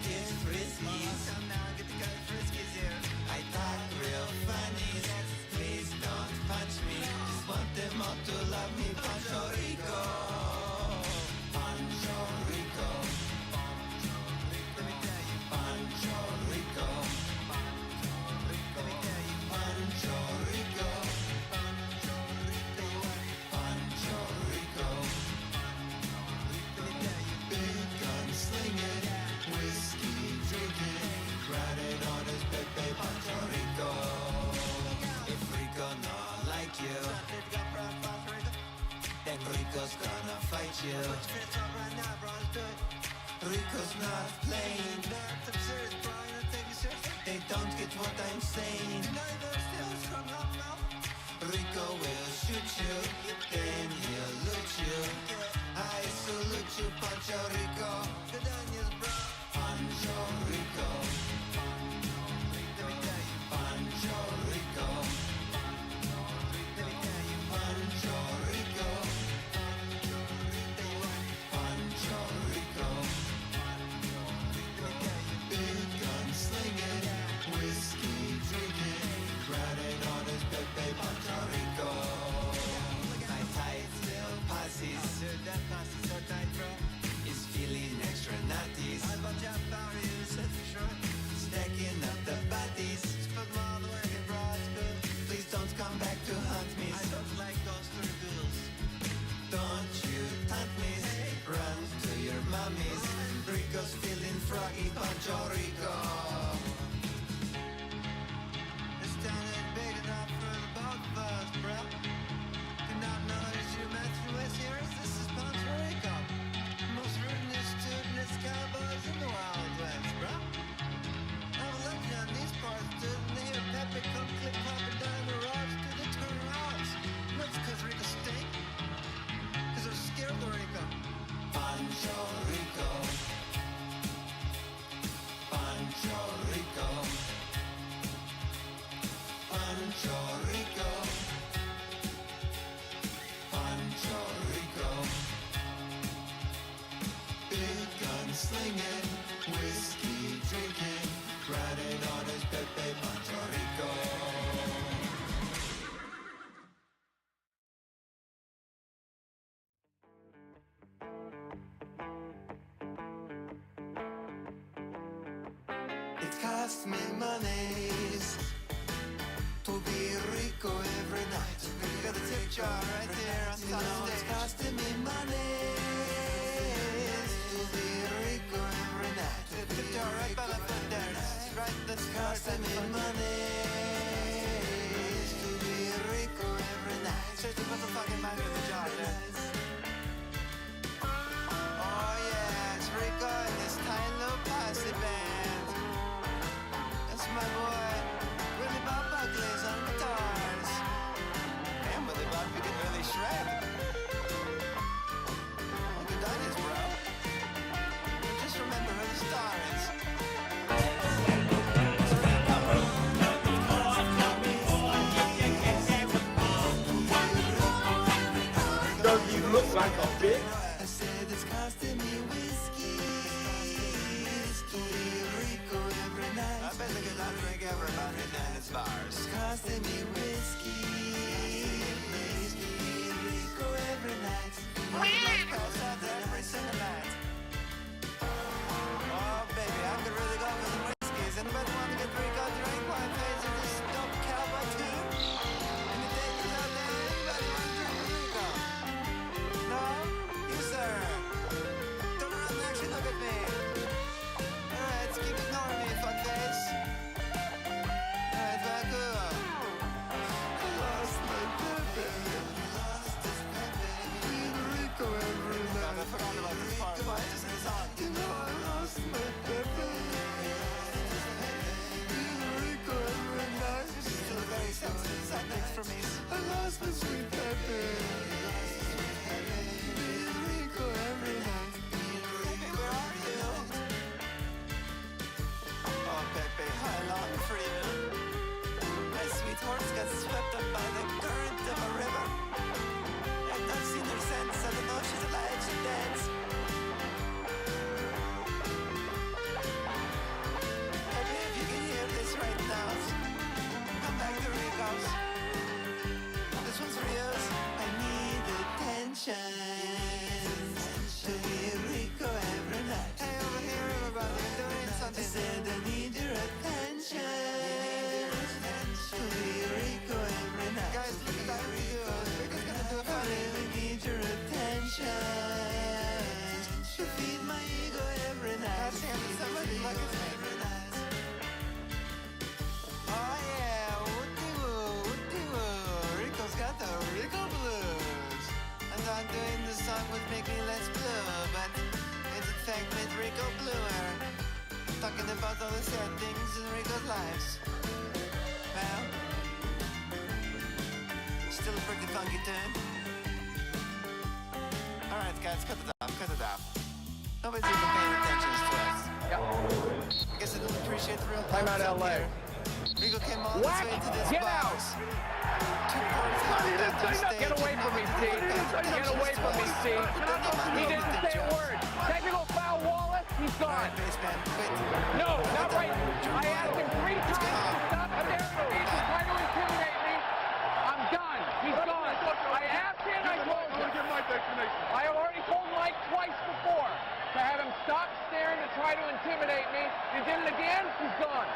get friskies. Come now, get the good friskies here. I talk real funny. Please don't punch me. Just want them all to love me. Puerto Rico. Puerto Rico. Let me tell you. Puerto Rico. Let me tell you. Puerto Rico. Puerto Rico. Let me tell you. Big gun slinging, whiskey drinking, riding on his Pepe. Puerto Rico. If Rico not like you, then Rico's gonna fight you. Rico's not playing. They don't get what I'm saying. Rico will shoot you, then he'll loot you. I salute you, Puerto Rico. Puerto Rico. Let me tell you. Puerto Rico. Let me tell you. Puerto Rico. Puerto Rico. Let me tell you. Big gun slinging, whiskey drinking, riding on his Pepe. Puerto Rico. My tight little posses, that posse so tight, bro, is feeling extra nutties. I want you about you, that's for sure. Stacking up the bodies, put them all the way in broad school. Please don't come back to hunt me. I don't like those three girls. Don't you taunt me, run to your mummies. Rico's feeling froggy, Puerto Rico. This town ain't big enough for the both of us, bro. Do not notice you Metro West heroes, this is Puerto Rico. Most rootinest, studentest cowboys in the Wild West, bro. I'm lucky on these parts, dude, and they hear Pepe come clip-clopping down the roads, dude, they turn around. That's because Rico stink. Because they're scared of Rico. Puerto Rico. Puerto Rico. Puerto Rico. Puerto Rico. Big gun slinging, whiskey drinking, riding on his Pepe. Puerto Rico. It costs me monies to be Rico every night. You got a tip jar right there on top of the stage. It's costing me money to be Rico every night. The tip jar right by the foot there. It's right, that's costing me money to be Rico every night. Seriously, put the fucking money in the jar there. Oh yeah, it's Rico and his tiny little posse band. That's my boy, Willie Bob Buckley's on guitars. Damn, Willie Bob, you can really shred. Well, good on you, bro. Just remember who the star is. Does he look like a bitch? I said it's costing me whiskey. Rico every night. I bet they get that drink ever about it in its bars. It's costing me whiskey. Rico every night. Let's pass out every single night. Oh baby, I could really go for some whiskeys. Anybody want to get Rico drink while I pays in this dope cowboy tune? Any takers out there? Anybody want to drink Rico? No? You sir. Turn around and actually look at me. Alright, keep ignoring me, fuckface. Alright, very cool. I lost my Pepe. Lost his Pepe. Rico every night. I forgot about this part. Come on, just sing the song. You know I lost my Pepe. Rico every night. This is still a very sensitive subject for me. I lost my sweet Pepe. Rico every night. Pepe, where are you? Oh, Pepe, I long for you. My sweet horse got swept up by the current of a river. I've not seen her since. I don't know if she's alive, she's dead. make me less blue, but it in fact made Rico bluer. Talking about all the sad things in Rico's lives. Well, still a pretty funky tune. Alright guys, cut it off. Nobody's even paying attention to us. I guess I don't appreciate the real Time out, powers up LA. here. Rico came all this way to this Get box. Two points held up on stage. Get away from me, Steve. Get away from me, Steve. He didn't say a word. Technical foul, Wallace. He's gone. Alright, baseman, quit. No, not right. I asked him 3 times to stop a narrative. He's trying to intimidate me. I'm done. He's gone. I asked him. I told him. I have already told Mike twice before to have him stop staring to try to intimidate me. He did it again. He's gone.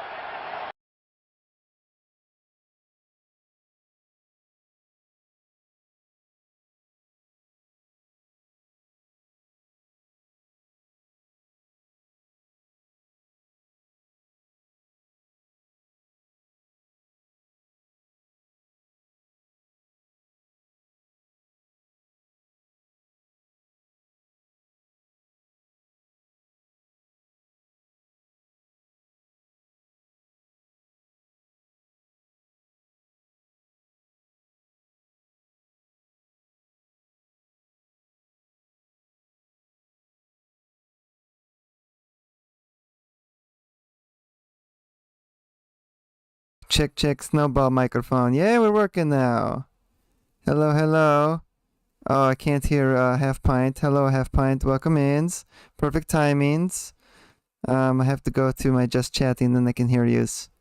Check, snowball microphone. Yeah, we're working now. Hello. Oh, I can't hear Half Pint. Hello, Half Pint. Welcome ins. Perfect timings. I have to go to my just chatting, then I can hear yous.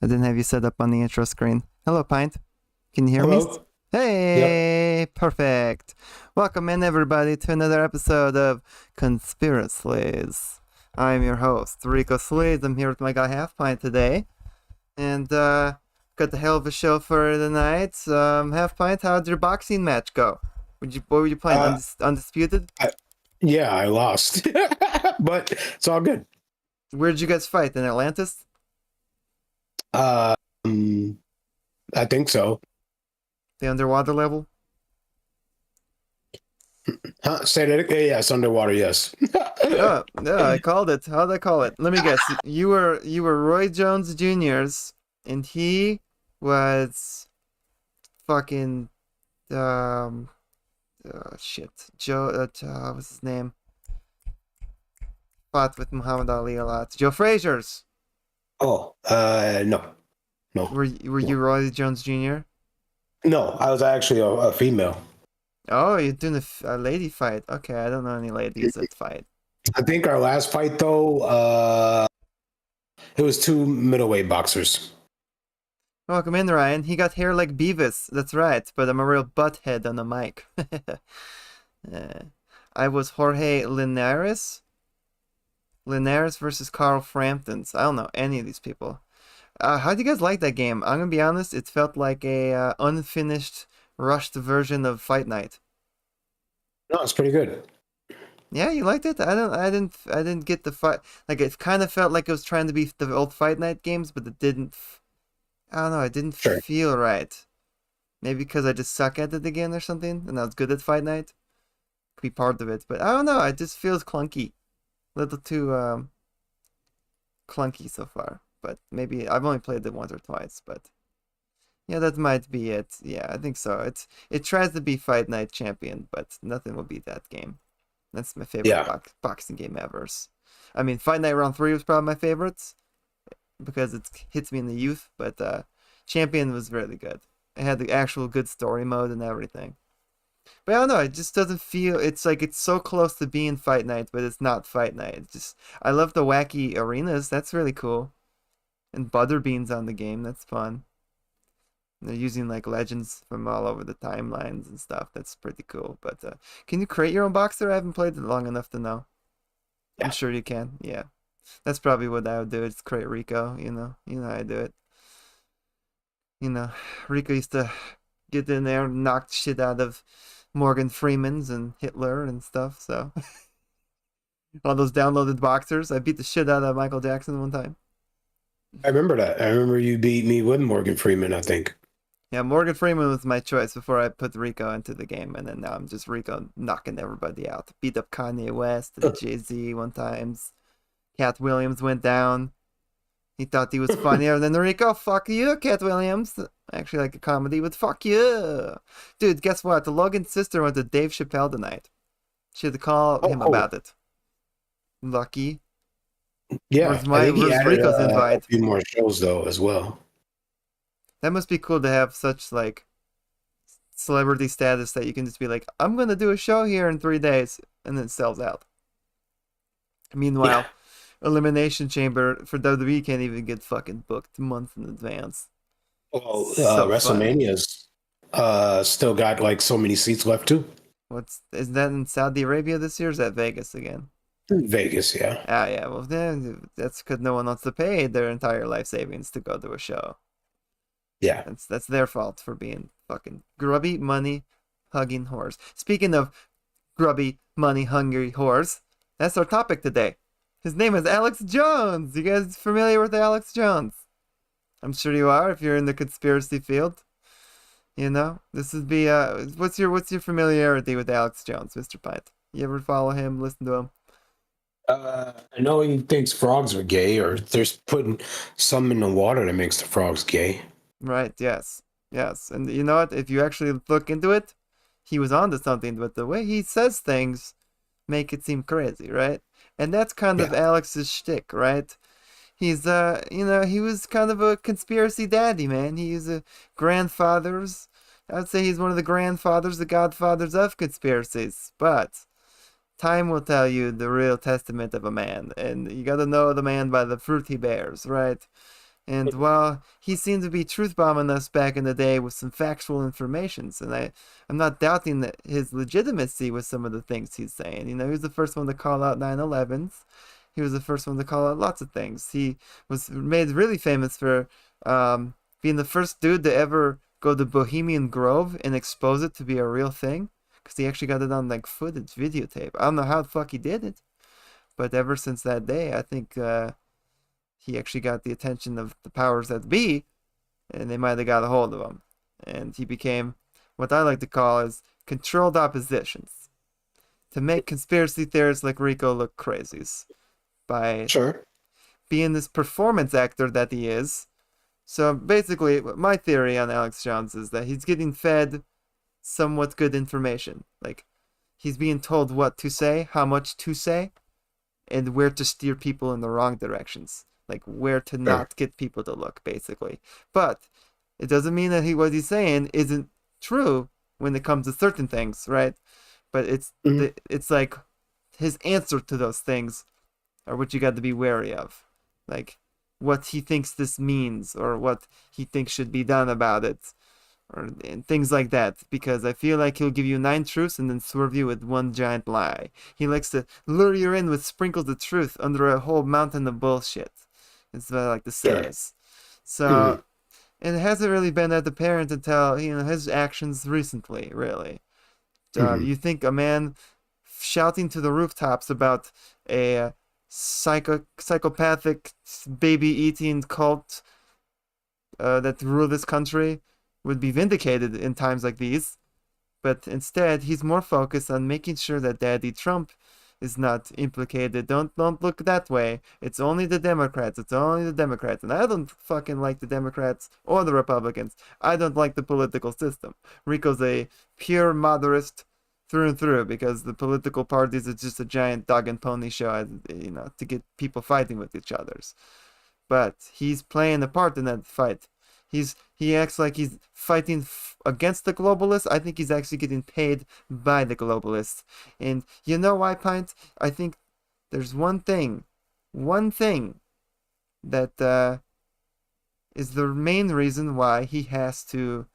I didn't have you set up on the intro screen. Hello, Pint. Can you hear me? Hey, Perfect. Welcome in, everybody, to another episode of ConspiraSleaze. I'm your host, Rico Sleaze. I'm here with my guy Half Pint today. And got the hell of a show for the night. Half Pint, how'd your boxing match go? What were you playing? Undisputed? Yeah, I lost. But it's all good. Where'd you guys fight? In Atlantis? I think so. The underwater level? Huh? Say that again. Yes, underwater, yes. Oh, I called it. How'd I call it? Let me guess. You were Roy Jones Jr.'s, and he was fucking shit. Joe. What's his name? Fought with Muhammad Ali a lot. Joe Frazier's. Oh, no. Were you Roy Jones Jr.? No, I was actually a female. Oh, you're doing a lady fight. Okay, I don't know any ladies that fight. I think our last fight, though, it was 2 middleweight boxers. Welcome in, Ryan. He got hair like Beavis. That's right, but I'm a real butthead on the mic. I was Jorge Linares. Linares versus Carl Framptons. I don't know any of these people. How do you guys like that game? I'm gonna be honest. It felt like a unfinished, rushed version of Fight Night. No, it's pretty good. Yeah, you liked it? I didn't get the fight. Like, it kind of felt like it was trying to be the old Fight Night games, but it didn't. I don't know. It didn't feel right. Maybe because I just suck at it again or something, and I was good at Fight Night. Could be part of it, but I don't know. It just feels clunky, a little too clunky so far. But maybe I've only played it once or twice, but yeah, that might be it. Yeah, I think so. It tries to be Fight Night champion, but nothing will beat that game. That's my favorite boxing game ever. I mean, Fight Night Round 3 was probably my favorites because it hits me in the youth, but Champion was really good. It had the actual good story mode and everything. But I don't know, it just doesn't feel, it's like it's so close to being Fight Night, but it's not Fight Night. It's just, I love the wacky arenas, that's really cool. And Butterbean's on the game, that's fun. They're using like legends from all over the timelines and stuff. That's pretty cool. But can you create your own boxer? I haven't played it long enough to know. Yeah. I'm sure you can. Yeah, that's probably what I would do. It's create Rico. You know how I do it. Rico used to get in there and knock shit out of Morgan Freeman's and Hitler and stuff. So all those downloaded boxers. I beat the shit out of Michael Jackson one time. I remember that. I remember you beat me with Morgan Freeman, I think. Yeah, Morgan Freeman was my choice before I put Rico into the game, and then now I'm just Rico knocking everybody out. Beat up Kanye West and Jay-Z one times. Cat Williams went down. He thought he was funnier than Rico. Fuck you, Cat Williams. I actually like a comedy, but fuck you. Dude, guess what? The Logan's sister went to Dave Chappelle tonight. She had to call him about it. Lucky. Yeah, I think he where's added Rico's a invite? few more shows though as well. That must be cool to have such like celebrity status that you can just be like, I'm gonna do a show here in 3 days, and then it sells out. Meanwhile, Elimination Chamber for WWE can't even get fucking booked months in advance. Well, So WrestleMania's still got like so many seats left too. Is that in Saudi Arabia this year? Or is that Vegas again? Vegas, yeah. Ah, yeah. Well, then that's because no one wants to pay their entire life savings to go to a show. Yeah. That's their fault for being fucking grubby, money hugging whores. Speaking of grubby, money hungry whores, that's our topic today. His name is Alex Jones. You guys familiar with Alex Jones? I'm sure you are if you're in the conspiracy field. You know, this would be what's your familiarity with Alex Jones, Mr. Pint? You ever follow him, listen to him? I know he thinks frogs are gay, or there's putting some in the water that makes the frogs gay. Right, yes. Yes. And you know what? If you actually look into it, he was onto something, but the way he says things make it seem crazy, right? And that's kind of Alex's shtick, right? He's he was kind of a conspiracy daddy, man. He's a grandfather's. I'd say he's one of the grandfathers, the godfathers of conspiracies. But time will tell you the real testament of a man, and you gotta know the man by the fruit he bears, right? And while he seemed to be truth bombing us back in the day with some factual informations, and I'm not doubting that his legitimacy with some of the things he's saying. You know, he was the first one to call out 9/11s. He was the first one to call out lots of things. He was made really famous for being the first dude to ever go to Bohemian Grove and expose it to be a real thing. Because he actually got it on like footage, videotape. I don't know how the fuck he did it. But ever since that day, I think he actually got the attention of the powers that be. And they might have got a hold of him. And he became what I like to call as controlled oppositions. To make conspiracy theorists like Rico look crazies. By being this performance actor that he is. So basically, my theory on Alex Jones is that he's getting fed somewhat good information. Like, he's being told what to say, how much to say, and where to steer people in the wrong directions. Like, where to not get people to look, basically. But it doesn't mean that what he's saying isn't true when it comes to certain things, right? But it's like his answer to those things are what you got to be wary of. Like, what he thinks this means, or what he thinks should be done about it, and things like that. Because I feel like he'll give you 9 truths and then swerve you with one giant lie. He likes to lure you in with sprinkles of truth under a whole mountain of bullshit. That's what I like to say. So, and it hasn't really been that apparent until, his actions recently, really. You think a man shouting to the rooftops about a psychopathic baby-eating cult that rule this country would be vindicated in times like these, but instead he's more focused on making sure that Daddy Trump is not implicated. Don't look that way. It's only the Democrats. It's only the Democrats, and I don't fucking like the Democrats or the Republicans. I don't like the political system. Rico's a pure moderate through and through, because the political parties is just a giant dog and pony show, to get people fighting with each others. But he's playing a part in that fight. He acts like he's fighting against the globalists. I think he's actually getting paid by the globalists. And you know why, Pint? I think there's one thing that is the main reason why he has to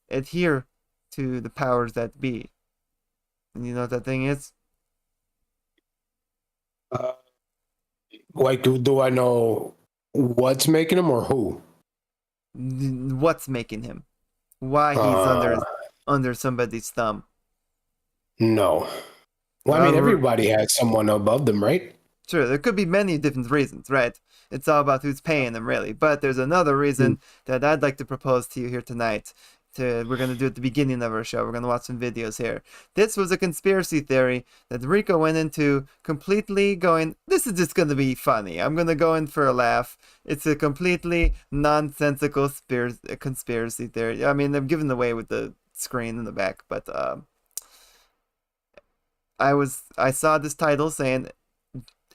adhere to the powers that be. And you know what that thing is? Like, do I know what's making him or who? What's making him? Why he's under somebody's thumb? No. Well, I mean, everybody had someone above them, right? Sure, there could be many different reasons, right? It's all about who's paying them, really. But there's another reason that I'd like to propose to you here tonight. We're going to do at the beginning of our show. We're going to watch some videos here. This was a conspiracy theory that Rico went into completely going, this is just going to be funny. I'm going to go in for a laugh. It's a completely nonsensical conspiracy theory. I mean, I'm giving away with the screen in the back, but I saw this title saying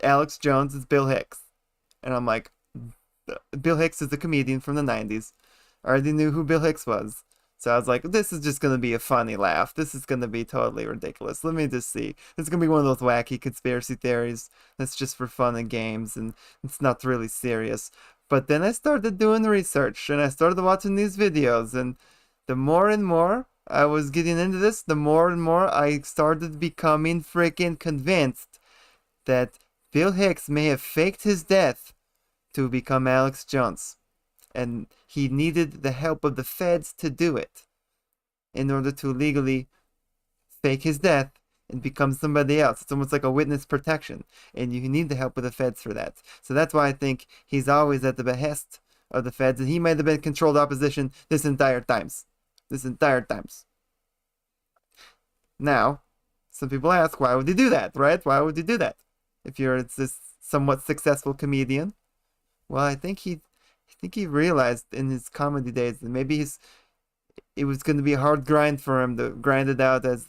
Alex Jones is Bill Hicks. And I'm like, Bill Hicks is a comedian from the 90s. I already knew who Bill Hicks was. So I was like, this is just going to be a funny laugh. This is going to be totally ridiculous. Let me just see. It's going to be one of those wacky conspiracy theories that's just for fun and games, and it's not really serious. But then I started doing research, and I started watching these videos, and the more and more I was getting into this, the more and more I started becoming freaking convinced that Bill Hicks may have faked his death to become Alex Jones. And he needed the help of the feds to do it in order to legally fake his death and become somebody else. It's almost like a witness protection, and you need the help of the feds for that. So that's why I think he's always at the behest of the feds, and he might have been controlled opposition this entire times. Now, some people ask, why would he do that, right? Why would he do that? If you're this somewhat successful comedian. Well, I think he realized in his comedy days that maybe it was going to be a hard grind for him to grind it out as,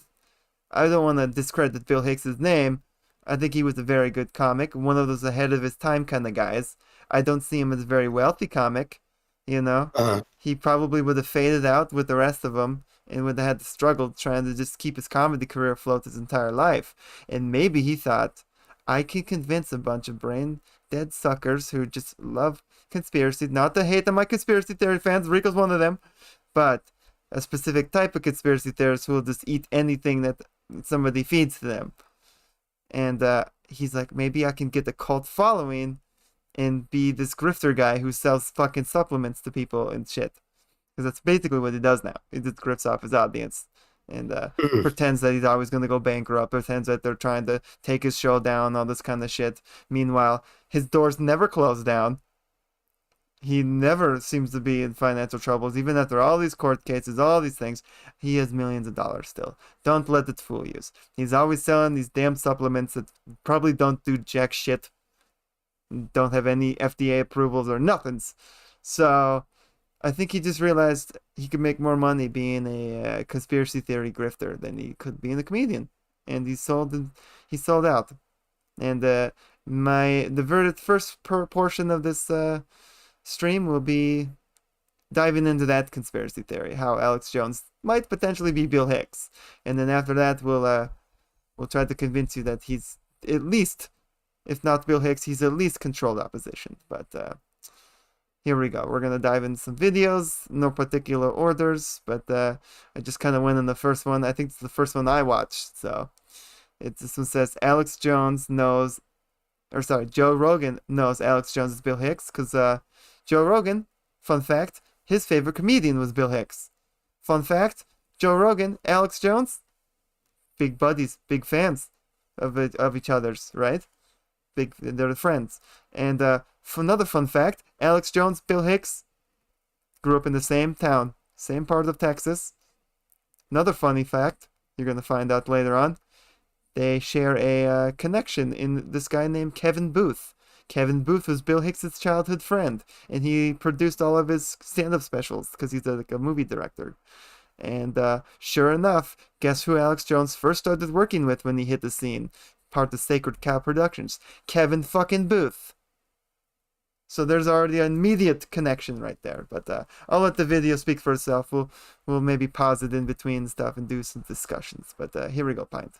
I don't want to discredit Bill Hicks' name. I think he was a very good comic, one of those ahead of his time kind of guys. I don't see him as a very wealthy comic, you know? He probably would have faded out with the rest of them and would have had to struggle trying to just keep his comedy career afloat his entire life. And maybe he thought, I can convince a bunch of brain dead suckers who just love conspiracy, not to hate on my conspiracy theory fans, Rico's one of them, but a specific type of conspiracy theorists who will just eat anything that somebody feeds to them. And he's like, maybe I can get a cult following and be this grifter guy who sells fucking supplements to people and shit. Because that's basically what he does now. He just grifts off his audience and pretends that he's always going to go bankrupt, pretends that they're trying to take his show down, all this kind of shit. Meanwhile, his doors never close down. He never seems to be in financial troubles, even after all these court cases, all these things. He has millions of dollars still. Don't let it fool you. He's always selling these damn supplements that probably don't do jack shit, don't have any FDA approvals or nothings. So I think he just realized he could make more money being a conspiracy theory grifter than he could being a comedian, and he sold out. And the first portion of this stream will be diving into that conspiracy theory, how Alex Jones might potentially be Bill Hicks, and then after that we'll try to convince you that he's at least, if not Bill Hicks, he's at least controlled opposition. But here we go. We're gonna dive into some videos, no particular orders, but I just kind of went in the first one. I think it's the first one I watched. So this one says Joe Rogan knows Alex Jones is Bill Hicks because Joe Rogan, fun fact, his favorite comedian was Bill Hicks. Fun fact, Joe Rogan, Alex Jones, big buddies, big fans of each other's, right? They're friends. And another fun fact, Alex Jones, Bill Hicks grew up in the same town, same part of Texas. Another funny fact, you're going to find out later on, they share a connection in this guy named Kevin Booth. Kevin Booth was Bill Hicks' childhood friend, and he produced all of his stand-up specials because he's like a movie director. And sure enough, guess who Alex Jones first started working with when he hit the scene? Part of Sacred Cow Productions. Kevin fucking Booth. So there's already an immediate connection right there. But I'll let the video speak for itself. We'll maybe pause it in between stuff and do some discussions. But here we go, Pint.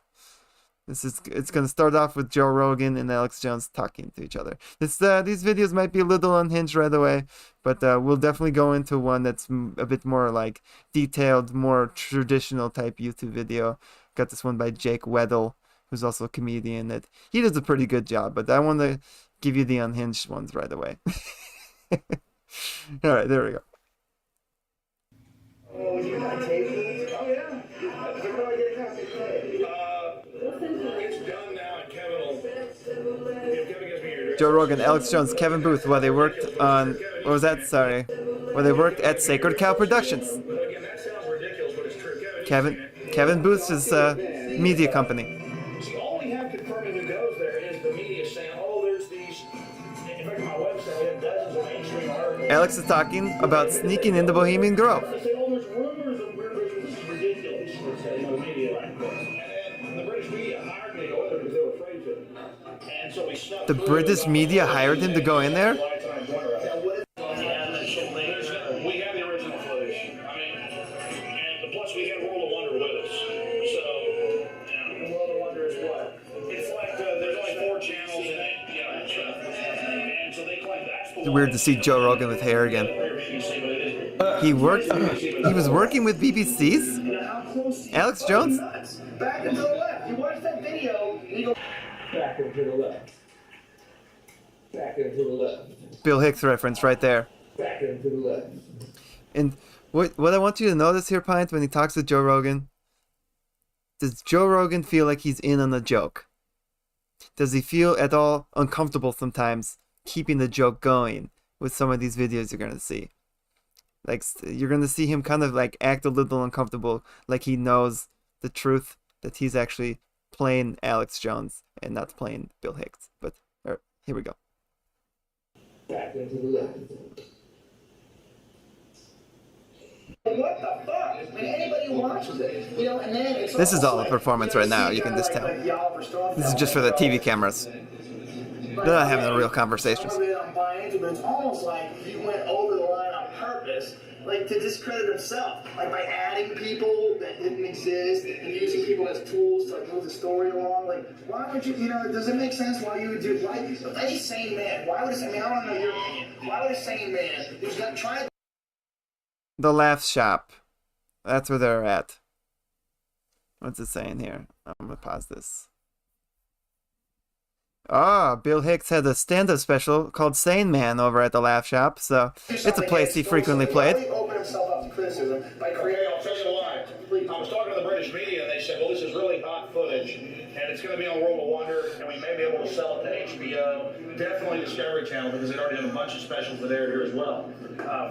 It's going to start off with Joe Rogan and Alex Jones talking to each other. These videos might be a little unhinged right away, but we'll definitely go into one that's a bit more like detailed, more traditional type YouTube video. Got this one by Jake Weddle, who's also a comedian. That he does a pretty good job, but I want to give you the unhinged ones right away. All right, there we go. Oh, you got tape? Oh, yeah. How do I get past the tape? It's done now, and Kevin gives me your Joe Rogan, Alex Jones, Kevin Booth, while they worked on, what was that? Sorry. While they worked at Sacred Cow Productions. Kevin Booth's media company. So all we have confirming who goes there is the media saying, oh, there's these. In fact, on my website, we have dozens of mainstream articles. Alex is talking about sneaking into Bohemian Grove. They say, oh, there's rumors of weird rituals. This is ridiculous. The media, right? And the British media hired me to go there because they were afraid to. And so we snuck The British media hired him to go in there? We have the original footage. I mean, and plus we had World of Wonder with us. So, yeah. World of Wonder is what? It's like there's only 4 channels in it. Yeah, and so they claim that's the It's weird to see Joe Rogan with hair again. He was working with BBC's? Alex Jones? Back and to the left. You watch that video, and you go back and to the left. Back and to the left. Bill Hicks reference right there. Back and to the left. And what I want you to notice here, Pint, when he talks to Joe Rogan, does Joe Rogan feel like he's in on the joke? Does he feel at all uncomfortable sometimes keeping the joke going with some of these videos you're going to see? Like, you're going to see him kind of like act a little uncomfortable, like he knows the truth that he's actually playing Alex Jones and not playing Bill Hicks. But here we go. Back into the left. What the fuck? I mean, anybody watches it, you know, and then it's This is all a performance right now, you can just tell. This is just for the TV cameras. They're not having a real conversations. I'm buying into, but it's almost like he went over the line on purpose, like to discredit himself, like by adding people that didn't exist and using people as tools to like move the story along. Like, why would you know? Does it make sense why you would do? Why any sane man? Why would I mean, I don't know your opinion. Why would a sane man who's gonna try? The Laugh Shop. That's where they're at. What's it saying here? I'm gonna pause this. Bill Hicks had a stand-up special called Sane Man over at the Laugh Shop, so it's a place he frequently played. Open himself up to criticism by creating. I'll tell you why. I was talking to the British media, and they said, "Well, this is really hot footage, and it's going to be on World of Wonder, and we may be able to sell it to HBO, definitely Discovery Channel, because they'd already done a bunch of specials that aired here as well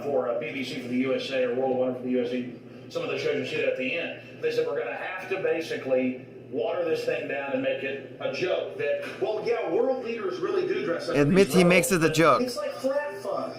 for BBC for the USA or World of Wonder for the USA. Some of the shows you see at the end. They said we're going to have to basically water this thing down and make it a joke that, well, yeah, world leaders really do dress up. Admit he makes it a joke. It's like flat fun.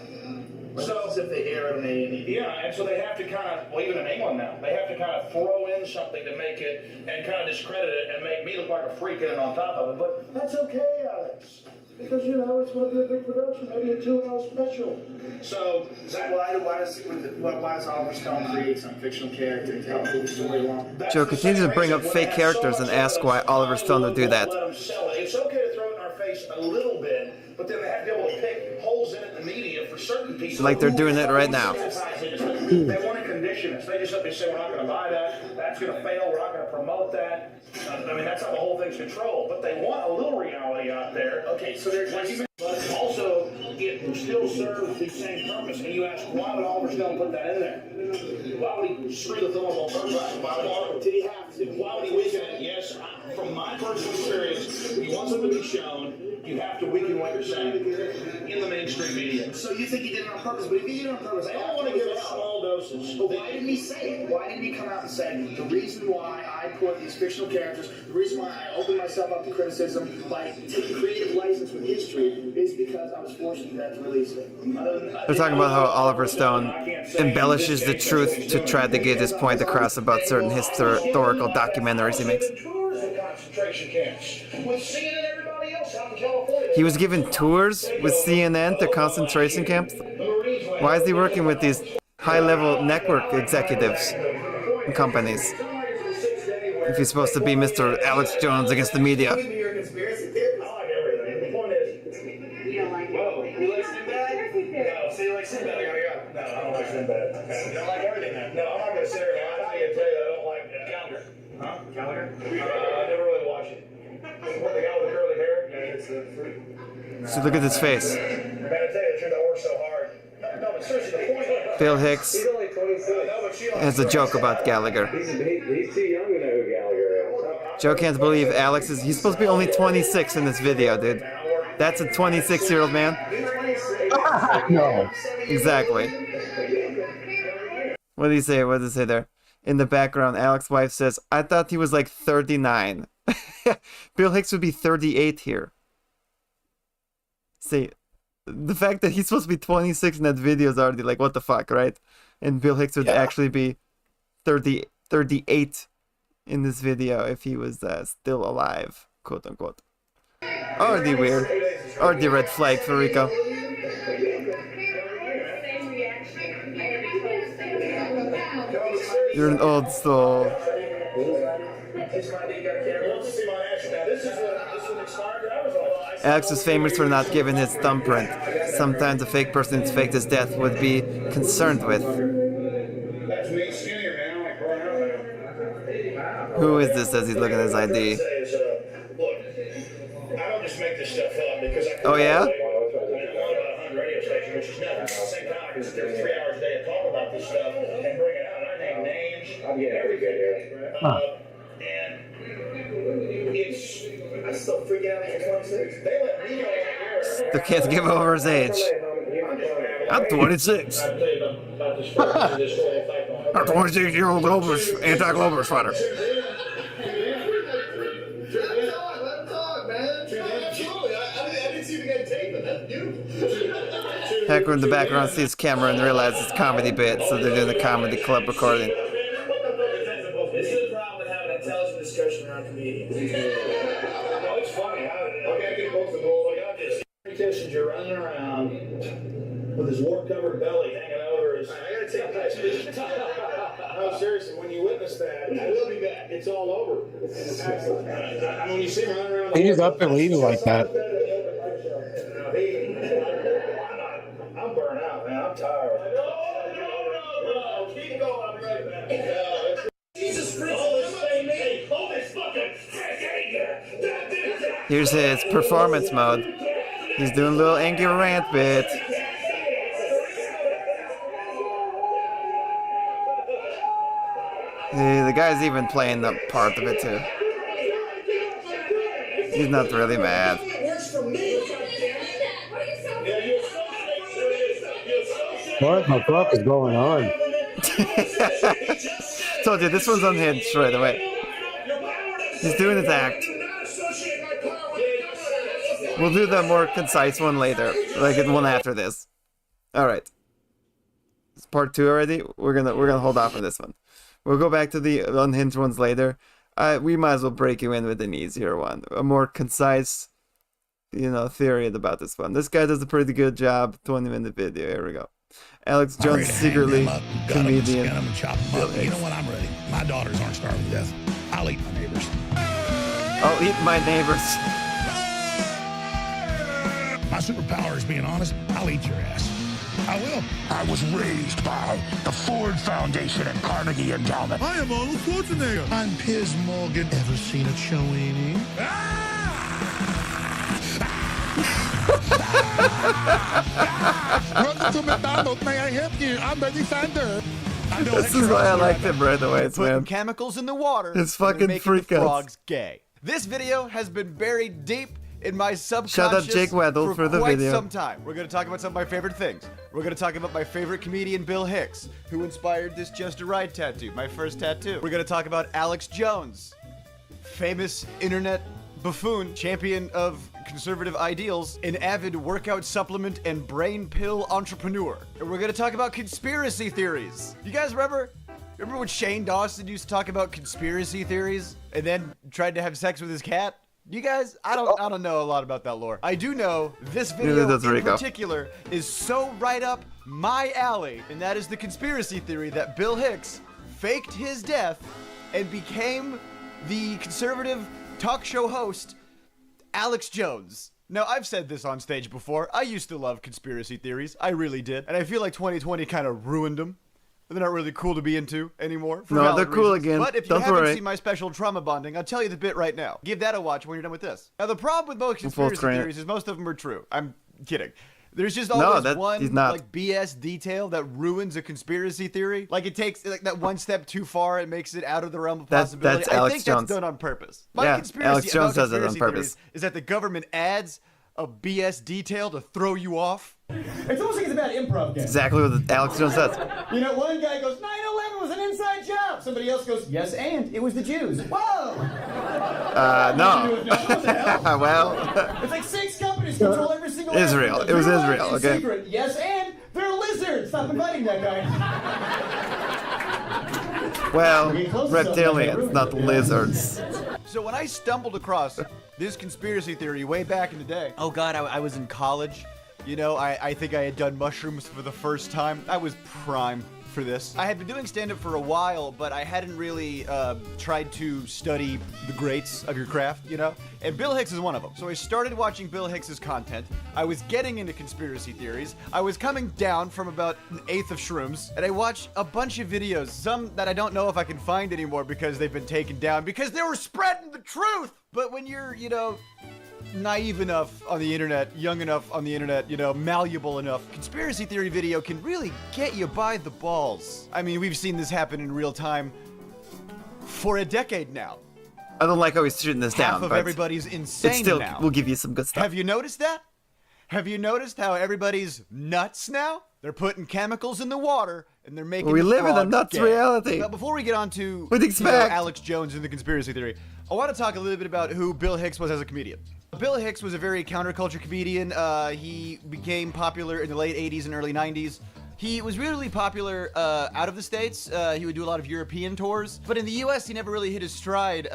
So if they air it on A&E. Yeah, and so they have to kind of, well, even in England now, they have to kind of throw in something to make it and kind of discredit it and make me look like a freak in on top of it. But that's okay, Alex. Because, you know, it's going to be a big production, maybe a 2-hour special. So, why does Oliver Stone create some fictional character to help move the story along? Joe continues to bring up fake characters and ask why Oliver Stone would do that. It's okay to throw it in our face a little bit, but then they have to be able to pick holes in it in the media for certain people. Like they're doing it right now. They want to condition us. They just have to say, we're not going to buy that. That's going to fail. We're not going to promote that. I mean, that's how the whole thing's controlled. But they want a little reality out there. Okay, so there's but also, it still serves the same purpose. And you ask, why would Oliver Stone put that in there? Why would he screw the film on purpose? Did he have to? Why would he weaken it? Yes, from my personal experience, if you want something to be shown, you have to weaken what you're saying in the mainstream media. So you think he did it on purpose? But if he did it on purpose, I don't want to give it small doses. But why didn't he say it? Why didn't he come out and say, the reason why I put these fictional characters, the reason why I opened myself up to criticism by taking creative license with history is because I was forced to that to release it. They're talking about how Oliver Stone embellishes the truth to try to get his point across about certain historical documentaries he makes. He was given tours with CNN to concentration camps? Why is he working with these high-level network executives and companies if he's supposed to be Mr. Alex Jones against the media? So look at his face. Bill Hicks has a joke about Gallagher. He's too young to know who Gallagher is. Joe can't believe Alex is... He's supposed to be only 26 in this video, dude. That's a 26-year-old man. No. Exactly. What do you say? What does it say there? In the background, Alex's wife says, I thought he was like 39. Bill Hicks would be 38 here. See, the fact that he's supposed to be 26 in that video is already like, what the fuck, right? And Bill Hicks would actually be 38 in this video if he was still alive, quote unquote. Already weird. Already red flag for Rico. You're an old soul. Alex was famous for not giving his thumbprint. Sometimes a fake person who's faked his death would be concerned with. Who is this as he's looking at his ID? Oh yeah? Huh. I still freaking out at 26. They let me know. The kid give over his age. I'm 26. I'm 26-year-old anti-globalist fighter. Hacker in the background sees camera and realizes it's comedy bit, so they're doing a comedy club recording. This is the problem with having an intelligent discussion around comedians. It's funny. I get close to the goal. I got this Kissinger running around with his war-covered belly hanging over his. I gotta take pictures. No, seriously, when you witness that, I will be back. It's all over. And when you see him running around, He's up and leaving like that. I'm burnt out, man. I'm tired. No. Keep going. I'll be right back. Jesus Christ. Hold this fucking. Here's his performance mode. He's doing a little angry rant bit. The guy's even playing the part of it too. He's not really mad. What the fuck is going on? Told you, this one's unhinged right away. He's doing his act. We'll do the more concise one later, like one after this. All right, it's part 2 already. We're gonna hold off on this one. We'll go back to the unhinged ones later. We might as well break you in with an easier one, a more concise, theory about this one. This guy does a pretty good job. 20-minute video. Here we go. Alex Jones, secretly comedian. You know what? I'm ready. My daughters aren't starving to death. I'll eat my neighbors. I'll eat my neighbors. My superpower is being honest. I'll eat your ass. I will. I was raised by the Ford Foundation and Carnegie Endowment. I am Arnold Schwarzenegger. I'm Piers Morgan. Ever seen a Chowini? Welcome to McDonald's. May I help you? I'm Bernie Sanders. This is why I liked him right away, Putting man. chemicals in the water. It's and fucking making the freakouts. frogs gay. This video has been buried deep in my subconscious Shout out Jake Weddle for the quite video. some time. We're going to talk about some of my favorite things. We're going to talk about my favorite comedian, Bill Hicks, who inspired this Just a Ride tattoo, my first tattoo. We're going to talk about Alex Jones, famous internet buffoon, champion of conservative ideals, an avid workout supplement and brain pill entrepreneur. And we're going to talk about conspiracy theories. You guys remember when Shane Dawson used to talk about conspiracy theories and then tried to have sex with his cat? You guys, I don't know a lot about that lore. I do know this video in particular is so right up my alley, and that is the conspiracy theory that Bill Hicks faked his death and became the conservative talk show host Alex Jones. Now, I've said this on stage before. I used to love conspiracy theories. I really did. And I feel like 2020 kind of ruined them. They're not really cool to be into anymore. No, they're cool again. But if you haven't seen my special trauma bonding, I'll tell you the bit right now. Give that a watch when you're done with this. Now, the problem with most conspiracy theories is most of them are true. I'm kidding. There's just always one like BS detail that ruins a conspiracy theory. Like it takes like that one step too far and makes it out of the realm of possibility. That's Alex I think Jones. that's done on purpose. Alex Jones does it on purpose. Is that the government adds a BS detail to throw you off? It's almost like it's about improv game. Exactly what Alex Jones says. You know, one guy goes, 9/11 was an inside job. Somebody else goes, yes, and it was the Jews. Whoa! No. What the hell? Well, It's like 6 companies control every single Israel. aspect. It was Your life Israel, is okay. secret. Yes, and they're lizards. Stop inviting that guy. well, Getting close to something, reptilians, not lizards. So when I stumbled across this conspiracy theory way back in the day, oh god, I was in college. You know, I think I had done mushrooms for the first time. I was prime for this. I had been doing stand-up for a while, but I hadn't really tried to study the greats of your craft, you know? And Bill Hicks is one of them. So I started watching Bill Hicks's content. I was getting into conspiracy theories. I was coming down from about an eighth of shrooms, and I watched a bunch of videos, some that I don't know if I can find anymore because they've been taken down because they were spreading the truth. But when you're, you know, naive enough on the internet, young enough on the internet, you know, malleable enough, conspiracy theory video can really get you by the balls. I mean, we've seen this happen in real time for a decade now. I don't like how he's shooting this Half down, of but everybody's it insane still now. will give you some good stuff. Have you noticed that? Have you noticed how everybody's nuts now? They're putting chemicals in the water and they're making We the live in a frogs nuts gay. reality. Now, before we get on to What'd you you know, expect? Alex Jones and the conspiracy theory, I want to talk a little bit about who Bill Hicks was as a comedian. Bill Hicks was a very counterculture comedian. He became popular in the late 80s and early 90s. He was really popular out of the States. He would do a lot of European tours. But in the US, he never really hit his stride.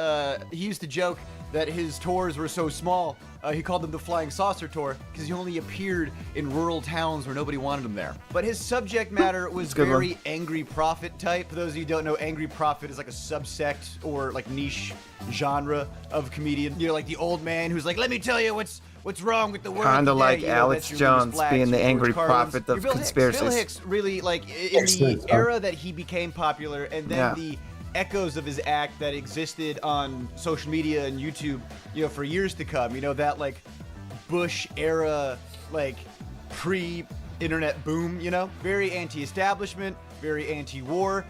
He used to joke that his tours were so small, he called them the Flying Saucer Tour, because he only appeared in rural towns where nobody wanted him there. But his subject matter was good very one. angry prophet type. For those of you who don't know, angry prophet is like a subsect or like niche genre of comedian. You know, like the old man who's like, let me tell you what's wrong with the world. Kinda today." like You know, Alex that's your Louis Jones Blacks, being the your angry George Carlins. prophet of Your Bill conspiracies. Hicks. Bill Hicks really, like, in the era that he became popular, and then Yeah. the echoes of his act that existed on social media and YouTube, you know, for years to come. You know, that like Bush era, like pre-internet boom, you know? Very anti-establishment, very anti-war,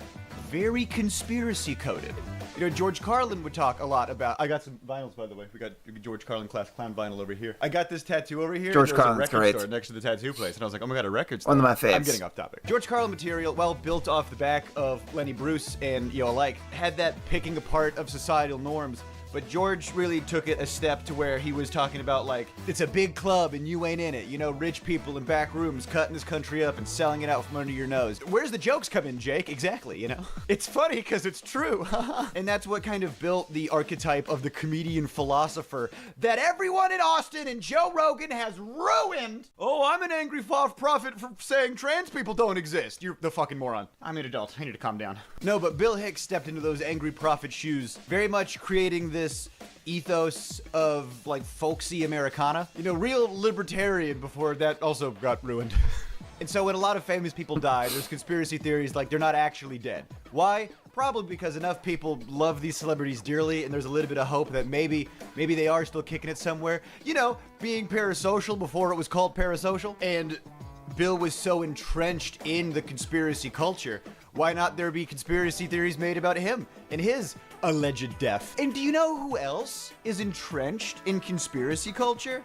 very conspiracy coded. You know, George Carlin would talk a lot about. I got some vinyls, by the way. We got George Carlin Class Clown vinyl over here. I got this tattoo over here. George There was Carlin's a record great. store next to the tattoo place, and I was like, oh my god, a record store. One of my faves. I'm getting off topic. George Carlin material, well, built off the back of Lenny Bruce and you know, like, had that picking apart of societal norms. But George really took it a step to where he was talking about, like, it's a big club and you ain't in it. You know, rich people in back rooms cutting this country up and selling it out from under your nose. Where's the jokes come in, Jake? Exactly, you know? It's funny because it's true. And that's what kind of built the archetype of the comedian philosopher that everyone in Austin and Joe Rogan has ruined. Oh, I'm an angry prophet for saying trans people don't exist. You're the fucking moron. I'm an adult. I need to calm down. No, but Bill Hicks stepped into those angry prophet shoes, very much creating this ethos of like folksy Americana. You know, real libertarian before that also got ruined. And so when a lot of famous people die, there's conspiracy theories like they're not actually dead. Why? Probably because enough people love these celebrities dearly and there's a little bit of hope that maybe they are still kicking it somewhere. You know, being parasocial before it was called parasocial. And Bill was so entrenched in the conspiracy culture. Why not there be conspiracy theories made about him and his alleged death? And do you know who else is entrenched in conspiracy culture?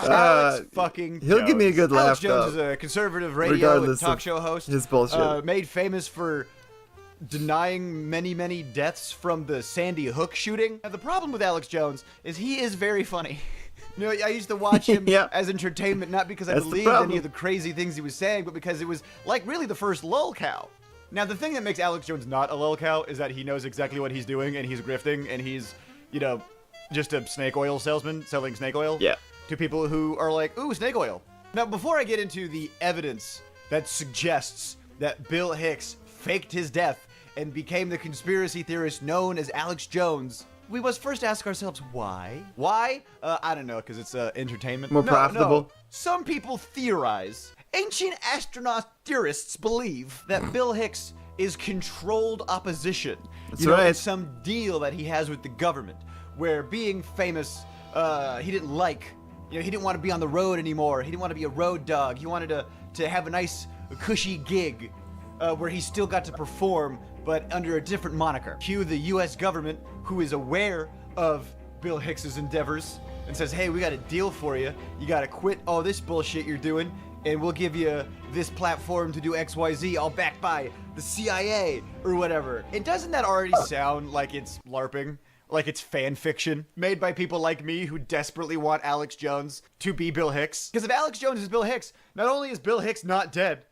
Alex fucking he'll give me a good Alex laugh, Jones though, is a conservative radio and regardless talk of show host. his bullshit. Made famous for denying many deaths from the Sandy Hook shooting. Now, the problem with Alex Jones is he is very funny. You know, I used to watch him Yeah. as entertainment, not because I That's the believed problem. any of the crazy things he was saying, but because it was like really the first lolcow. Now, the thing that makes Alex Jones not a lolcow is that he knows exactly what he's doing and he's grifting and he's, you know, just a snake oil salesman selling snake oil Yeah. to people who are like, ooh, snake oil. Now, before I get into the evidence that suggests that Bill Hicks faked his death and became the conspiracy theorist known as Alex Jones, we must first ask ourselves why. Why? I don't know, because it's entertainment. More No, profitable. no. Some people theorize. Ancient astronaut theorists believe that Bill Hicks is controlled opposition. That's right. It's some deal that he has with the government, where being famous, he didn't like. You know, he didn't want to be on the road anymore. He didn't want to be a road dog. He wanted to have a nice, cushy gig where he still got to perform, but under a different moniker. Cue the US government, who is aware of Bill Hicks's endeavors and says, hey, we got a deal for you. You got to quit all this bullshit you're doing, and we'll give you this platform to do XYZ, all backed by the CIA or whatever. And doesn't that already sound like it's LARPing? Like it's fan fiction made by people like me who desperately want Alex Jones to be Bill Hicks? Because if Alex Jones is Bill Hicks, not only is Bill Hicks not dead,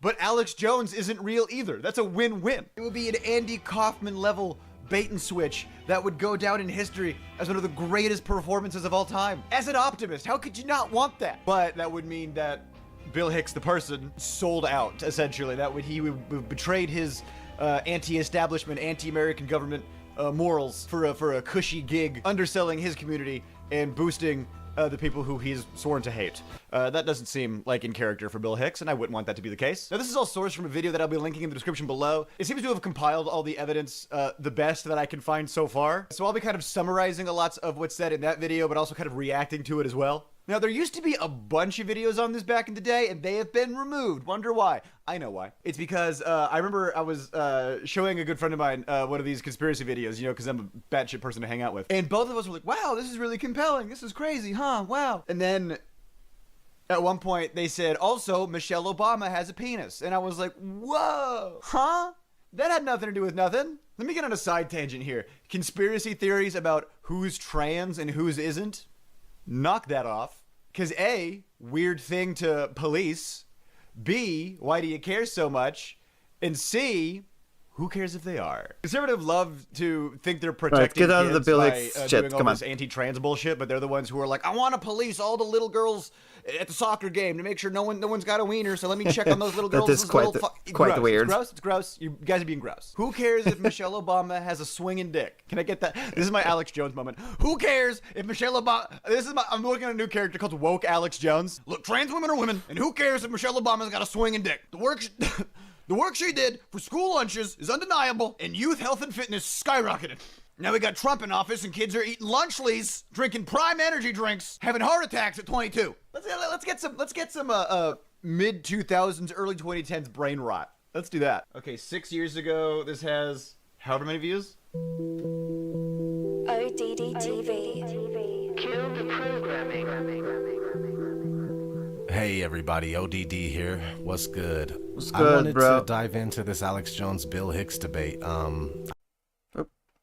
but Alex Jones isn't real either. That's a win-win. It would be an Andy Kaufman level bait and switch that would go down in history as one of the greatest performances of all time. As an optimist, how could you not want that? But that would mean that Bill Hicks, the person, sold out, essentially. He would betrayed his anti-establishment, anti-American government morals for a cushy gig, underselling his community and boosting the people who he's sworn to hate. That doesn't seem like in character for Bill Hicks, and I wouldn't want that to be the case. Now, this is all sourced from a video that I'll be linking in the description below. It seems to have compiled all the evidence, the best that I can find so far. So I'll be kind of summarizing a lot of what's said in that video, but also kind of reacting to it as well. Now, there used to be a bunch of videos on this back in the day, and they have been removed. Wonder why? I know why. It's because I remember I was showing a good friend of mine one of these conspiracy videos, you know, because I'm a batshit person to hang out with. And both of us were like, wow, this is really compelling. This is crazy, huh? Wow. And then at one point they said, also, Michelle Obama has a penis. And I was like, whoa, huh? That had nothing to do with nothing. Let me get on a side tangent here. Conspiracy theories about who's trans and whose isn't. Knock that off. Because A, weird thing to police. B, why do you care so much? And C, who cares if they are? Conservatives love to think they're protecting get out of the kids Bill by Hicks doing shit. all Come this on. anti-trans bullshit, but they're the ones who are like, I want to police all the little girls at the soccer game to make sure no one's got a wiener, so let me check on those little girls. That is Those quite little quite weird. It's gross. You guys are being gross. Who cares if Michelle Obama has a swinging dick? Can I get that? This is my Alex Jones moment. Who cares if Michelle Obama... I'm working on a new character called Woke Alex Jones. Look, trans women are women, and who cares if Michelle Obama's got a swinging dick? The work she did for school lunches is undeniable, and youth health and fitness skyrocketed. Now we got Trump in office, and kids are eating Lunchleys, drinking Prime energy drinks, having heart attacks at 22. Let's get some mid 2000s, early 2010s brain rot. Let's do that. Okay, 6 years ago, this has however many views. ODD TV. Kill the programming. Hey everybody, ODD here. What's good? What's I good, wanted bro? to dive into this Alex Jones Bill Hicks debate.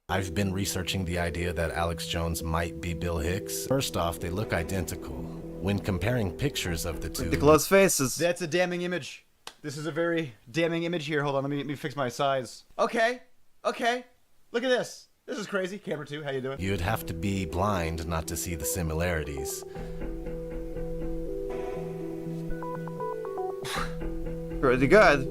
I've been researching the idea that Alex Jones might be Bill Hicks. First off, they look identical. When comparing pictures of the two, The close faces. That's a damning image. This is a very damning image here. Hold on, let me fix my size. Okay. Look at this. This is crazy. Camera 2, how you doing? you'd have to be blind not to see the similarities. Pretty good.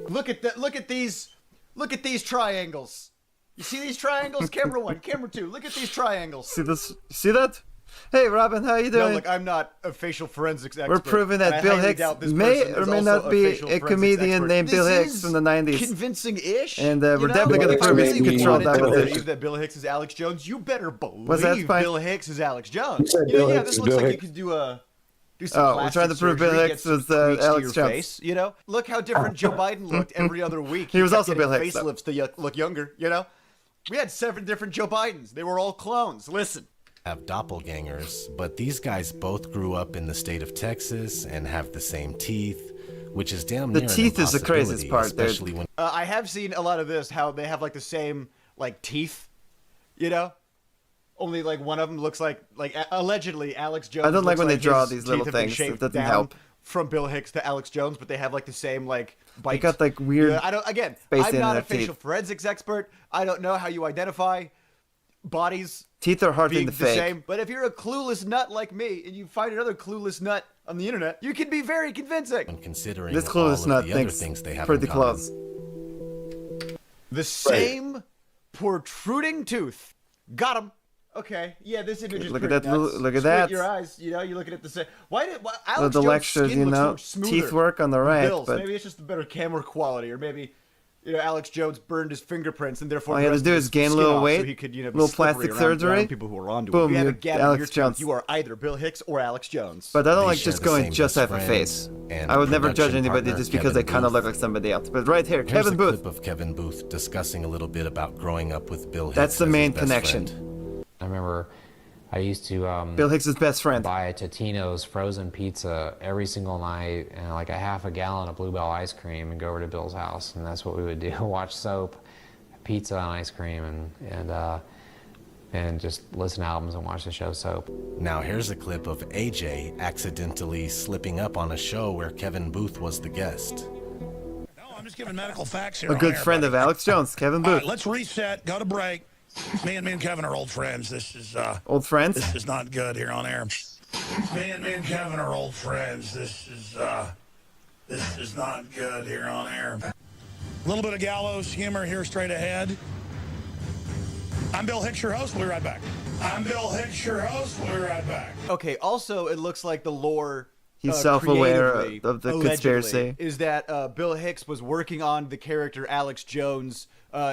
Look at these triangles. You see these triangles? Camera 1, camera 2. Look at these triangles. See this? See that? Hey, Robin, how you doing? No, look, I'm not a facial forensics expert. We're proving that and I Bill highly Hicks doubt this may person or is may also not be facial a forensics comedian expert. named Bill This Hicks is from the 90s. Convincing-ish. And you we're know? definitely gonna prove it. You Controlled wanted to demolition. believe that Bill Hicks is Alex Jones. You better believe Was that fine? Bill Hicks is Alex Jones. said You know, Bill yeah, Hicks this is looks Bill like you Hicks. could do some Oh, we're plastic trying to prove Bill surgery, Hicks get some was, tweaks to Alex your Jones. face, you know? Look how different Joe Biden looked every other week. He was kept also getting Bill Hicks, though. facelifts to look younger, you know? We had 7 different Joe Bidens. They were all clones. Listen. Have doppelgangers, but these guys both grew up in the state of Texas and have the same teeth, which is damn The near an teeth is the craziest impossibility, part, dude. especially when I have seen a lot of this, how they have like the same like teeth, you know? Only like one of them looks like allegedly Alex Jones. I don't like looks when they draw his these teeth little have been things. It shaved doesn't down help. From Bill Hicks to Alex Jones, but they have like the same like bite. They got like weird. Yeah, I don't. Again, space I'm in not their a facial teeth. forensics expert. I don't know how you identify bodies Teeth are hard being thing to the fake. same. But if you're a clueless nut like me and you find another clueless nut on the internet, you can be very convincing. considering This all clueless of nut the other thinks things they have pretty in common. close. The same protruding tooth. Got him. Okay, yeah, this image is Look at pretty that, nuts. look at Squint that. your eyes, you know, you're looking at the same. Well, Alex the Jones' lectures, skin you looks know, much smoother teeth work on the than right, Bill's. but Maybe it's just the better camera quality, or maybe Alex Jones burned his fingerprints and therefore All you had to do is gain a little weight, so he could, be little slippery plastic around surgery. people who were onto Boom, it. If you you're have a gap in Alex your Jones. tooth, you are either Bill Hicks or Alex Jones. But I don't They like share just the going same just best half a friend face. and I would never judge production anybody partner just because they Kevin kind of Booth. look like somebody else. But right here, Here's Kevin a Booth. clip of Kevin Booth discussing a little bit about growing up with Bill Hicks. That's the as his main best connection. friend. I remember I used to Bill Hicks' best friend. buy a Totino's frozen pizza every single night and like a half a gallon of Bluebell ice cream and go over to Bill's house, and that's what we would do: watch soap, pizza and ice cream, and just listen to albums and watch the show Soap. Now here's a clip of AJ accidentally slipping up on a show where Kevin Booth was the guest. No, I'm just giving medical facts here. A on good air, friend buddy. of Alex Jones, Kevin All Booth. right, let's reset. Go to break. Me and Kevin are old friends. This is Old friends? This is not good here on air. Me and Kevin are old friends. This is not good here on air. A little bit of gallows humor here straight ahead. I'm Bill Hicks, your host. We'll be right back. I'm Bill Hicks, your host. We'll be right back. Okay, also, it looks like the lore... He's self-aware creatively, of the allegedly, conspiracy. Is that Bill Hicks was working on the character Alex Jones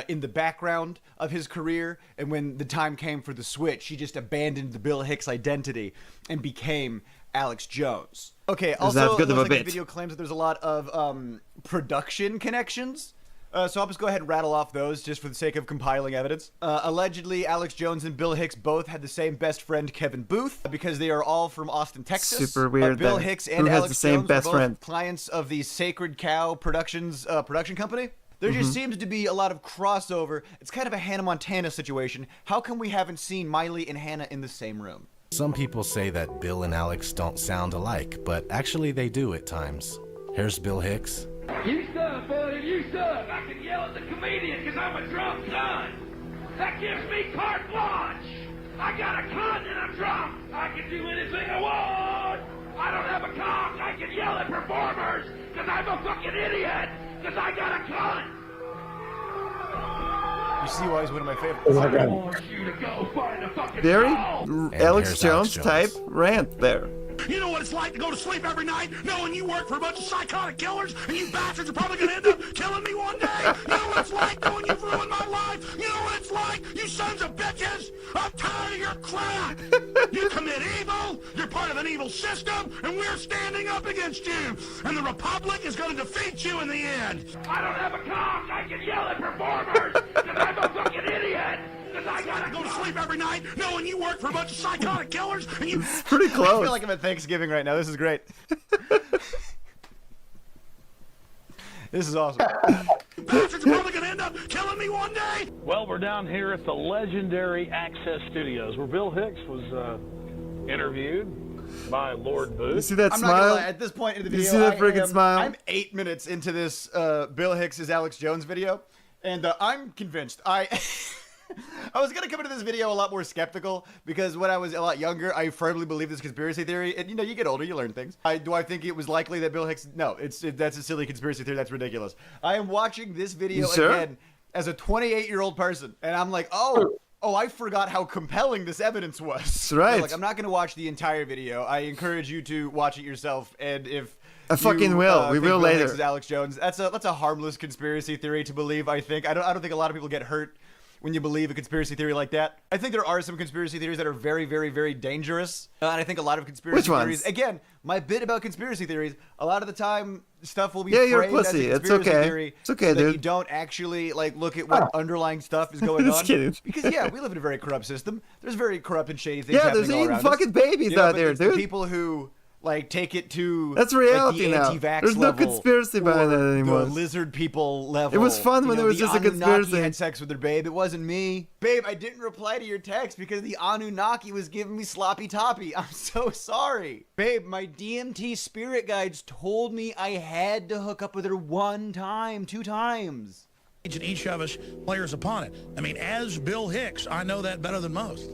in the background of his career, and when the time came for the switch, he just abandoned the Bill Hicks identity and became Alex Jones. Okay, also, that good it of a looks like the bit? video claims that there's a lot of production connections. So I'll just go ahead and rattle off those just for the sake of compiling evidence. Allegedly, Alex Jones and Bill Hicks both had the same best friend, Kevin Booth, because they are all from Austin, Texas. Super weird Bill that- Hicks who and has Alex the same Jones best are both friend? clients of the Sacred Cow Productions production company. There just seems to be a lot of crossover. It's kind of a Hannah Montana situation. How come we haven't seen Miley and Hannah in the same room? Some people say that Bill and Alex don't sound alike, but actually they do at times. Here's Bill Hicks. You suck, buddy, you suck. I can yell at the comedian because I'm a drunk son. That gives me carte blanche. I got a cunt and I'm drunk. I can do anything I want. I don't have a cock. I can yell at performers because I'm a fucking idiot because I got a cunt. You see why he's one of my favorites. I want you to go find a fucking Very dog. Alex here's Jones Alex type Jones. rant there. You know what it's like to go to sleep every night knowing you work for a bunch of psychotic killers and you bastards are probably going to end up killing me one day? You know what it's like knowing you've ruined my life? You know what it's like, you sons of bitches? I'm tired of your crap. You commit evil, you're part of an evil system, and we're standing up against you. And the Republic is going to defeat you in the end. I don't have a cock. I can yell at performers because I'm a fucking idiot because I got a Go to cock. sleep every night knowing you work for a bunch of psychotic killers and you... Pretty I close. feel like I'm at Thanksgiving right now. This is great. This is awesome. bastards are probably going to end up killing me one day. Well, we're down here at the legendary Access Studios, where Bill Hicks was interviewed by Lord You Booth. see that I'm not gonna smile? lie, at this point in the You video, see that freaking smile? I'm 8 minutes into this Bill Hicks' Alex Jones video, and I'm convinced. I was gonna come into this video a lot more skeptical because when I was a lot younger, I firmly believed this conspiracy theory. And you get older, you learn things. Do I think it was likely that Bill Hicks? No, that's a silly conspiracy theory. That's ridiculous. I am watching this video You sure? again as a 28-year-old person, and I'm like, oh, I forgot how compelling this evidence was. That's right. Like, I'm not gonna watch the entire video. I encourage you to watch it yourself, and if I fucking will. We think will Bill Hicks later. is Alex Jones. That's a harmless conspiracy theory to believe. I think I don't think a lot of people get hurt when you believe a conspiracy theory like that. I think there are some conspiracy theories that are very, very, very dangerous, and I think a lot of conspiracy Which ones? theories. Again, my bit about conspiracy theories. A lot of the time, stuff will be Yeah, you're a framed as pussy. a It's conspiracy okay. theory, It's okay, so that dude. you don't actually look at what underlying stuff is going Just on. kidding. Because yeah, we live in a very corrupt system. There's very corrupt and shady things. Yeah, happening there's all eating around fucking us. babies But out there, it's the dude. people who take it to That's reality the now. anti-vax There's no level, conspiracy behind or that anymore. The lizard people level. It was fun when it was the just a Anunnaki conspiracy. had sex with their babe. It wasn't me, babe. I didn't reply to your text because the Anunnaki was giving me sloppy toppy. I'm so sorry, babe. My DMT spirit guides told me I had to hook up with her 1 time, 2 times. And each of us players upon it. I mean, as Bill Hicks, I know that better than most.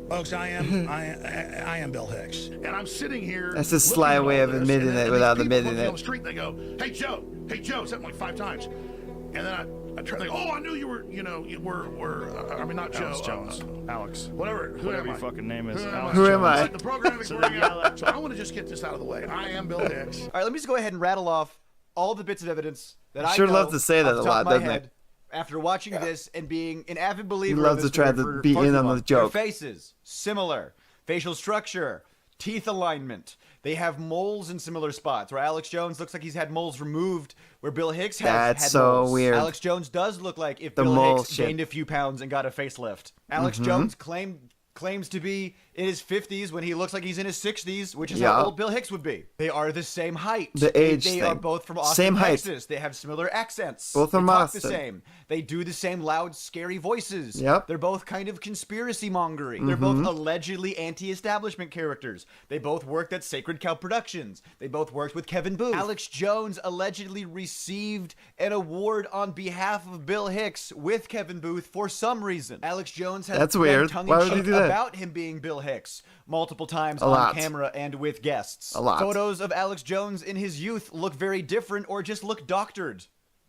Folks, I am Bill Hicks, and I'm sitting here. That's a sly looking at way all of this, admitting and then it without these people admitting look me it. on the street, they go, "Hey Joe," something like 5 times, and then I try to think, "Oh, I knew you were, you were. I mean, not Alex Joe, Jones. Alex. whatever Whatever am your I? fucking name is. Who Alex Who Jones. am I? Like the program is running out, so I want to just get this out of the way. I am Bill Hicks. All right, let me just go ahead and rattle off all the bits of evidence that I Sure know loves to say that off a the top lot, of my doesn't he? head after watching this and being an avid believer. loves of to try to for be far in too on the long. joke. Their faces similar, facial structure, teeth alignment. They have moles in similar spots. Where Alex Jones looks like he's had moles removed, where Bill Hicks has That's had so moles. weird. Alex Jones does look like if The Bill mole Hicks shit. gained a few pounds and got a facelift. Alex Mhm. Jones claims to be in his 50s when he looks like he's in his 60s, which is Yeah. how old Bill Hicks would be. They are the same height. The age They thing. are both from Austin, Same height. Texas. They have similar accents. Both they from talk Austin. the same. They do the same loud, scary voices. Yep. They're both kind of conspiracy mongering. They're both Mhm. allegedly anti-establishment characters. They both worked at Sacred Cow Productions. They both worked with Kevin Booth. Alex Jones allegedly received an award on behalf of Bill Hicks with Kevin Booth for some reason. Alex Jones has That's been weird. Why would he tongue-in-cheek do that? about him being Bill Hicks multiple times A on lot. camera and with guests. A lot. Photos of Alex Jones in his youth look very different or just look doctored.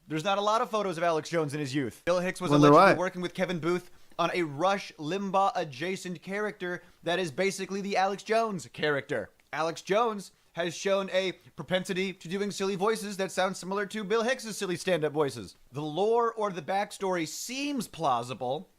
There's not a lot of photos of Alex Jones in his youth. Bill Hicks was Wonder allegedly why. working with Kevin Booth on a Rush Limbaugh adjacent character that is basically the Alex Jones character. Alex Jones has shown a propensity to doing silly voices that sound similar to Bill Hicks' silly stand-up voices. The lore or the backstory seems plausible.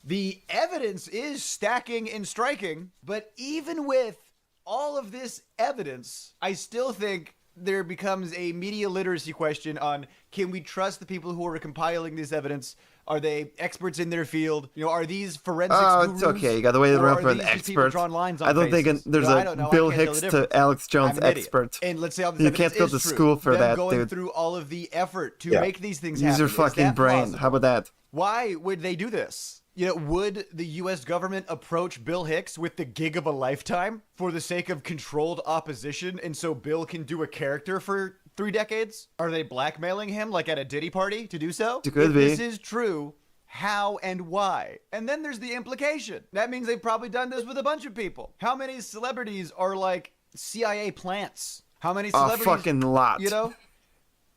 The evidence is stacking and striking, but even with all of this evidence, I still think there becomes a media literacy question on, can we trust the people who are compiling this evidence? Are they experts in their field? You know, are these forensics Oh, gurus? it's okay. You got to wait Or around are for an these just people expert. drawing lines on I don't think faces? there's You know, I a don't know. I Bill can't tell Hicks the to difference. Alex Jones I'm an idiot. expert. And let's say all this You can't evidence go is to true. school for Them that, going dude. through all of the effort to Yeah. make these things Use happen. your Is fucking that brain. plausible? How about that? Why would they do this? You know, would the U.S. government approach Bill Hicks with the gig of a lifetime for the sake of controlled opposition, and so Bill can do a character for 3 decades? Are they blackmailing him like at a Diddy party to do so? It could if be. this is true, how and why? And then there's the implication. That means they've probably done this with a bunch of people. How many celebrities are like CIA plants? How many A celebrities? fucking lot. You know?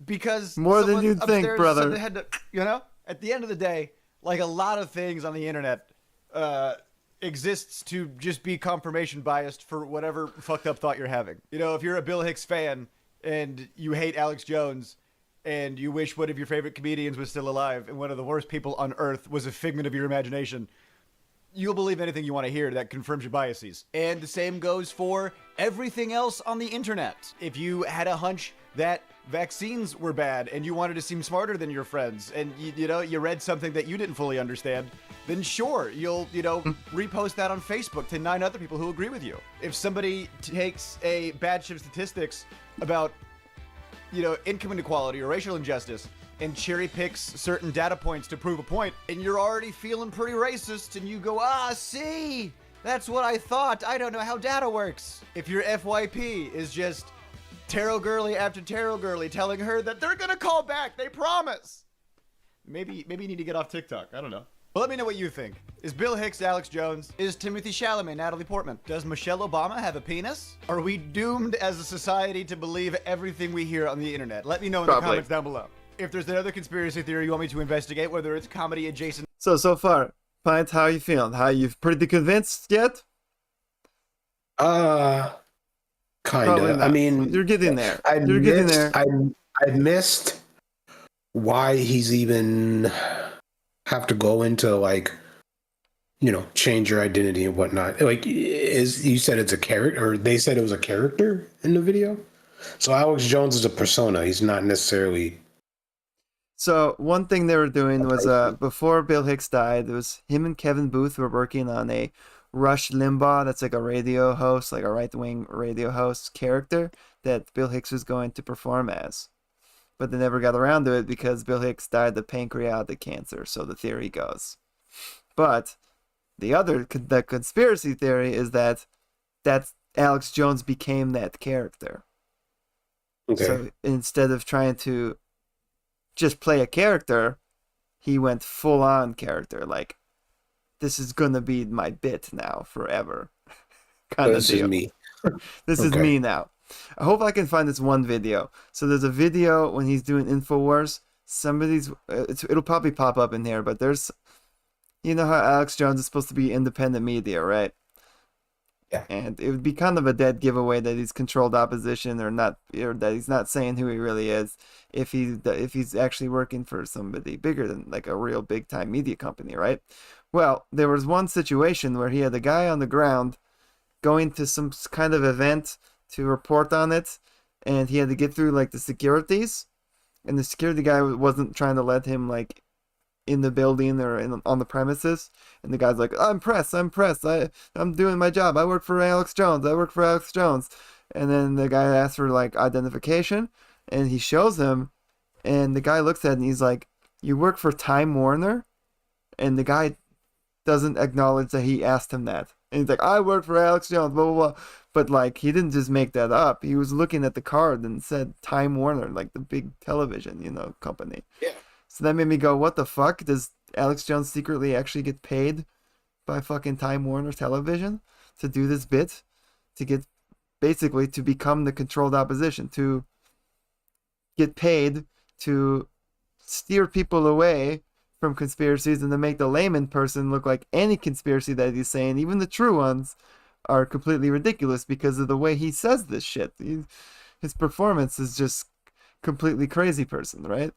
Because More than someone you'd think, upstairs brother. said they had to, you know? At the end of the day, like a lot of things on the internet exists to just be confirmation biased for whatever fucked up thought you're having. You know, if you're a Bill Hicks fan and you hate Alex Jones and you wish one of your favorite comedians was still alive and one of the worst people on earth was a figment of your imagination, you'll believe anything you want to hear that confirms your biases. And the same goes for everything else on the internet. If you had a hunch that vaccines were bad and you wanted to seem smarter than your friends and you read something that you didn't fully understand, then sure, you'll repost that on Facebook to 9 other people who agree with you. If somebody takes a batch of statistics about income inequality or racial injustice and cherry picks certain data points to prove a point, and you're already feeling pretty racist, and you go, see, that's what I thought. I don't know how data works. If your FYP is just tarot girly after tarot girly telling her that they're gonna call back, they promise. Maybe you need to get off TikTok. I don't know. But let me know what you think. Is Bill Hicks Alex Jones? Is Timothy Chalamet Natalie Portman? Does Michelle Obama have a penis? Are we doomed as a society to believe everything we hear on the internet? Let me know in the comments down below. If there's another conspiracy theory you want me to investigate, whether it's comedy adjacent. So far, Pint, how you feeling? How you pretty convinced yet? Kind Probably of. not. I mean, You're getting there. You're getting there. I missed why he's even have to go into change your identity and whatnot. Like, you said it's a character, or they said it was a character in the video. So Alex Jones is a persona. He's not necessarily. So one thing they were doing was before Bill Hicks died, it was him and Kevin Booth were working on a Rush Limbaugh, that's like a radio host, like a right-wing radio host character that Bill Hicks was going to perform as. But they never got around to it because Bill Hicks died of pancreatic cancer, so the theory goes. But the conspiracy theory is that Alex Jones became that character. Okay. So instead of trying to just play a character, he went full-on character, like, this is gonna be my bit now forever. This is me. This is me now. I hope I can find this one video. So there's a video when he's doing InfoWars. It'll probably pop up in here, but there's, you know how Alex Jones is supposed to be independent media, right? Yeah. And it would be kind of a dead giveaway that he's controlled opposition or not, or that he's not saying who he really is if he's actually working for somebody bigger than like a real big time media company, right? Well, there was one situation where he had a guy on the ground going to some kind of event to report on it, and he had to get through like the securities, and the security guy wasn't trying to let him like in the building or on the premises, and the guy's like, I'm press, I'm doing my job, I work for Alex Jones, and then the guy asks for like identification, and he shows him, and the guy looks at it and he's like, you work for Time Warner? And the guy doesn't acknowledge that he asked him that, and he's like, I work for Alex Jones, blah blah blah. But like, he didn't just make that up, he was looking at the card and said Time Warner, like the big television company. Yeah. So that made me go, what the fuck? Does Alex Jones secretly actually get paid by fucking Time Warner Television to do this bit? To get, basically, to become the controlled opposition, to get paid to steer people away from conspiracies and to make the layman person look like any conspiracy that he's saying, even the true ones, are completely ridiculous because of the way he says this shit. His performance is just completely crazy person, right?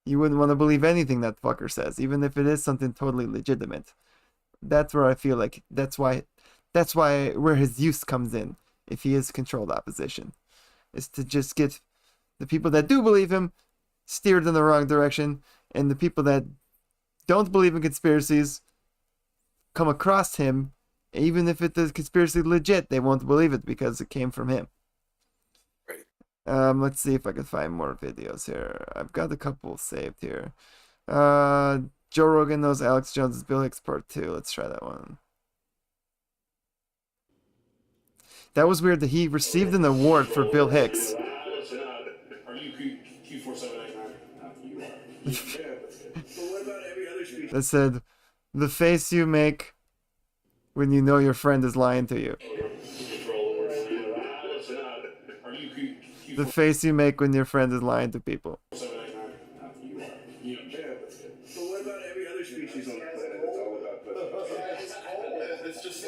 You wouldn't want to believe anything that fucker says, even if it is something totally legitimate. That's where I feel like that's why where his use comes in, if he is controlled opposition, is to just get the people that do believe him steered in the wrong direction, and the people that don't believe in conspiracies come across him, even if it is conspiracy legit, they won't believe it because it came from him. Let's see if I can find more videos here. I've got a couple saved here. Joe Rogan knows Alex Jones is Bill Hicks Part 2. Let's try that one. That was weird that he received an award for Bill Hicks. That said, the face you make when you know your friend is lying to you. The face you make when your friend is lying to people. But what about every other species on the planet? It's all about it's just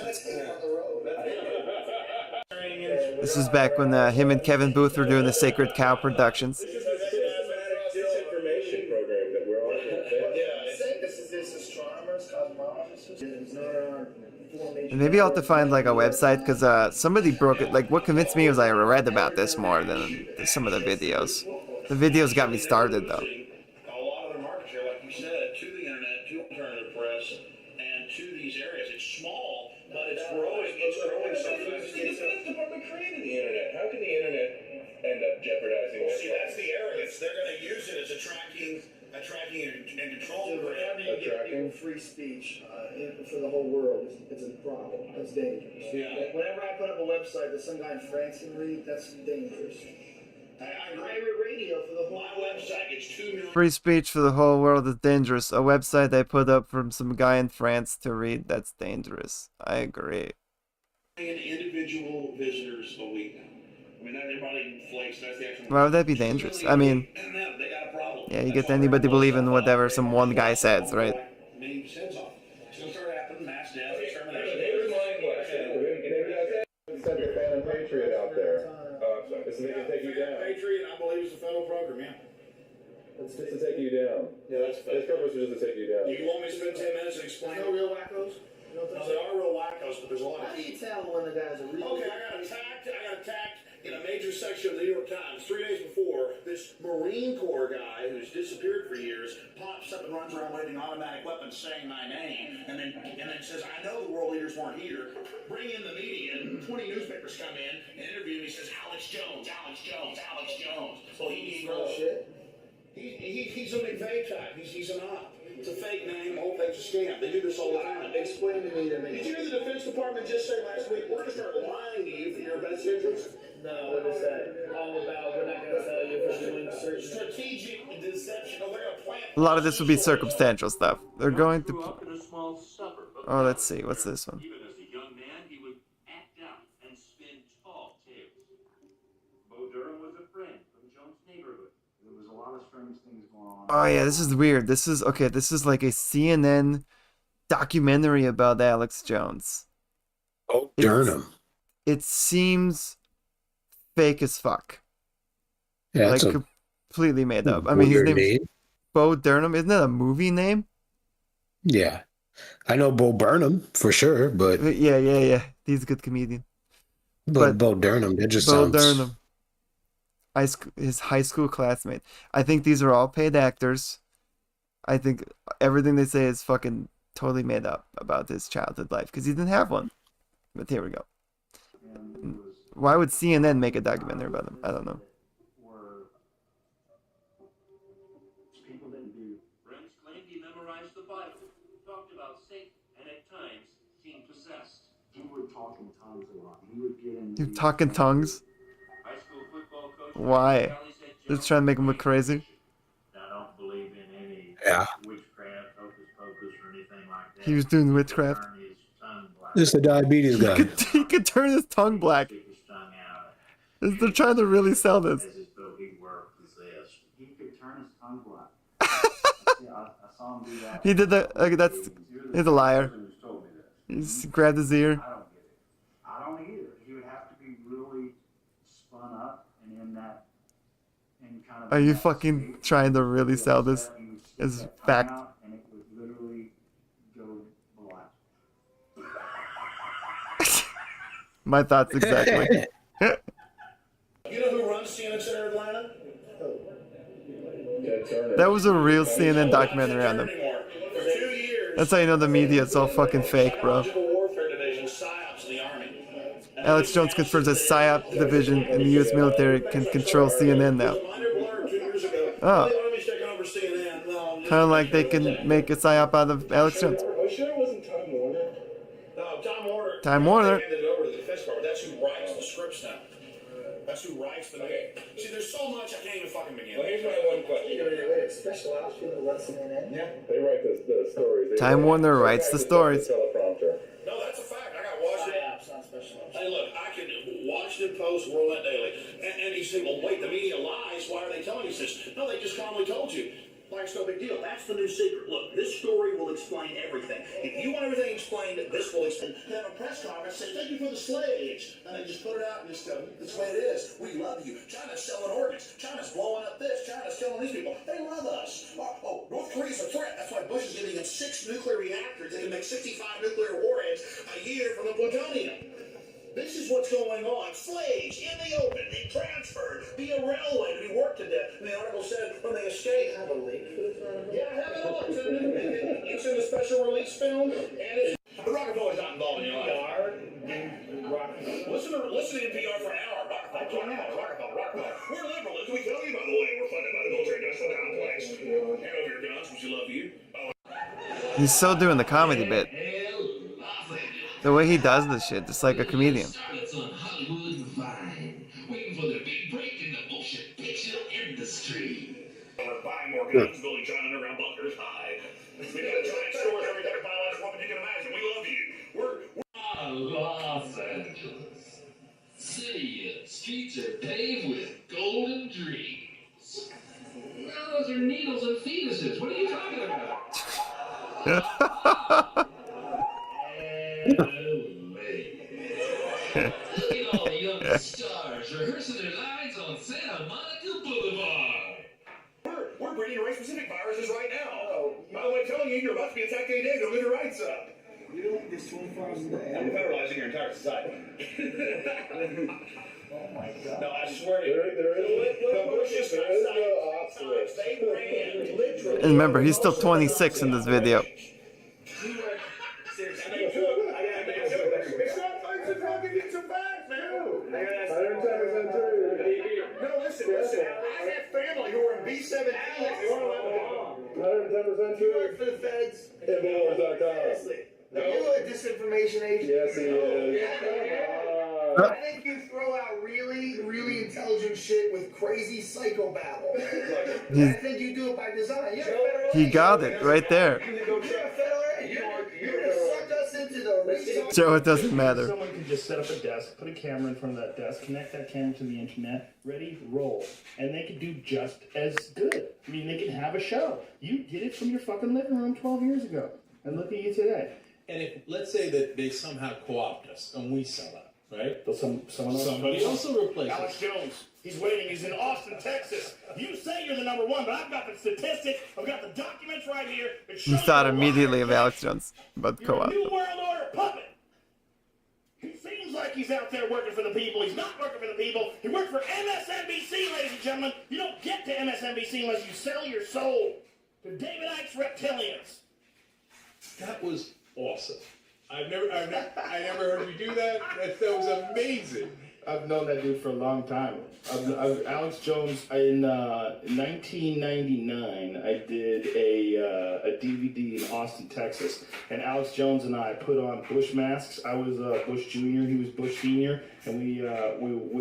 This is back when him and Kevin Booth were doing the Sacred Cow productions. This is a systematic disinformation program that we're all this is astronomers, cosmologists, And maybe I'll have to find like a website, because somebody broke it. Like, what convinced me was I read about this more than some of the videos. The videos got me started though. A lot of the market share, like you said, to the internet, to alternative press, and to these areas. It's small, but it's growing. It's growing so fast. The defense department created the internet. How can the internet end up jeopardizing? Well, see, that's the arrogance. They're going to use it as a tracking and control. Whenever you give people free speech for the whole world, it's a problem. It's dangerous. Yeah. Whenever I put up a website that some guy in France can read, that's dangerous. Pirate radio for the whole. My website gets 2 million. Free speech for the whole world is dangerous. A website I put up from some guy in France to read, that's dangerous. I agree. Individual visitors a week now. I mean, not everybody flakes. That's the actual. Why would that be dangerous? I mean, They got a problem. yeah, you get anybody believing whatever some one guy says, right? Many cents off. It's going to start happening. Mass death, extermination. Sent the Phantom Patriot out there. Oh, I'm sorry. This is to take you down. Patriot, I believe, is a federal program, yeah. It's just to take you down. Yeah, that's This purpose is just to take you down. Do you want me to spend 10 minutes and explain? No real wackos? No, they are real wackos, but there's a lot of. How do you tell when the guys are real? Okay, I got attacked in a major section of the New York Times 3 days before. This Marine Corps guy who's disappeared for years pops up and runs around waving automatic weapons saying my name, and then says, I know the world leaders weren't here. Bring in the media, and 20 newspapers come in and interview me. He says, Alex Jones. Well, he goes, he's a McVeigh type. He's an op. It's a fake name. The whole thing's a scam. They do this all the time. Explain to me that. Did you hear the Defense Department just say last week, we're going to start lying to you for your best interest? No, what is that all about? We're not going to tell you if we're doing strategic deception. Oh, they're going to plant. A lot of this would be circumstantial stuff. They're going to. Oh, let's see. What's this one? Even as a young man, he would act out and spin tall tales. Bo Durham was a friend from Jones' neighborhood. There was a lot of strange things going on. Oh yeah, this is weird. This is like a CNN documentary about Alex Jones. Oh, It's, Durham. it seems fake as fuck. Yeah, Like that's a completely made up. I mean, his weird name's name. Bo Burnham. Isn't that a movie name? Yeah. I know Bo Burnham for sure, but Yeah. He's a good comedian. But Bo Burnham, that just Bo sounds Burnham, his high school classmate. I think these are all paid actors. I think everything they say is fucking totally made up about his childhood life because he didn't have one. But here we go. Why would CNN make a documentary about him? I don't know. People didn't do. Friends claimed he memorized the Bible, talked about Satan, and at times seemed possessed. He would talk in tongues a lot. He would get in. You talk in tongues? High school football coach. Why? Just trying to make him look crazy? I don't believe in any witchcraft, hocus pocus, or anything like that. He was doing witchcraft. this is the diabetes guy. He could turn his tongue black. They're trying to really sell this. As though he were possessed. He could turn his tongue black. Yeah, I saw him do that. He did that. He's a liar. He's grabbed his ear. I don't either. He would have to be really spun up and in that. Kind of Are you fucking trying to really sell this as fact? And it would literally go black. My thoughts exactly. You know who runs CNN Center Atlanta? That was a real CNN documentary on them. For 2 years. That's how you know the media is all fucking fake, bro. Warfare division, PSYOPs in the Army. Alex Jones confirms that PSYOP division in the U.S. military can control CNN now. Oh. Kind of like they can make a PSYOP out of Alex Jones. Are you sure it wasn't Time Warner? No, Time Warner. Time Warner. Handed it over to the Defense Department. That's who writes the scripts now. That's who writes the. Okay. See, there's so much I can't even fucking begin. Well, here's my one question. Special ops people let CNN. Yeah. They write the stories. Time Warner writes the stories. Teleprompter. No, that's a fact. I got Washington. Hey, look, I can Washington Post, World Net Daily, and you say, well, wait, the media lies. Why are they telling us this? No, they just calmly told you. Like it's no big deal. That's the new secret. Look, this story will explain everything. If you want everything explained, this will explain. They have a press conference, say, thank you for the slaves. And they just put it out and just that's the way it is. We love you. China's selling organs. China's blowing up this. China's killing these people. They love us. Oh, North Korea's a threat. That's why Bush is giving them 6 nuclear reactors. They can make 65 nuclear warheads a year from the plutonium. This is what's going on. Slaves in the open, they transferred via railway to be worked to death. And the article said when they escaped. Have a link for this article? Yeah, have it all. It's in the special release film. And the Rockefeller's not involved in your life. Listen to NPR for an hour. Rockefeller. We're liberals. We tell you, by the way, we're funded by the military industrial complex. Hand over your guns, we love you. He's so doing the comedy bit. The way he does this shit, just like a comedian. Starlets on Hollywood and Vine, waiting for their big break in the motion picture industry. We're buying more guns, building giant underground bunkers high. We got giant stores, every type of biological weapon you can imagine. We love you. Los Angeles. City and streets are paved with golden dreams. No, those are needles and fetuses. What are you talking about? Look at all the young stars rehearsing their lines on Santa Monica Boulevard. We're breeding race-specific viruses right now. By the way, I'm telling you, you're about to be attacked any day. Don't get your rights up. You don't get 24 hours a day. I'm federalizing your entire society. Oh my God. No, I swear to you. And remember, he's still 26 in this video. Listen, I have family who are in B-17. They weren't allowed to bomb. 110% true. You work for the feds. Infowars.com. Are you a disinformation agent? Yes, he is. I think you throw out really, really intelligent shit with crazy psycho babble. I think you do it by design. You're a federal He got it right there. You're a federal agent. You're going to suck us into the resource. Joe, it doesn't matter. Someone could just set up a desk, put a camera in front of that desk, connect that camera to the internet, ready, roll. And they could do just as good. I mean, they could have a show. You did it from your fucking living room 12 years ago. And look at you today. And if, let's say that they somehow co-opt us and we sell out, right? Somebody else will replace Alex us. Jones. He's waiting. He's in Austin, Texas. You say you're the number one, but I've got the statistics. I've got the documents right here. You thought immediately of Alex Jones, but You're a co-op. New World Order puppet. He seems like he's out there working for the people. He's not working for the people. He works for MSNBC, ladies and gentlemen. You don't get to MSNBC unless you sell your soul to David Icke's reptilians. That was awesome. I never heard you do that. That was amazing. I've known that dude for a long time. Alex Jones, in 1999, I did a DVD in Austin, Texas, and Alex Jones and I put on Bush masks. I was Bush Jr., he was Bush Sr., and we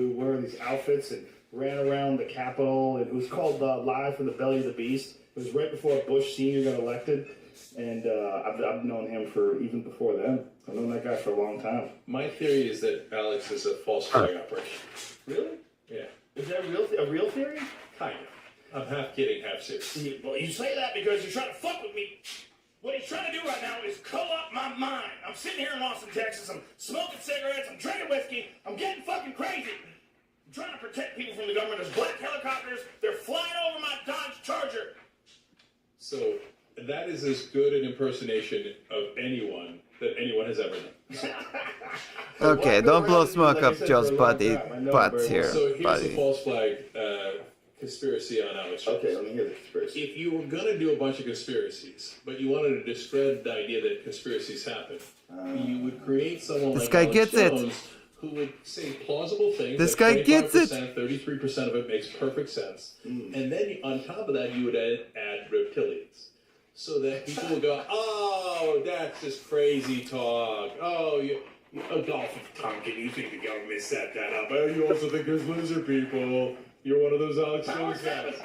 wore these outfits and ran around the Capitol. It was called Live from the Belly of the Beast. It was right before Bush Sr. got elected, and I've known him for even before then. I've known that guy for a long time. My theory is that Alex is a false flag operation. Really? Yeah. Is that a real theory? Kind of. I'm half kidding, half serious. Well, you say that because you're trying to fuck with me. What he's trying to do right now is co-opt my mind. I'm sitting here in Austin, Texas. I'm smoking cigarettes. I'm drinking whiskey. I'm getting fucking crazy. I'm trying to protect people from the government. There's black helicopters. They're flying over my Dodge Charger. So that is as good an impersonation of anyone that anyone has ever done. Okay, don't blow smoke up Joe's butts here, So here's buddy. the false flag conspiracy on Alex Jones. Okay, let me hear the conspiracy. If you were going to do a bunch of conspiracies, but you wanted to discredit the idea that conspiracies happen, you would create someone This like guy Alex gets it. Jones who would say plausible things. This like guy gets it. 33% of it makes perfect sense. And then on top of that, you would add reptilians. So that people will go, oh, that's just crazy talk. Oh, a dolphin tonkin', you think the government set that up. Oh, you also think there's lizard people. You're one of those Alex Jones guys.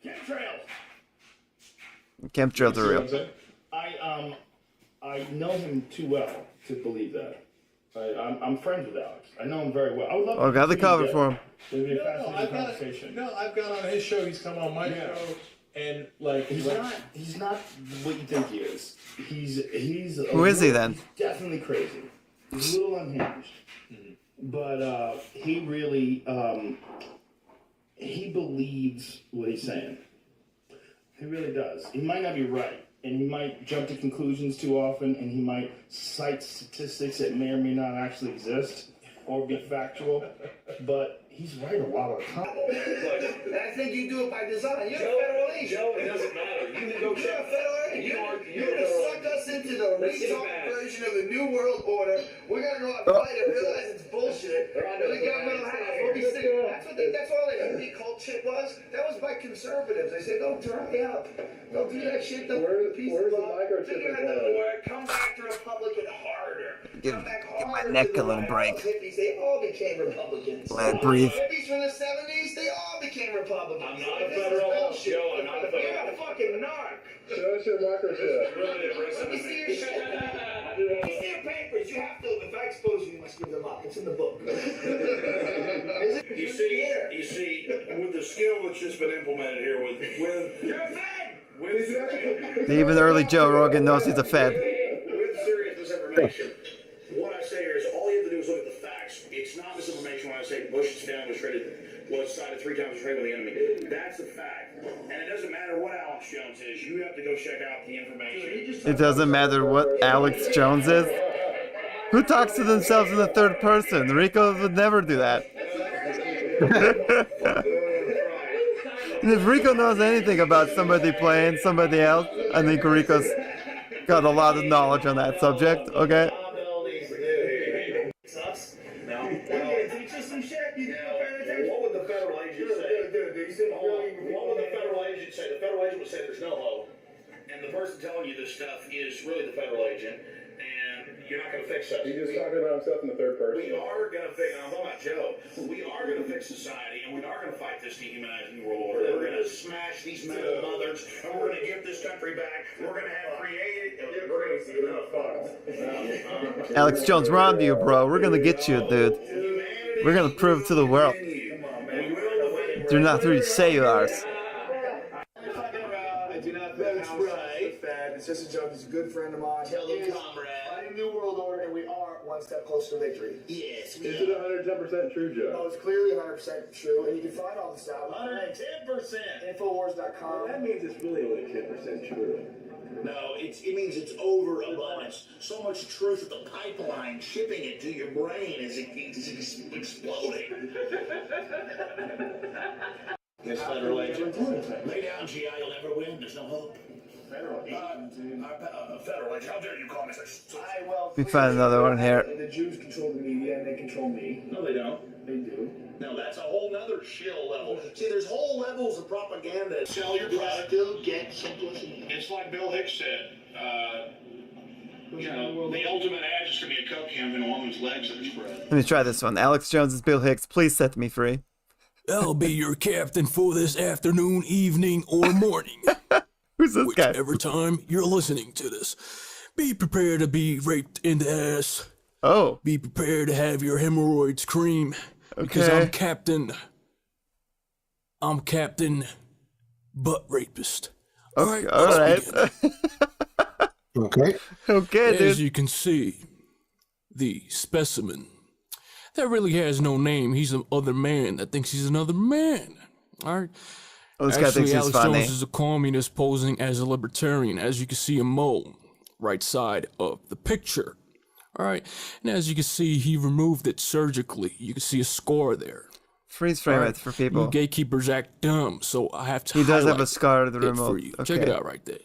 Chemtrails. Chemtrails are real. I know him too well to believe that. I'm friends with Alex. I know him very well. I would love Oh, got the to cover meet for him. It'd be a fascinating conversation. I've got on his show. He's come on my show. And like he's not what you think he is. He's Who is he then? He's definitely crazy. He's a little unhinged, but he really he believes what he's saying. He really does. He might not be right, and he might jump to conclusions too often, and he might cite statistics that may or may not actually exist or be factual, but he's right a lot of the time. I think you do it by design. You're a federal agent. Joe, it doesn't matter. You You're a federal agent. You're going to suck us into the retard version of the New World Order. We're going to go out and fight it, realize it's bullshit. And the government will have us. We'll be sick. That's all the cult shit was. That was by conservatives. They said, don't dry up. Don't do that shit. Don't do the piece of law. Come back to Republican harder. Give my neck a little break. Hippies, they all became Republicans. Let it breathe. Hippies from the 70s, they all became Republicans. I'm not a federal Joe. I'm not a federal. You're a fucking narc. Show us your microchip. Really Let aggressive. me see your shit. Let me see your papers. You have to. If I expose you, you must give them up. It's in the book. You see, with the skill that's just been implemented here, with You're a fag. Even early Joe Rogan knows he's a fed. with serious misinformation. What I say here is all you have to do is look at the facts. It's not misinformation when I say Bush's family was cited 3 times as trade with the enemy. That's a fact. And it doesn't matter what Alex Jones is. You have to go check out the information. It doesn't matter what Alex Jones is. Who talks to themselves in the third person? Rico would never do that. And if Rico knows anything about somebody playing somebody else, I think Rico's got a lot of knowledge on that subject, okay? Teach us some shit. You What would the federal agent say? What would the federal agent say? The federal agent would say there's no hope. And the person telling you this stuff is really the federal agent. And you're not going to fix it. He's just talking about himself in the third person. We are going to fix, I'm talking about Joe, we are going to fix society, and we are going to fight this dehumanizing world order. We're going to smash these metal mothers, and we're going to give this country back. We're going to have created... Alex Jones, we're on to you, bro. We're gonna get you, dude. We're gonna prove to the world you're not who you say you are. I do not think House the Fed It's just a joke. He's a good friend of mine. Tell him, comrade. Fighting New World Order, and we are one step closer to victory. Yes, Is it 110% true, Joe? Oh, it's clearly 100% true, and you can find all this out. 110%. Infowars.com. That means it's really only 10% true. No, it means it's overabundance. So much truth that the pipeline shipping it to your brain is exploding. This federal agent. Lay down, GI. You'll never win. There's no hope. Federal agent. How dare you call me such? We find another one here. The Jews control the media, and they control me. No, they don't. They do. No, that's a whole nother shill level. See, there's whole levels of propaganda. Sell your product, still get some pussy. It's like Bill Hicks said. The ultimate ad is going to be a coke can in a woman's legs that are spread. Let me try this one. Alex Jones is Bill Hicks. Please set me free. I'll be your captain for this afternoon, evening, or morning. Who's this guy? Whichever time you're listening to this. Be prepared to be raped in the ass. Oh. Be prepared to have your hemorrhoids cream. Because Okay. I'm Captain Butt Rapist. Okay, All right. Okay. Okay, dude. As you can see, the specimen that really has no name. He's an other man that thinks he's another man. All right. Oh, this guy thinks he's Alex funny. Jones is a communist posing as a libertarian, as you can see a mole, right side of the picture. All right. And as you can see, he removed it surgically. You can see a scar there. Freeze frame All it for people. You gatekeepers act dumb, so I have to He does have highlight a scar to the it remote. for you. Okay. Check it out right there.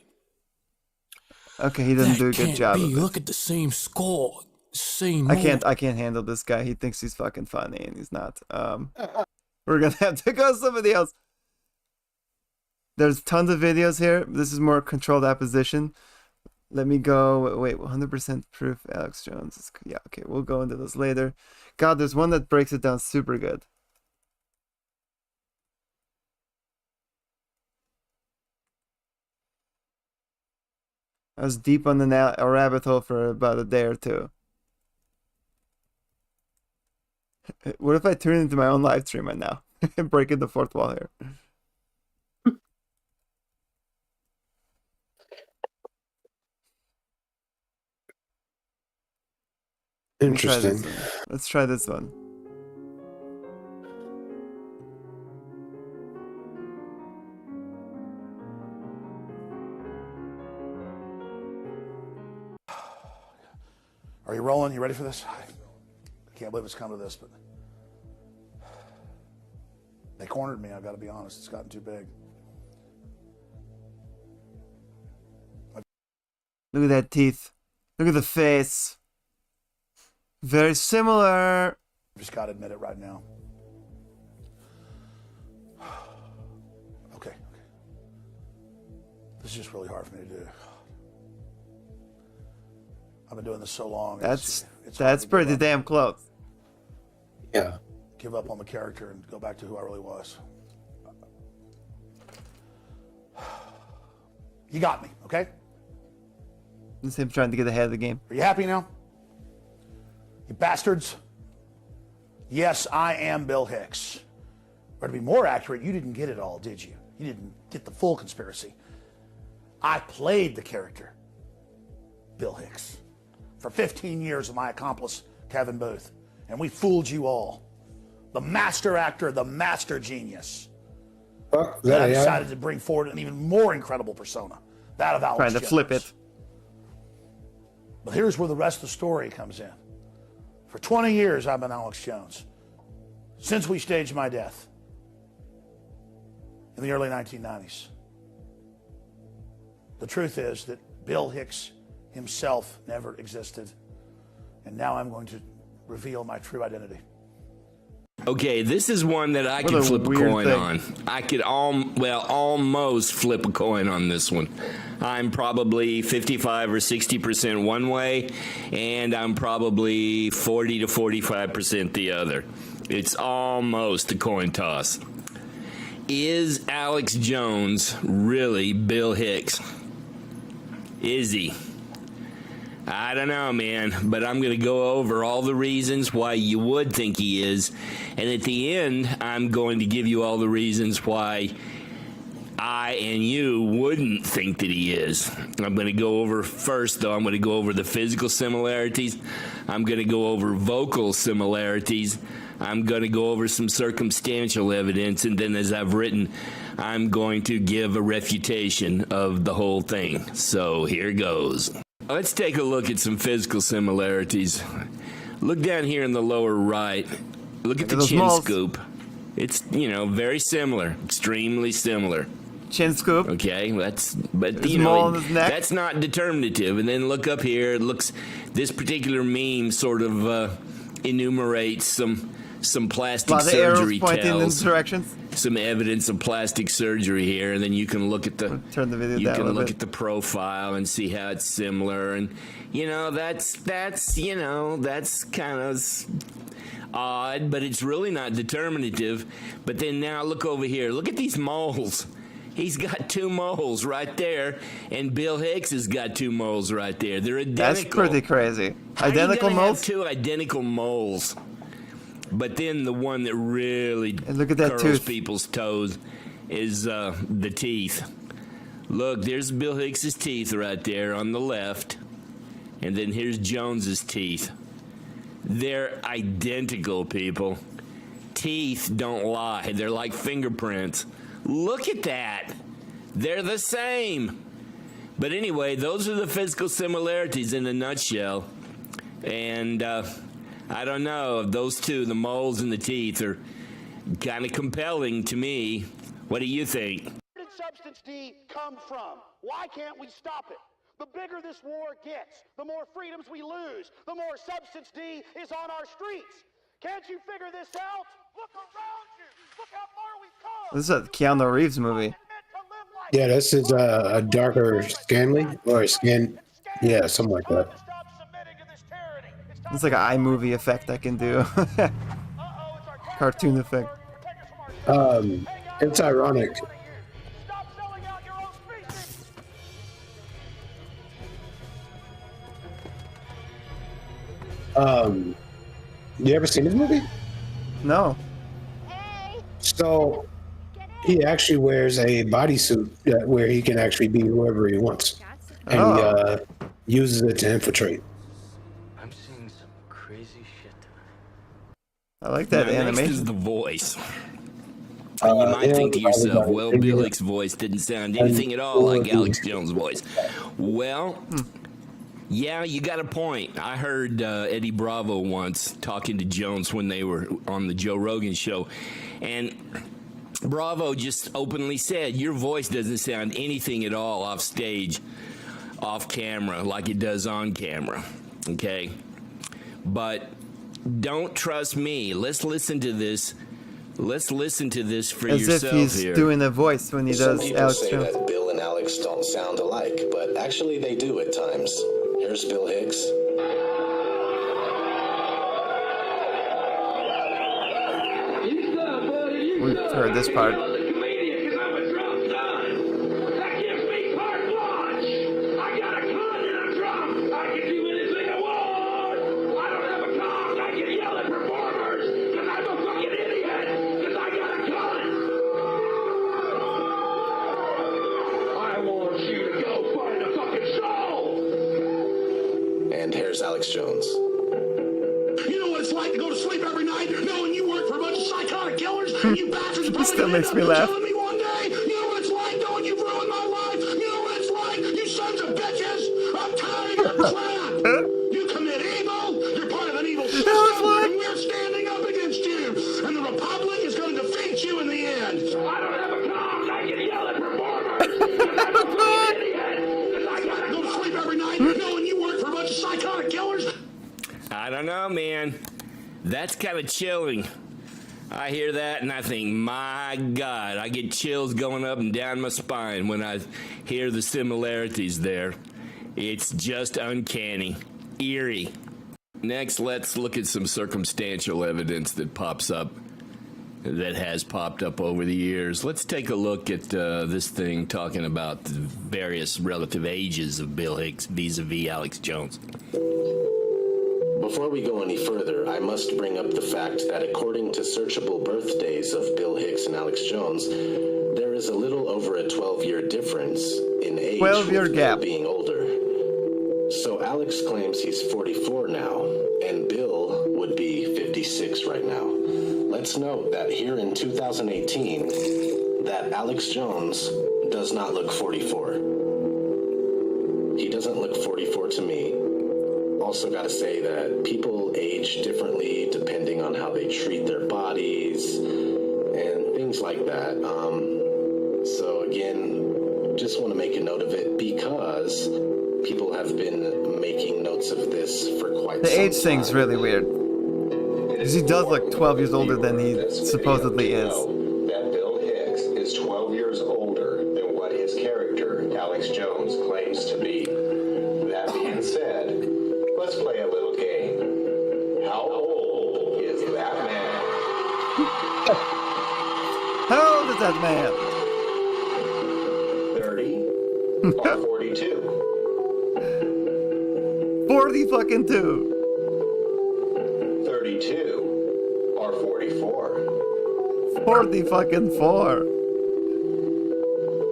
Okay, he doesn't That do a good can't job be. of it. Look at the same skull. Same I mold. can't handle this guy. He thinks he's fucking funny and he's not. We're gonna have to go somebody else. There's tons of videos here. This is more controlled opposition. Let me go. Wait, 100% proof. Alex Jones. Yeah, okay. We'll go into this later. God, there's one that breaks it down super good. I was deep on a rabbit hole for about a day or two. What if I turn into my own live stream right now and break in the fourth wall here? Interesting. Let's try this one. Are you rolling? You ready for this? I can't believe it's come to this, but they cornered me. I've got to be honest. It's gotten too big. Look at that teeth. Look at the face. Very similar. Just got to admit it right now. Okay. This is just really hard for me to do. I've been doing this so long. That's it's pretty damn close. Yeah. Give up on the character and go back to who I really was. You got me, okay? This is him trying to get ahead of the game. Are you happy now? You bastards? Yes, I am Bill Hicks. Or to be more accurate, you didn't get it all, did you? You didn't get the full conspiracy. I played the character, Bill Hicks, for 15 years with my accomplice, Kevin Booth. And we fooled you all. The master actor, the master genius. And I decided to bring forward an even more incredible persona, that of Alex Trying to Jones. flip it. But here's where the rest of the story comes in. For 20 years, I've been Alex Jones. Since we staged my death in the early 1990s. The truth is that Bill Hicks himself never existed. And now I'm going to reveal my true identity. Okay, this is one that I What could a flip a weird coin thing. on. I could almost flip a coin on this one. I'm probably 55 or 60% one way, and I'm probably 40 to 45% the other. It's almost a coin toss. Is Alex Jones really Bill Hicks? Is he? I don't know, man, but I'm going to go over all the reasons why you would think he is, and at the end, I'm going to give you all the reasons why I and you wouldn't think that he is. I'm going to go over first, though. I'm going to go over the physical similarities. I'm going to go over vocal similarities. I'm going to go over some circumstantial evidence, and then, as I've written, I'm going to give a refutation of the whole thing. So here goes. Let's take a look at some physical similarities. Look down here in the lower right. Look at the chin scoop. It's, very similar, extremely similar. Chin scoop. Okay, that's that's not determinative. And then look up here. It looks, this particular meme sort of enumerates some plastic surgery tells. Some evidence of plastic surgery here, and then you can look at the at the profile and see how it's similar, and that's kind of odd, but it's really not determinative. But then now look over here. Look at these moles. He's got 2 moles right there, and Bill Hicks has got 2 moles right there. They're identical. That's pretty crazy. Identical moles? Have 2 identical moles. But then the one that really look at that curls tooth. people's toes is the teeth. Look, there's Bill Hicks's teeth right there on the left, and then here's Jones's teeth. They're identical, people. Teeth don't lie. They're like fingerprints. Look at that. They're the same. But anyway, those are the physical similarities in a nutshell. And I don't know, those two, the moles and the teeth, are kind of compelling to me. What do you think? Where did Substance D come from? Why can't we stop it? The bigger this war gets, the more freedoms we lose, the more Substance D is on our streets. Can't you figure this out? Look around you. Look how far we've come. This is a Keanu Reeves movie. Yeah, this is a darker Scanley or a Scan. Yeah, something like that. It's like an iMovie effect I can do. Cartoon effect. It's ironic. You ever seen this movie? No. So he actually wears a bodysuit where he can actually be whoever he wants, and he uses it to infiltrate. I'm seeing some crazy shit tonight. I like that animation. Next is the voice. And you might think to yourself, well, Bill Hicks' voice didn't sound anything at all like Alex Jones' voice. Well, yeah, you got a point. I heard Eddie Bravo once talking to Jones when they were on the Joe Rogan show, and Bravo just openly said, your voice doesn't sound anything at all off stage, off camera, like it does on camera, okay? But don't trust me. Let's listen to this. Let's listen to this for yourself here. As if he's doing a voice when he Some does people Alex say Jones. that Bill and Alex don't sound alike, but actually they do at times. Here's Bill Hicks. We've heard this part. And here's Alex Jones. You know what it's like to go to sleep every night knowing you work for a bunch of psychotic killers and you bastards are It still probably makes gonna me end up laugh. killing me one day? You know what it's like knowing you've ruined my life? You know what it's like, you sons of bitches? I'm tired of your crap. You commit evil, you're part of an evil system, and we're standing up against you. And the Republic is going to defeat you in the end. I don't have a cock, I can yell at performers. I'm a fucking idiot. I gotta go to sleep every night knowing you work for a bunch of psychotic killers. I don't know, man. That's kind of chilling. I hear that and I think, my God, I get chills going up and down my spine when I hear the similarities there. It's just uncanny, eerie. Next, let's look at some circumstantial evidence that has popped up over the years. Let's take a look at this thing talking about the various relative ages of Bill Hicks vis-a-vis Alex Jones. Before we go any further, I must bring up the fact that according to searchable birthdays of Bill Hicks and Alex Jones, there is is a little over a 12-year difference in age 12-year with gap. Bill being older. So Alex claims he's 44 now, and Bill would be 56 right now. Let's note that here in 2018, that Alex Jones does not look 44. He doesn't look 44 to me. Also got to say that people age differently depending on how they treat their bodies and things like that. So again, just want to make a note of it because people have been making notes of this for quite some time. The age thing's really weird. Because he does look 12 years older than he supposedly is. That Bill Hicks is 12 years older than what his character, Alex Jones, claims to be. That being said, let's play a little game. How old is that man? How old is that man? 30 or 42? 40 fucking 2. 32 or 44? 40 fucking 4.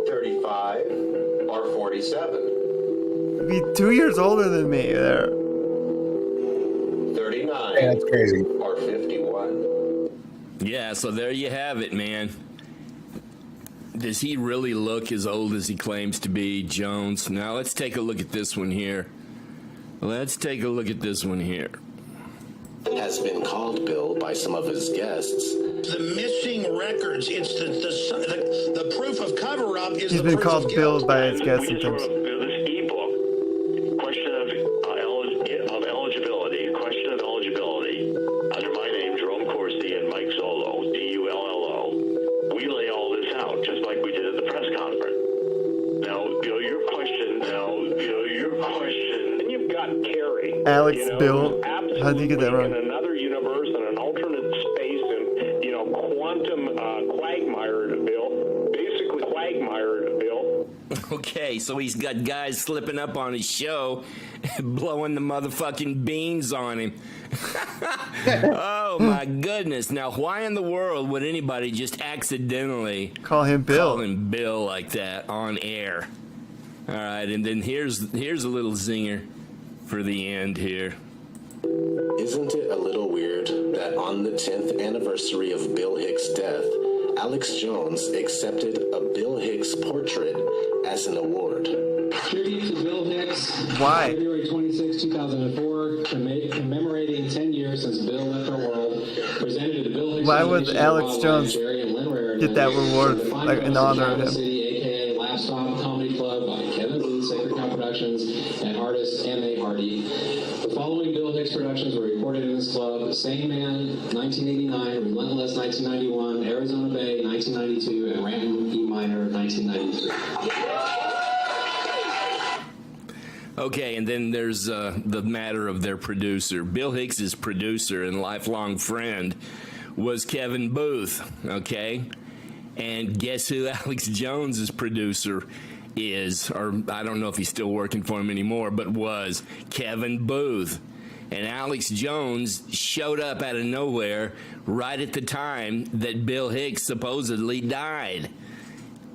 35 or 47? He'd be 2 years older than me there. 39 Yeah, that's crazy. or 51? Yeah, so there you have it, man. Does he really look as old as he claims to be, Jones? Now, let's take a look at this one here. Let's take a look at this one here. Has been called Bill by some of his guests. The missing records, it's the proof of cover-up is He's the been proof called of Bill guilt. by his guests We just wrote sometimes. this ebook, question of eligibility, question of eligibility, under my name, Jerome Corsi and Mike Solo, D-U-L-L-O. We lay all this out, just like we did at the press conference. Now, your question, and you've got Kerry. Alex Bill. How did you get that wrong? In another universe, in an alternate space, and, quantum quagmired Bill, basically quagmired Bill. Okay, so he's got guys slipping up on his show, blowing the motherfucking beans on him. Oh my goodness! Now, why in the world would anybody just accidentally Call him Bill like that on air? All right, and then here's a little zinger for the end here. Isn't it a little weird that on the 10th anniversary of Bill Hicks' death, Alex Jones accepted a Bill Hicks portrait as an award? Tribute to Bill Hicks. Why? February 26, 2004, commemorating 10 years since Bill left our world. Presented to Bill Hicks. Why would Alex Jones get that reward, like in honor of him? City, aka Laugh Stop Comedy Club by Kevin Booth, Sacred Cow Productions, and artist M.A. Hardy. The following Bill Hicks productions were recorded in this club: Sane Man, 1989, Relentless, 1991, Arizona Bay, 1992, and Random E Minor, 1993. Okay, and then there's the matter of their producer. Bill Hicks's producer and lifelong friend was Kevin Booth, okay? And guess who Alex Jones's producer is? Or I don't know if he's still working for him anymore, but was Kevin Booth. And Alex Jones showed up out of nowhere right at the time that Bill Hicks supposedly died.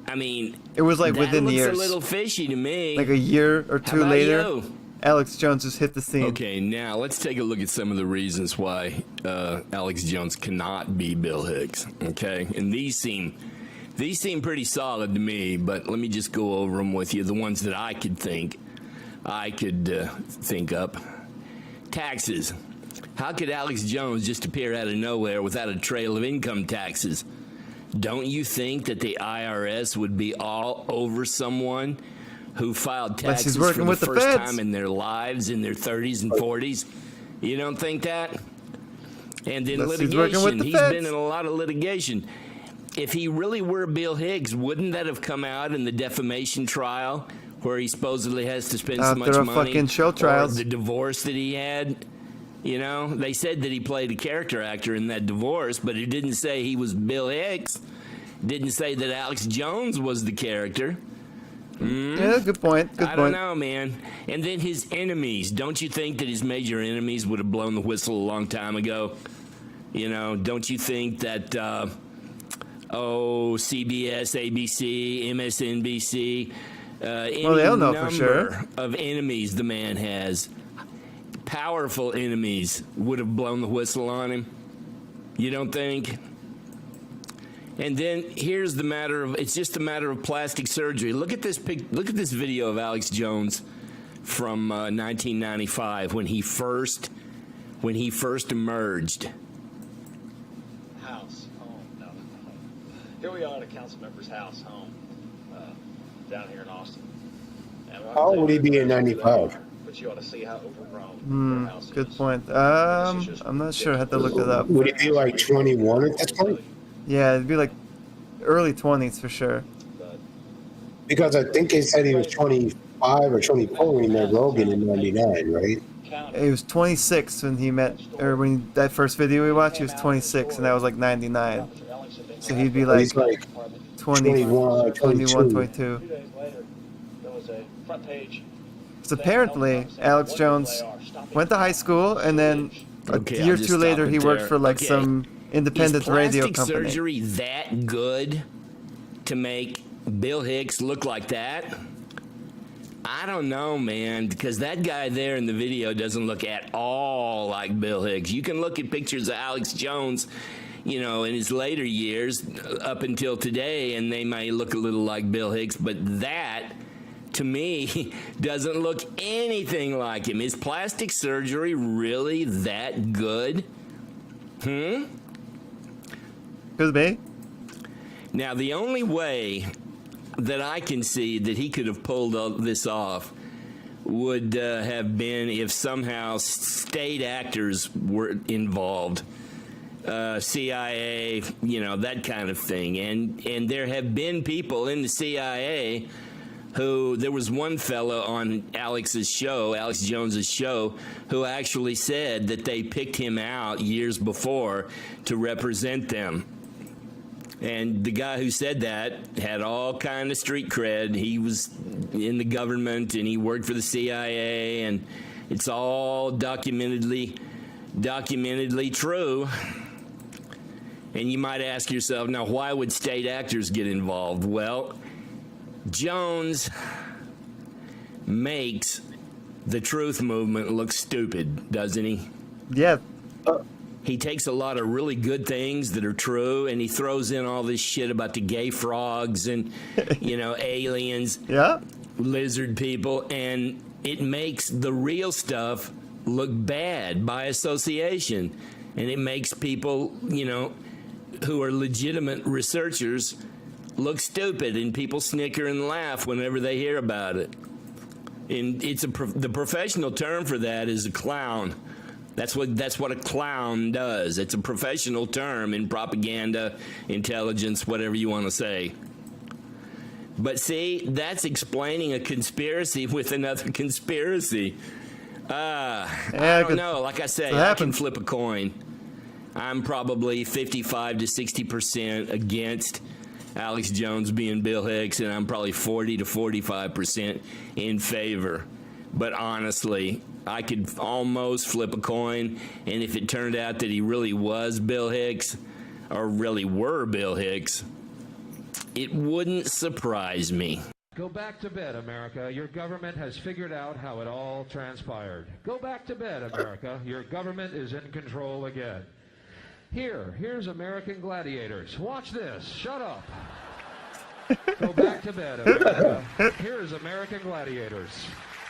I mean, it was like that within looks years. A little fishy to me. Like a year or two How about later, you? Alex Jones just hit the scene. Okay, now let's take a look at some of the reasons why Alex Jones cannot be Bill Hicks. Okay, and these seem pretty solid to me, but let me just go over them with you. The ones that I could think up. Taxes. How could Alex Jones just appear out of nowhere without a trail of income taxes? Don't you think that the IRS would be all over someone who filed taxes for the first time in their lives, in their 30s and 40s? You don't think that? And then litigation. He's been in a lot of litigation. If he really were Bill Hicks, wouldn't that have come out in the defamation trial where he supposedly has to spend so much money? Fucking show trials. Or the divorce that he had? You know, they said that he played a character actor in that divorce, but it didn't say he was Bill Hicks. Didn't say that Alex Jones was the character. Yeah, good point. I don't know, man. And then his enemies. Don't you think that his major enemies would have blown the whistle a long time ago? You know, don't you think that CBS, ABC, MSNBC. Well, they don't know for sure. Of enemies the man has. Powerful enemies would have blown the whistle on him. You don't think? And then here's the matter of, it's just a matter of plastic surgery. Look at this video of Alex Jones from 1995 when he first emerged. House, home, no. Here we are at a council member's house, home, down here in Austin. How old would he be in 95? But you ought to see how overgrown their house Good is. point. I'm not sure. I had to look it up. Would he be like 21 at this point? Yeah, it'd be like early 20s for sure. Because I think they said he was 25 or 24 when he met Rogan in 99, right? He was 26 when he met, or when that first video we watched, he was 26, and that was like 99. So he'd be like, He's like 21, 22. 22. 2 days later, there was a front page. So apparently, Alex Jones went to high school, and then a year or two later, he worked for like some independent radio company. Is plastic surgery that good to make Bill Hicks look like that? I don't know, man, because that guy there in the video doesn't look at all like Bill Hicks. You can look at pictures of Alex Jones, you know, in his later years up until today, and they may look a little like Bill Hicks, but that, to me, doesn't look anything like him. Is plastic surgery really that good? Could be. Now, the only way that I can see that he could have pulled all this off would have been if somehow state actors were involved, CIA, you know, that kind of thing. And there have been people in the CIA who, there was one fellow on Alex Jones's show, who actually said that they picked him out years before to represent them. And the guy who said that had all kind of street cred. He was in the government and he worked for the CIA, and it's all documentedly true. And you might ask yourself, now why would state actors get involved? Well, Jones makes the truth movement look stupid, doesn't he? Yeah. He takes a lot of really good things that are true, and he throws in all this shit about the gay frogs and, you know, aliens, lizard people, and it makes the real stuff look bad by association. And it makes people, you know, who are legitimate researchers look stupid, and people snicker and laugh whenever they hear about it. And it's the professional term for that is a clown. That's what a clown does. It's a professional term in propaganda, intelligence, whatever you want to say. But see, that's explaining a conspiracy with another conspiracy. I don't know. Like I say, I can flip a coin. I'm probably 55 to 60% against Alex Jones being Bill Hicks, and I'm probably 40 to 45% in favor. But honestly, I could almost flip a coin, and if it turned out that he really was Bill Hicks, or really were Bill Hicks, it wouldn't surprise me. Go back to bed, America. Your government has figured out how it all transpired. Go back to bed, America. Your government is in control again. Here's American gladiators. Watch this. Shut up. Go back to bed, America. Here's American gladiators.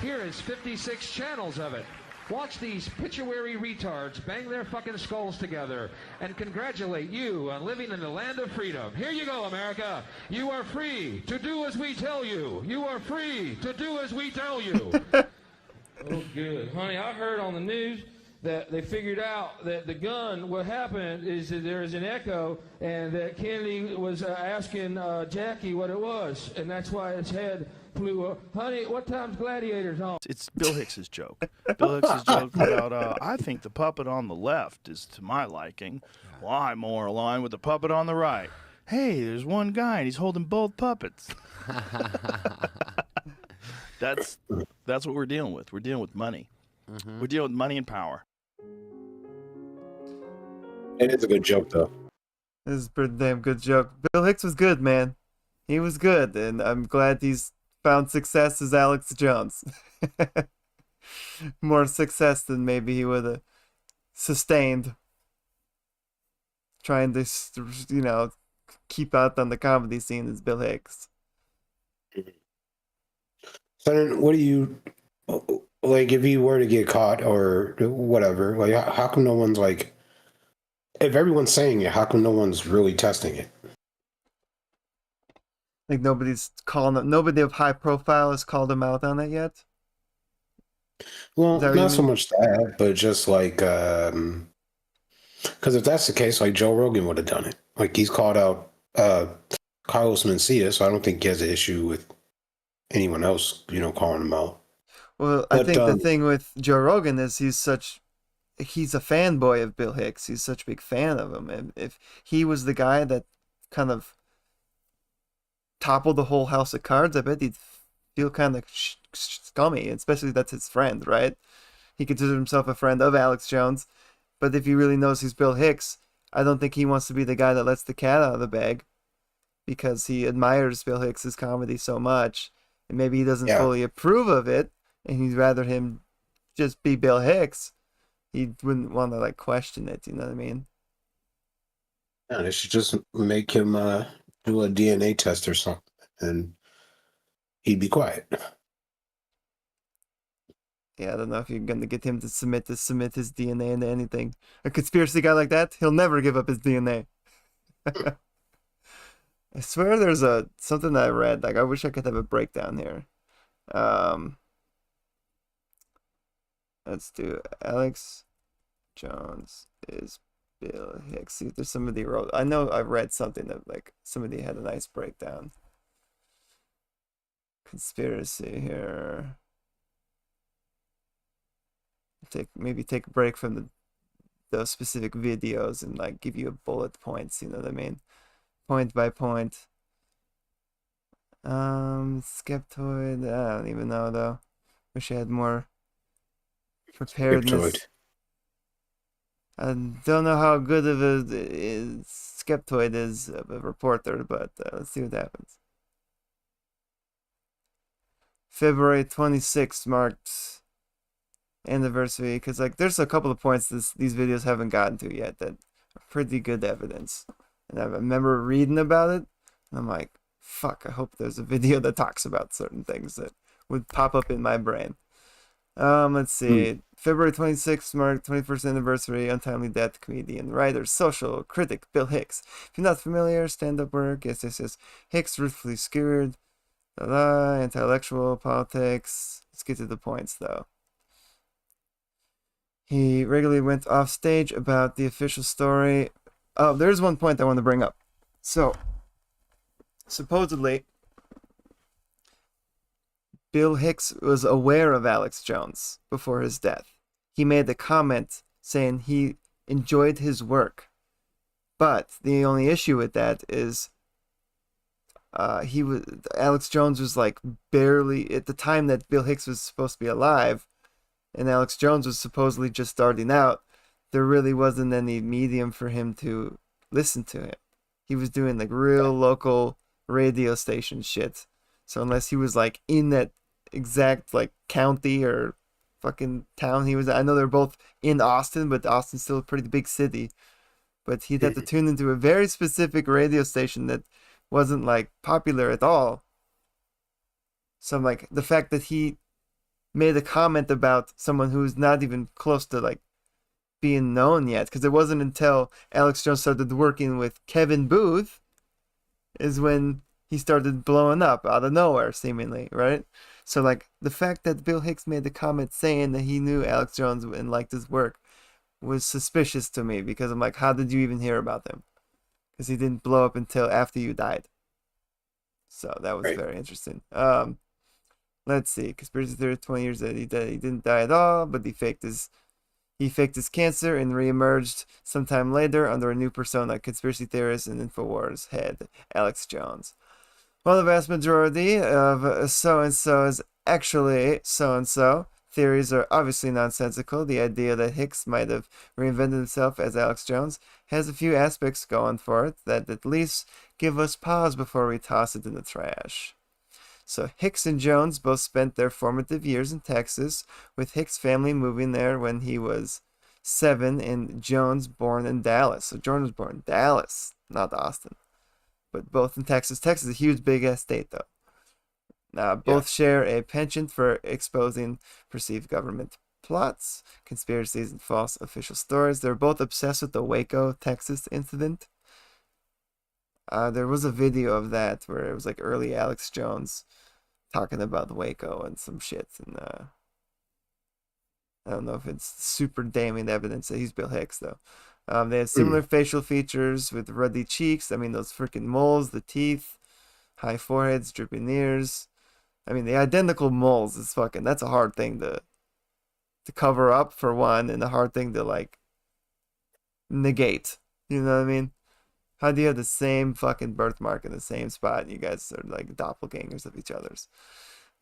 Here is 56 channels of it. Watch these pituitary retards bang their fucking skulls together and congratulate you on living in the land of freedom. Here you go, America. You are free to do as we tell you. You are free to do as we tell you. Oh, good. Honey, I heard on the news that they figured out that the gun, what happened is that there is an echo, and that Kennedy was asking Jackie what it was, and that's why its head flew up. Honey, what time's Gladiators on? It's Bill Hicks's joke. Bill Hicks's joke about, I think the puppet on the left is to my liking. Well, I'm more aligned with the puppet on the right. Hey, there's one guy, and he's holding both puppets. That's what we're dealing with. We're dealing with money. We're dealing with money and power. It is a good joke, though. This is a pretty damn good joke. Bill Hicks was good, man. He was good, and I'm glad he's found success as Alex Jones. More success than maybe he would have sustained trying to, keep out on the comedy scene as Bill Hicks. So then, what do you like if you were to get caught or whatever? Like, how come no one's like, if everyone's saying it, how come no one's really testing it? Like nobody's calling him, nobody of high profile has called him out on it yet. Well, Is that what you not so mean? much that, but just like, because if that's the case, like Joe Rogan would have done it. Like he's called out Carlos Mencia, so I don't think he has an issue with anyone else, calling him out. Well, I But think the thing with Joe Rogan is he's a fanboy of Bill Hicks. He's such a big fan of him. And if he was the guy that kind of toppled the whole house of cards, I bet he'd feel kind of scummy, especially that's his friend, right? He considers himself a friend of Alex Jones. But if he really knows he's Bill Hicks, I don't think he wants to be the guy that lets the cat out of the bag because he admires Bill Hicks's comedy so much. And maybe he doesn't fully approve of it, and he'd rather him just be Bill Hicks. He wouldn't want to like question it, you know what I mean? Yeah, they should just make him do a DNA test or something, and he'd be quiet. Yeah, I don't know if you're gonna get him to submit his DNA into anything. A conspiracy guy like that, he'll never give up his DNA. I swear there's something that I read. Like I wish I could have a breakdown here. Let's do Alex Jones is Bill Hicks. See if there's somebody wrote. I know I read something that like somebody had a nice breakdown. Conspiracy here. Maybe take a break from those specific videos and like give you a bullet points, you know what I mean? Point by point. Skeptoid, I don't even know though. Wish I had more preparedness. Skeptoid. I don't know how good of a Skeptoid is of a reporter, but let's see what happens. February 26th marked anniversary because like there's a couple of points these videos haven't gotten to yet that are pretty good evidence, and I remember reading about it and I'm like, fuck, I hope there's a video that talks about certain things that would pop up in my brain. Let's see. February 26th marked 21st anniversary untimely death comedian, writer, social critic Bill Hicks. If you're not familiar, stand-up work, yes. Hicks ruthlessly skewered, intellectual politics. Let's get to the points though. He regularly went off stage about the official story. Oh, there's one point I want to bring up. So, supposedly, Bill Hicks was aware of Alex Jones before his death. He made a comment saying he enjoyed his work. But the only issue with that is Alex Jones was like barely, at the time that Bill Hicks was supposed to be alive, and Alex Jones was supposedly just starting out, there really wasn't any medium for him to listen to him. He was doing like real local radio station shit. So unless he was like in that exact like county or fucking town he was at, I know they're both in Austin, but Austin's still a pretty big city. But he'd have to tune into a very specific radio station that wasn't like popular at all. So like the fact that he made a comment about someone who's not even close to like being known yet, because it wasn't until Alex Jones started working with Kevin Booth is when he started blowing up out of nowhere, seemingly, right? So like the fact that Bill Hicks made the comment saying that he knew Alex Jones and liked his work was suspicious to me, because I'm like, how did you even hear about him? Because he didn't blow up until after you died. So that was very interesting. Let's see. Conspiracy theory: 20 years that he didn't die at all, but he faked his cancer and reemerged sometime later under a new persona, conspiracy theorist and InfoWars head Alex Jones. Well, the vast majority of so-and-so is actually so-and-so. theories are obviously nonsensical. The idea that Hicks might have reinvented himself as Alex Jones has a few aspects going for it that at least give us pause before we toss it in the trash. So Hicks and Jones both spent their formative years in Texas, with Hicks' family moving there when he was 7 and Jones born in Dallas. So Jones was born in Dallas, not Austin, but both in Texas. Texas is a huge, big-ass state, though. Both share a penchant for exposing perceived government plots, conspiracies, and false official stories. They're both obsessed with the Waco, Texas incident. There was a video of that where it was like early Alex Jones talking about Waco and some shit. And I don't know if it's super damning evidence that he's Bill Hicks, though. They have similar facial features with ruddy cheeks. I mean, those freaking moles, the teeth, high foreheads, drooping ears. I mean, the identical moles is fucking, that's a hard thing to cover up, for one, and a hard thing to, like, negate. You know what I mean? How do you have the same fucking birthmark in the same spot and you guys are, like, doppelgangers of each other's?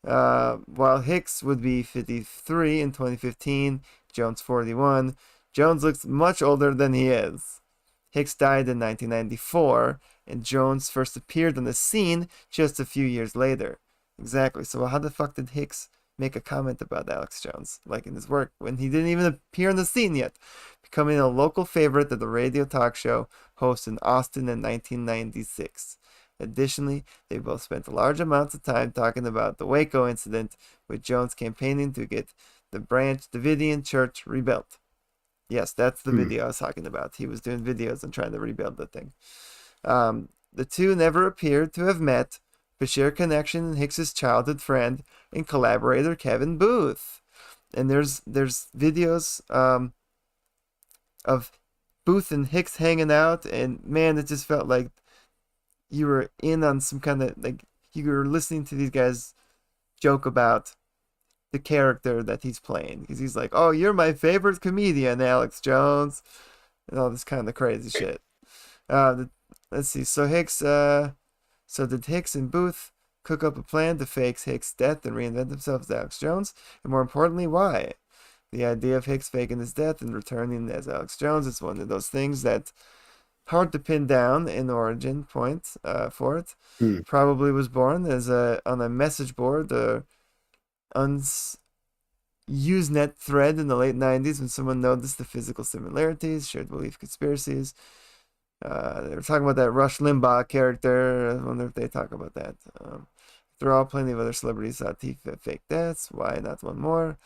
While Hicks would be 53 in 2015, Jones 41, Jones looks much older than he is. Hicks died in 1994, and Jones first appeared on the scene just a few years later. Exactly. So how the fuck did Hicks make a comment about Alex Jones, like in his work, when he didn't even appear on the scene yet, becoming a local favorite at the radio talk show host in Austin in 1996. Additionally, they both spent large amounts of time talking about the Waco incident, with Jones campaigning to get the Branch Davidian Church rebuilt. Yes, that's the video I was talking about. He was doing videos and trying to rebuild the thing. The two never appeared to have met, but share connection in Hicks's childhood friend and collaborator Kevin Booth. And there's videos of Booth and Hicks hanging out, and man, it just felt like you were in on some kind of, like, you were listening to these guys joke about the character that he's playing, because he's like, oh, you're my favorite comedian, Alex Jones, and all this kind of crazy shit. Let's see. So did Hicks and Booth cook up a plan to fake Hicks' death and reinvent themselves as Alex Jones? And more importantly, why? The idea of Hicks faking his death and returning as Alex Jones is one of those things that's hard to pin down an origin point for it. Probably was born as on a message board, Usenet thread in the late 90s, when someone noticed the physical similarities, shared belief conspiracies. They were talking about that Rush Limbaugh character. I wonder if they talk about that. There are plenty of other celebrities thought he fake deaths. Why not one more?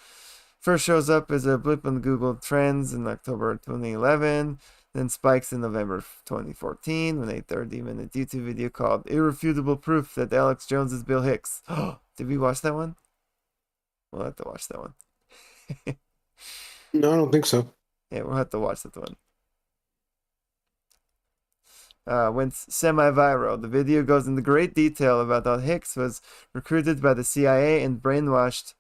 First shows up as a blip on Google Trends in October 2011, then spikes in November 2014 when a 30-minute YouTube video called Irrefutable Proof That Alex Jones is Bill Hicks. Did we watch that one? We'll have to watch that one. No, I don't think so. Yeah, we'll have to watch that one. Went semi-viral. The video goes into great detail about how Hicks was recruited by the CIA and brainwashed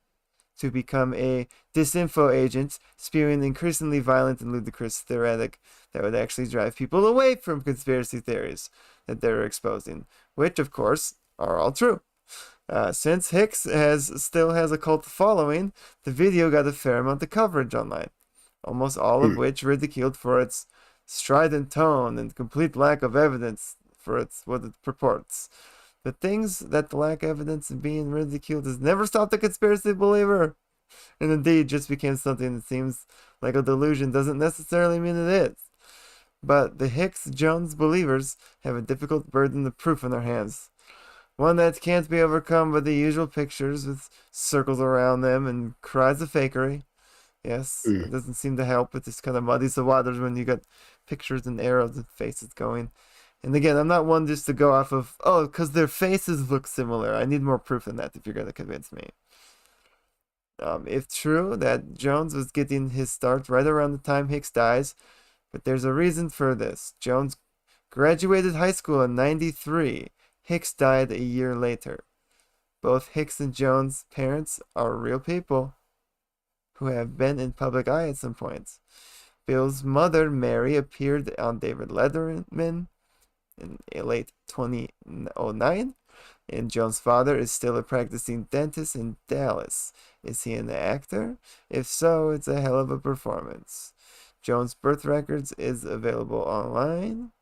to become a disinfo agent, spewing increasingly violent and ludicrous rhetoric that would actually drive people away from conspiracy theories that they were exposing, which, of course, are all true. Since Hicks still has a cult following, the video got a fair amount of coverage online, almost all of which ridiculed for its strident tone and complete lack of evidence for what it purports. But things that lack evidence and being ridiculed has never stopped a conspiracy believer, and indeed just became something that seems like a delusion doesn't necessarily mean it is. But the Hicks-Jones believers have a difficult burden of proof in their hands, one that can't be overcome by the usual pictures with circles around them and cries of fakery. Yes, it doesn't seem to help. It just kind of muddies the waters when you got pictures and arrows and faces going. And again, I'm not one just to go off of, because their faces look similar. I need more proof than that if you're going to convince me. If true that Jones was getting his start right around the time Hicks dies, but there's a reason for this. Jones graduated high school in 93. Hicks died a year later. Both Hicks and Jones' parents are real people who have been in public eye at some points. Bill's mother, Mary, appeared on David Letterman in late 2009. And Jones' father is still a practicing dentist in Dallas. Is he an actor? If so, it's a hell of a performance. Jones' birth records is available online.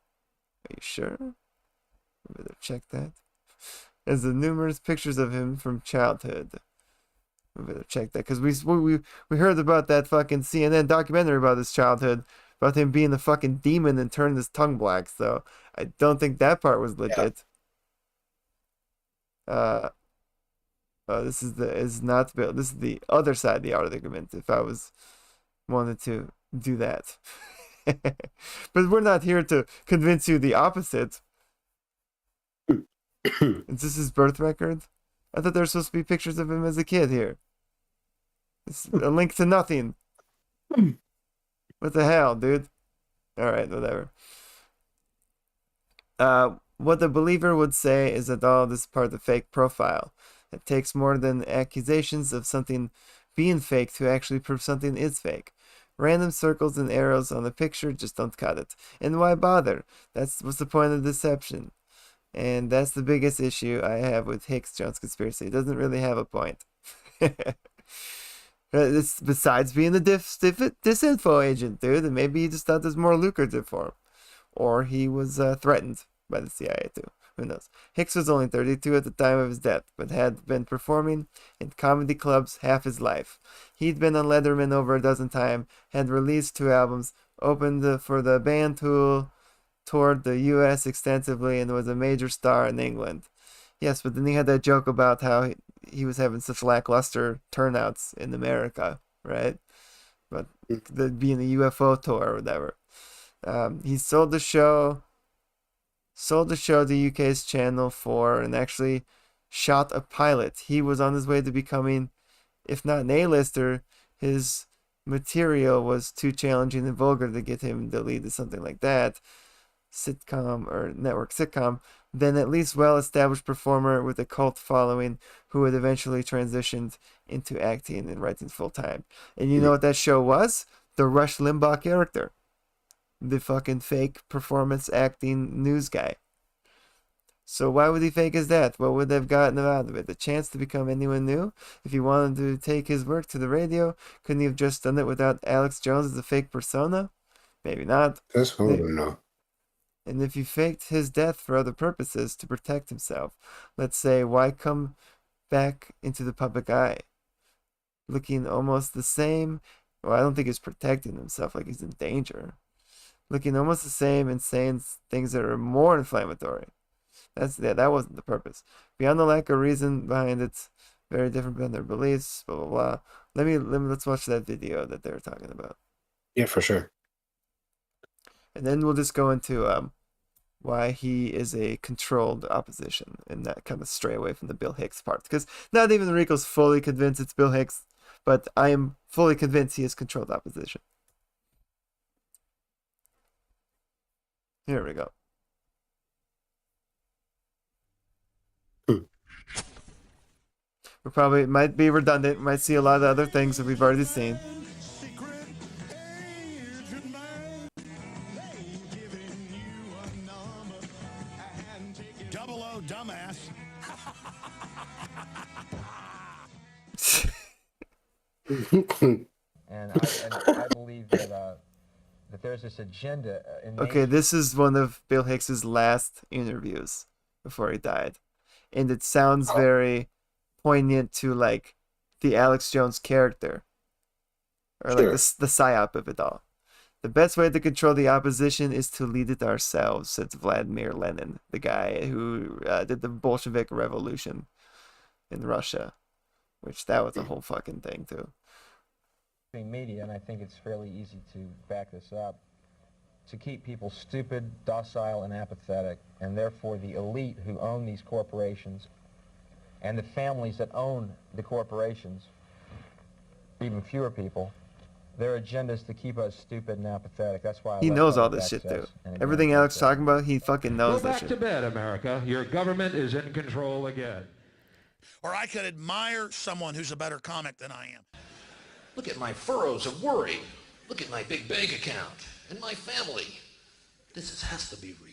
Are you sure? We better check that. There's the numerous pictures of him from childhood. We better check that because we heard about that fucking CNN documentary about his childhood, about him being a fucking demon and turning his tongue black. So I don't think that part was legit. This is not Bill. This is the other side of the argument. If I wanted to do that, but we're not here to convince you the opposite. Is this his birth record? I thought there were supposed to be pictures of him as a kid here. It's a link to nothing. What the hell, dude? Alright, whatever. What the believer would say is that all this is part of the fake profile. It takes more than accusations of something being fake to actually prove something is fake. Random circles and arrows on the picture just don't cut it. And why bother? That's what's the point of deception. And that's the biggest issue I have with Hicks Jones conspiracy. It doesn't really have a point. It's besides being a disinfo agent, dude, and maybe he just thought there's more lucrative for him. Or he was threatened by the CIA too. Who knows? Hicks was only 32 at the time of his death, but had been performing in comedy clubs half his life. He'd been on Letterman over a dozen times, had released 2 albums, opened for the band Tool, toured the U.S. extensively, and was a major star in England. Yes, but then he had that joke about how he was having such lackluster turnouts in America, right? But being a UFO tour or whatever. He sold the show to UK's Channel 4 and actually shot a pilot. He was on his way to becoming, if not an A-lister, his material was too challenging and vulgar to get him to lead to something like that. Sitcom or network sitcom, then at least well-established performer with a cult following who had eventually transitioned into acting and writing full-time. And you know what that show was? The Rush Limbaugh character. The fucking fake performance acting news guy. So why would he fake his death? What would they have gotten out of it? The chance to become anyone new? If he wanted to take his work to the radio, couldn't he have just done it without Alex Jones as a fake persona? Maybe not. That's what I don't know. And if he faked his death for other purposes to protect himself, let's say, why come back into the public eye? Looking almost the same. Well, I don't think he's protecting himself like he's in danger. Looking almost the same and saying things that are more inflammatory. That wasn't the purpose. Beyond the lack of reason behind it, very different than their beliefs, blah blah blah. Let's watch that video that they were talking about. Yeah, for sure. And then we'll just go into why he is a controlled opposition and that kind of stray away from the Bill Hicks part. Because not even Rico's fully convinced it's Bill Hicks, but I am fully convinced he is controlled opposition. Here we go. We probably might be redundant, might see a lot of other things that we've already seen. Double O dumbass. And I believe that there's this agenda. Okay, this is one of Bill Hicks's last interviews before he died, and it sounds very poignant to like the Alex Jones character, or like the psyop of it all. The best way to control the opposition is to lead it ourselves, said Vladimir Lenin, the guy who did the Bolshevik Revolution in Russia, which that was a whole fucking thing too. Media, and I think it's fairly easy to back this up, to keep people stupid, docile, and apathetic, and therefore the elite who own these corporations and the families that own the corporations, even fewer people, their agenda is to keep us stupid and apathetic. That's why he knows all this shit, dude. Everything Alex talking about, he fucking knows Go that back shit. to bed, America. Your government is in control again. Or I could admire someone who's a better comic than I am. Look at my furrows of worry. Look at my big bank account and my family. This has to be real.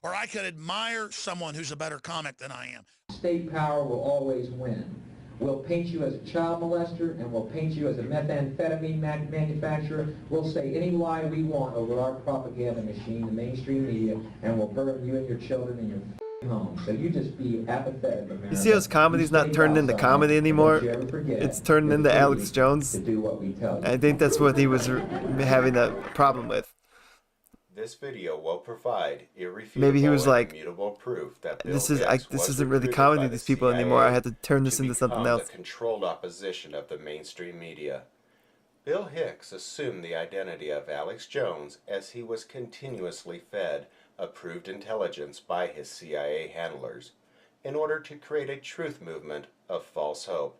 or I could admire someone who's a better comic than I am. State power will always win. We'll paint you as a child molester, and we'll paint you as a methamphetamine manufacturer. We'll say any lie we want over our propaganda machine, the mainstream media, and we'll burn you and your children in your home. So you just be apathetic, America. You see how his comedy's not turned into comedy anymore? It's turned into Alex Jones. I think that's what he was having a problem with. This video will provide irrefutable Maybe he was and like, immutable proof that Bill this Hicks was isn't really recruited comedy, by these the people anymore. I had to turn this to into something become else. the controlled opposition of the mainstream media. Bill Hicks assumed the identity of Alex Jones as he was continuously fed approved intelligence by his CIA handlers in order to create a truth movement of false hope.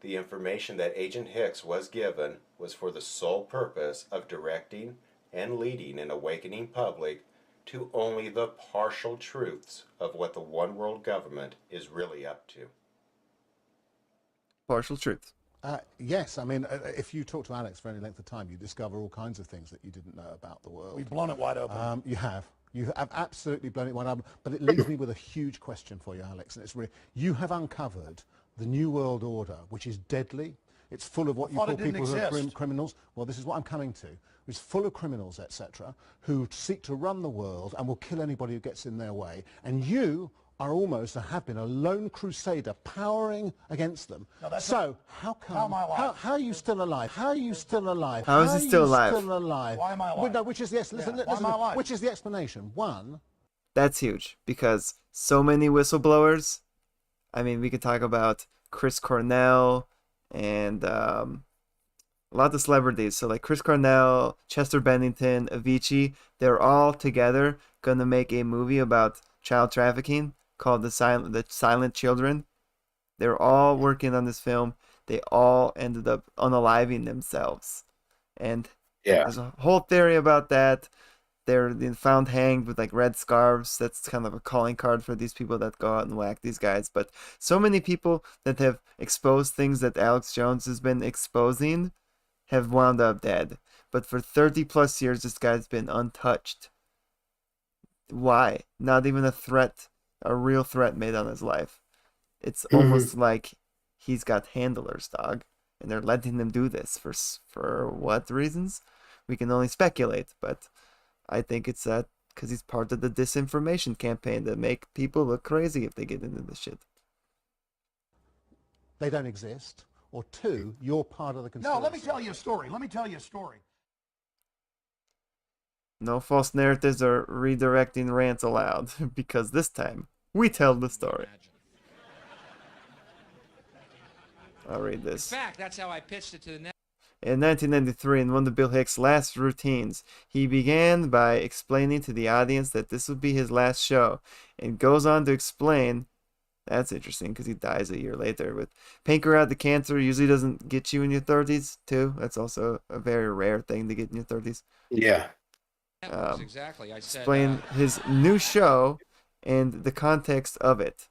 The information that Agent Hicks was given was for the sole purpose of directing and leading an awakening public to only the partial truths of what the one world government is really up to. Partial truth. Yes, I mean, if you talk to Alex for any length of time, you discover all kinds of things that you didn't know about the world. We've blown it wide open. You have. You have absolutely blown it wide open. But it leaves me with a huge question for you, Alex. And it's really, you have uncovered the New World Order, which is deadly. It's full of what you call people who are criminals. Well, this is what I'm coming to. It's full of criminals, etc., who seek to run the world and will kill anybody who gets in their way. And you are almost, and have been, a lone crusader powering against them. No, so how come? How are you still alive? How are you still alive? How is he still alive? Still alive? Why am I alive? Well, no, which is yes. Listen, Why am I alive? which is the explanation? One. That's huge because so many whistleblowers. I mean, we could talk about Chris Cornell and a lot of celebrities. So like Chris Cornell, Chester Bennington, Avicii, they're all together gonna make a movie about child trafficking called The Silent Children. They're all working on this film. They all ended up unaliving themselves. And there's a whole theory about that. They're found hanged with like red scarves. That's kind of a calling card for these people that go out and whack these guys. But so many people that have exposed things that Alex Jones has been exposing have wound up dead. But for 30 plus years, this guy's been untouched. Why? Not even a threat, a real threat made on his life. It's almost like he's got handlers, dog. And they're letting him do this for what reasons? We can only speculate, but I think it's that because he's part of the disinformation campaign to make people look crazy if they get into this shit. They don't exist. Or two, you're part of the conspiracy. No, let me tell you a story. Let me tell you a story. No false narratives or redirecting rants allowed, because this time, we tell the story. I'll read this. In fact, that's how I pitched it to the next. In 1993, in one of Bill Hicks' last routines, he began by explaining to the audience that this would be his last show, and goes on to explain, that's interesting because he dies a year later, with pancreatic cancer usually doesn't get you in your 30s, too. That's also a very rare thing to get in your 30s. Yeah. Exactly. I said, explain his new show and the context of it.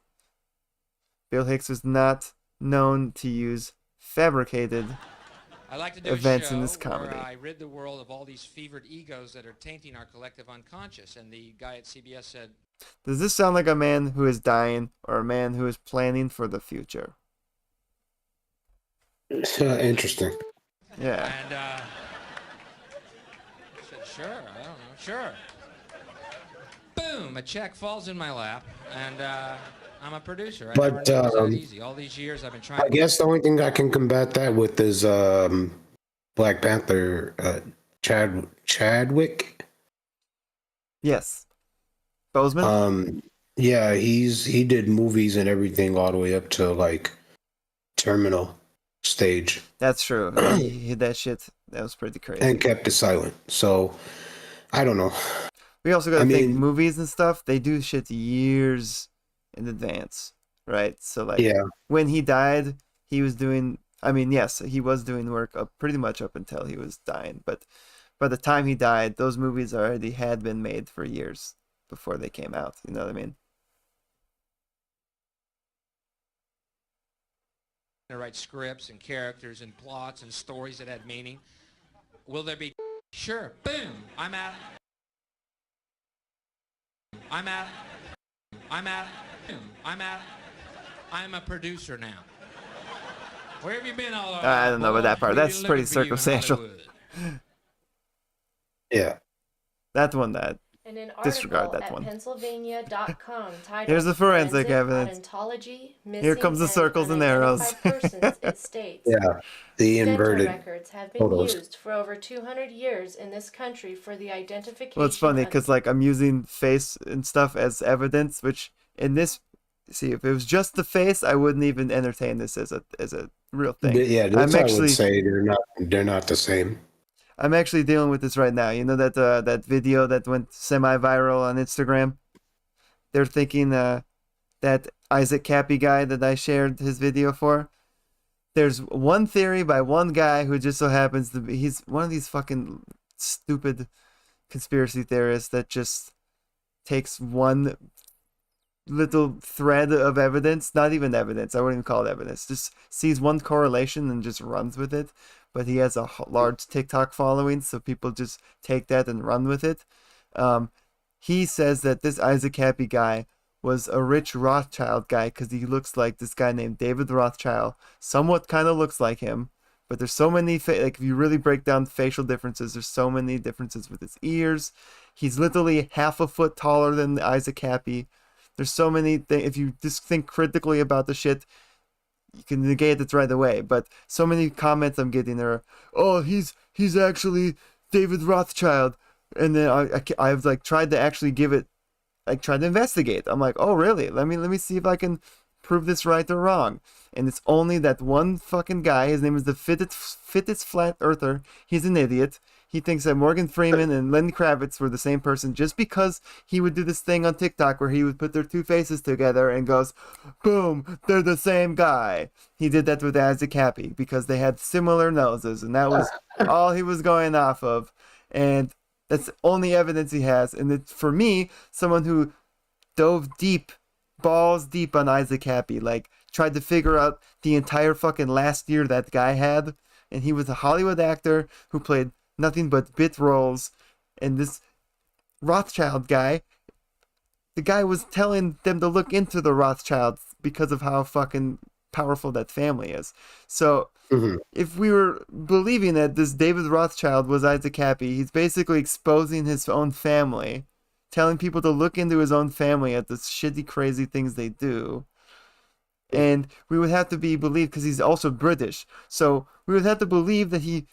Bill Hicks was not known to use fabricated I like to do events a show in this comedy. where I rid the world of all these fevered egos that are tainting our collective unconscious. And the guy at CBS said, Does this sound like a man who is dying or a man who is planning for the future? Interesting. Yeah. And I said, sure, I don't know, sure. Boom, a check falls in my lap, and I'm a producer. I never knew it was that easy. All these years I've been trying. I guess the only thing I can combat that with is Black Panther, Chadwick. Yes. Boseman. Yeah, he did movies and everything all the way up to like terminal stage. That's true. He did that shit. That was pretty crazy. And kept it silent. So I don't know. We also gotta think movies and stuff, they do shit years in advance, right? So like when he died, he was doing, I mean, yes, he was doing work up pretty much up until he was dying, but by the time he died, those movies already had been made for years before they came out, you know what I mean? to write scripts and characters and plots and stories that had meaning. Will there be? Sure. Boom. I'm out. I'm a producer now. Where have you been all along? I don't know about that part. That's pretty circumstantial. Yeah. That one, that. In an Disregard article that at one. Pennsylvania.com titled Here's the forensic evidence. Odontology, Here comes the circles and arrows. Persons, it states, Yeah. The dental inverted records have been photos. used for over 200 years in this country for the identification Well, it's funny of because like I'm using face and stuff as evidence, which in this, see, if it was just the face, I wouldn't even entertain this as a real thing. Yeah, this I'm I actually would say they're not the same. I'm actually dealing with this right now. You know that that video that went semi-viral on Instagram? They're thinking that Isaac Cappy guy that I shared his video for. There's one theory by one guy who just so happens to be, he's one of these fucking stupid conspiracy theorists that just takes one little thread of evidence, not even evidence, I wouldn't even call it evidence, just sees one correlation and just runs with it. But he has a large TikTok following, so people just take that and run with it. He says that this Isaac Cappy guy was a rich Rothschild guy because he looks like this guy named David Rothschild. Somewhat kind of looks like him, but there's so many, like if you really break down facial differences, there's so many differences with his ears. He's literally half a foot taller than Isaac Cappy. There's so many things. If you just think critically about the shit, you can negate it right away. But so many comments I'm getting are, oh, he's actually David Rothschild. And then I've like tried to actually give it, like tried to investigate. I'm like, oh really? Let me see if I can prove this right or wrong. And it's only that one fucking guy. His name is the fittest flat earther. He's an idiot. He thinks that Morgan Freeman and Lenny Kravitz were the same person just because he would do this thing on TikTok where he would put their two faces together and goes, boom, they're the same guy. He did that with Isaac Cappy because they had similar noses, and that was all he was going off of. And that's the only evidence he has. And it's, for me, someone who dove deep, balls deep on Isaac Cappy, like tried to figure out the entire fucking last year that guy had. And he was a Hollywood actor who played nothing but bit roles. And this Rothschild guy, the guy was telling them to look into the Rothschilds because of how fucking powerful that family is. So if we were believing that this David Rothschild was Isaac Cappy, he's basically exposing his own family, telling people to look into his own family at the shitty, crazy things they do. And we would have to be believed because he's also British. So we would have to believe that he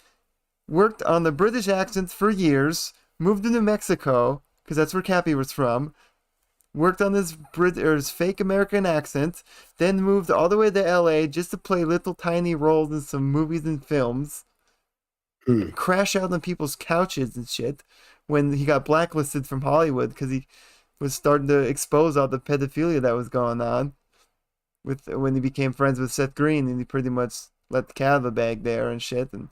worked on the British accents for years, moved to New Mexico, because that's where Cappy was from, worked on his fake American accent, then moved all the way to LA just to play little tiny roles in some movies and films, crash out on people's couches and shit when he got blacklisted from Hollywood because he was starting to expose all the pedophilia that was going on when he became friends with Seth Green, and he pretty much let the cat out of the bag there and shit. And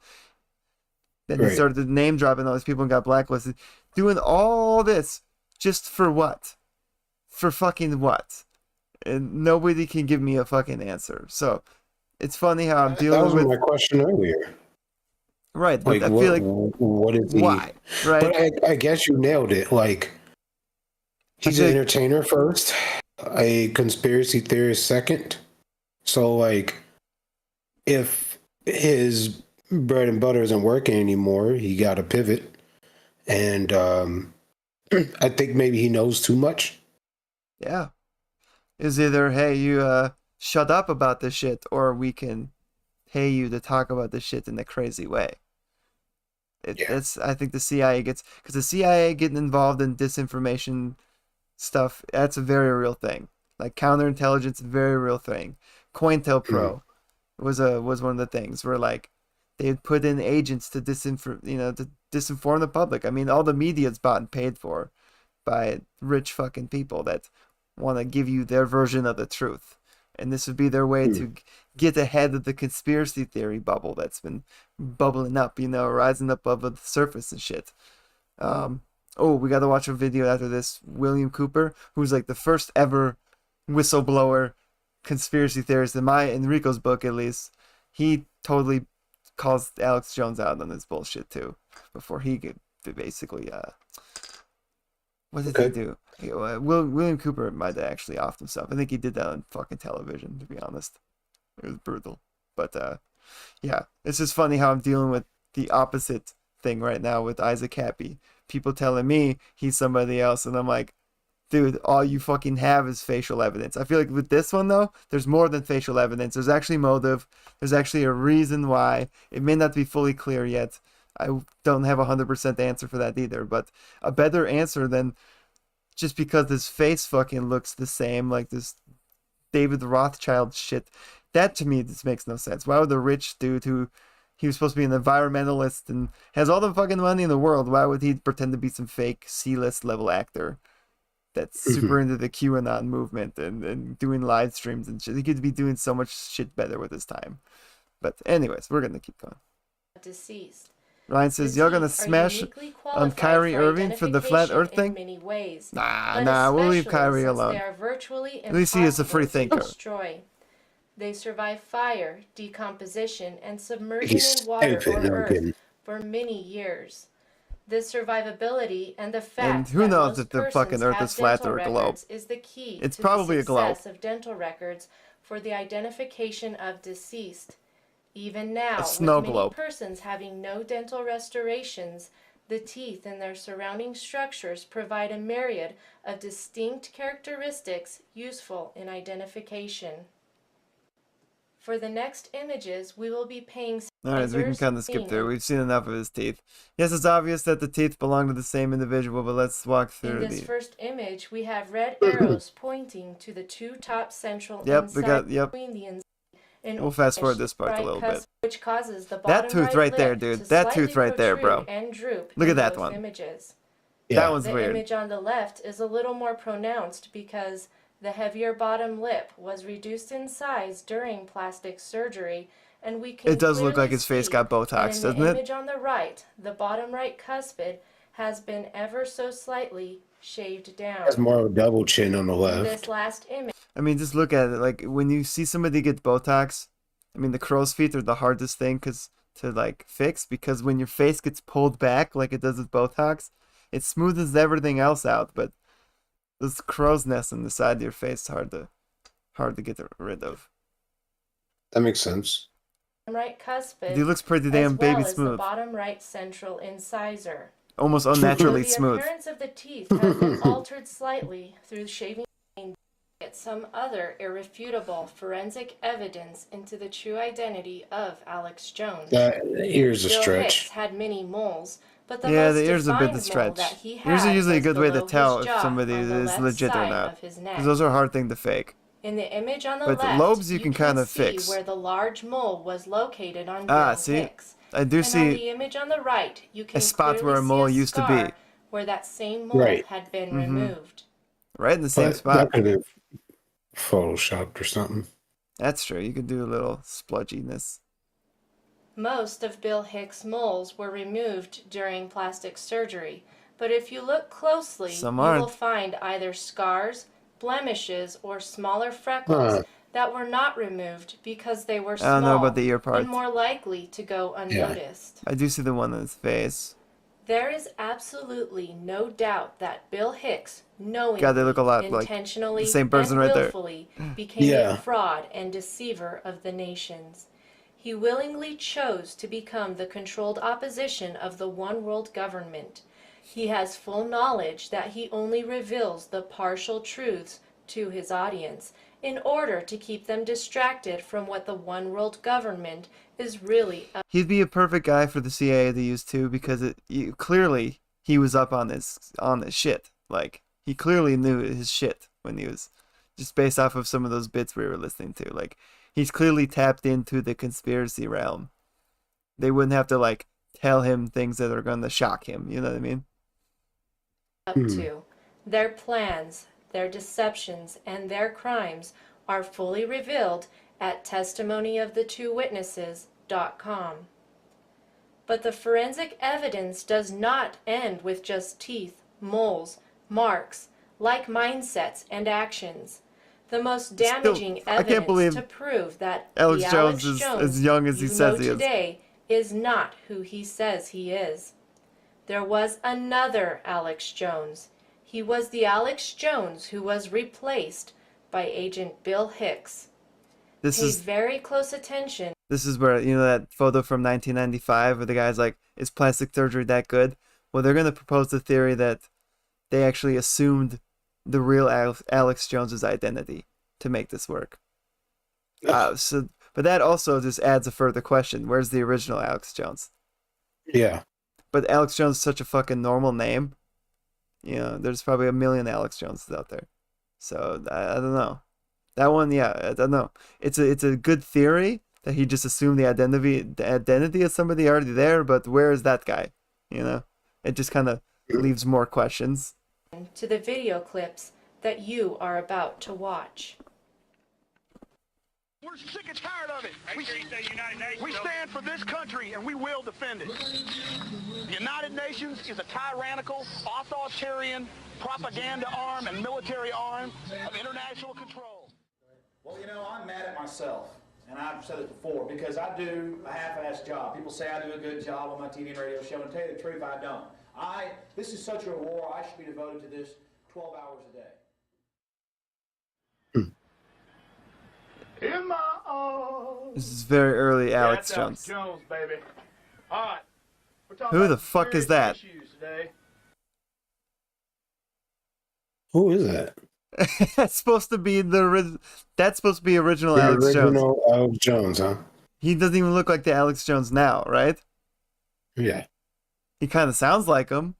then he started name dropping all these people and got blacklisted. Doing all this just for what? For fucking what? And nobody can give me a fucking answer. So it's funny how I'm dealing with... That was my question earlier. Right, but like, I feel like... What is he... Why? Right? But I guess you nailed it. Like, he's an entertainer first, a conspiracy theorist second. So, like, if his bread and butter isn't working anymore, he got to pivot. And I think maybe he knows too much. Yeah. Is either, hey, you shut up about this shit, or we can pay you to talk about this shit in a crazy way. It's, I think the CIA gets, because the CIA getting involved in disinformation stuff, that's a very real thing. Like counterintelligence, very real thing. COINTELPRO was one of the things where like they had put in agents to disinform the public. I mean, all the media's bought and paid for by rich fucking people that want to give you their version of the truth. And this would be their way to get ahead of the conspiracy theory bubble that's been bubbling up, rising up above the surface and shit. We got to watch a video after this. William Cooper, who's like the first ever whistleblower conspiracy theorist in Rico's book, at least. He totally calls Alex Jones out on this bullshit too, before he could basically What did he do? William Cooper might have actually offed himself. I think he did that on fucking television, to be honest. It was brutal. But, yeah. It's just funny how I'm dealing with the opposite thing right now with Isaac Happy. People telling me he's somebody else, and I'm like, dude, all you fucking have is facial evidence. I feel like with this one, though, there's more than facial evidence. There's actually motive. There's actually a reason why. It may not be fully clear yet. I don't have a 100% answer for that either, but a better answer than just because his face fucking looks the same, like this David Rothschild shit. That, to me, this makes no sense. Why would a rich dude who he was supposed to be an environmentalist and has all the fucking money in the world, why would he pretend to be some fake C-list level actor that's super into the QAnon movement and doing live streams and shit? He could be doing so much shit better with his time. But anyways, we're going to keep going. Deceased. Ryan says, y'all gonna smash on Kyrie Irving for the flat earth thing? Nah, we'll leave Kyrie alone. At least he is a free thinker. They survive fire, decomposition, and submersion in water or earth for many years. This survivability and the fact who that knows most if the fucking earth is flat or a globe. is the key it's to probably the a globe. success of dental records for the identification of deceased. Even now, with many persons having no dental restorations, the teeth and their surrounding structures provide a myriad of distinct characteristics useful in identification. For the next images, we will be paying... Alright, so we can kind of skip through. We've seen enough of his teeth. Yes, it's obvious that the teeth belong to the same individual, but let's walk through In this first image, we have red arrows pointing to the two top central between the we'll fast forward this part a little bit. Which causes the that tooth right there, dude. That tooth right there, bro. Look at that one. Images. Yeah. That one's the weird. The image on the left is a little more pronounced because the heavier bottom lip was reduced in size during plastic surgery, and we can It does look like his face got Botox, doesn't it? In the image on the right, the bottom right cuspid has been ever so slightly shaved down. There's more of a double chin on the left. In this last image. I mean, just look at it. Like, when you see somebody get Botox, I mean, the crow's feet are the hardest thing to, like, fix, because when your face gets pulled back like it does with Botox, it smooths everything else out, but this crow's nest on the side of your face is hard to get rid of. That makes sense. Right cuspid, he looks pretty damn baby smooth. The bottom right central incisor. Almost unnaturally smooth. The appearance of the teeth has been altered slightly through shaving. Get some other irrefutable forensic evidence into the true identity of Alex Jones. The ear's a Bill stretch. Hicks had many moles, but the yeah, most the ear's a bit of stretch. Ears are usually a good way to tell if somebody is legit or not, because those are a hard thing to fake. In the image on the but left, the lobes you can kind of see fix. Where the large mole was located on Bill see, Hicks. I do and see on the image on the right, you can a spot where a see mole a used to scar be. Where that same mole had been removed. Right in the same spot. That could have photoshopped or something. That's true. You could do a little spludginess. Most of Bill Hicks' moles were removed during plastic surgery, but if you look closely, you will find either scars, blemishes, or smaller freckles that were not removed because they were small I don't know about the ear part. and more likely to go unnoticed. I do see the one on his face. There is absolutely no doubt that Bill Hicks, knowingly, God, they look a lot intentionally, like the same person and right willfully became a fraud and deceiver of the nations. He willingly chose to become the controlled opposition of the one world government. He has full knowledge that he only reveals the partial truths to his audience in order to keep them distracted from what the one world government is really up. He'd be a perfect guy for the CIA to use too, because clearly he was up on this shit. Like, he clearly knew his shit when he was, just based off of some of those bits we were listening to. Like, he's clearly tapped into the conspiracy realm. They wouldn't have to, like, tell him things that are going to shock him. You know what I mean? Up to. Their plans, their deceptions, and their crimes are fully revealed at testimonyofthetwowitnesses.com. But the forensic evidence does not end with just teeth, moles, marks, like mindsets and actions. The most damaging evidence to prove that Alex Jones is as young as he says he is today is not who he says he is. There was another Alex Jones. He was the Alex Jones who was replaced by Agent Bill Hicks. Pay very close attention. This is where, you know, that photo from 1995 where the guy's like, is plastic surgery that good? Well, they're going to propose the theory that they actually assumed the real Alex Jones's identity to make this work. But that also just adds a further question. Where's the original Alex Jones? Yeah. But Alex Jones is such a fucking normal name. You know, there's probably a million Alex Joneses out there. So, I don't know. That one, yeah, I don't know. It's a good theory that he just assumed the identity of somebody already there, but where is that guy? You know? It just kind of leaves more questions. To the video clips that you are about to watch. We're sick and tired of it. We stand for this country and we will defend it. The United Nations is a tyrannical, authoritarian propaganda arm and military arm of international control. Well, you know, I'm mad at myself, and I've said it before, because I do a half-assed job. People say I do a good job on my TV and radio show, and to tell you the truth, I don't. This is such a war, I should be devoted to this 12 hours a day. In my arms. This is very early Alex Jones. Jones, baby. All right. We're talking Who about the fuck is that? issues today. Who is that? That's supposed to be that's supposed to be original The Alex Jones. original Alex Jones, huh? He doesn't even look like the Alex Jones now, right? Yeah. He kind of sounds like him.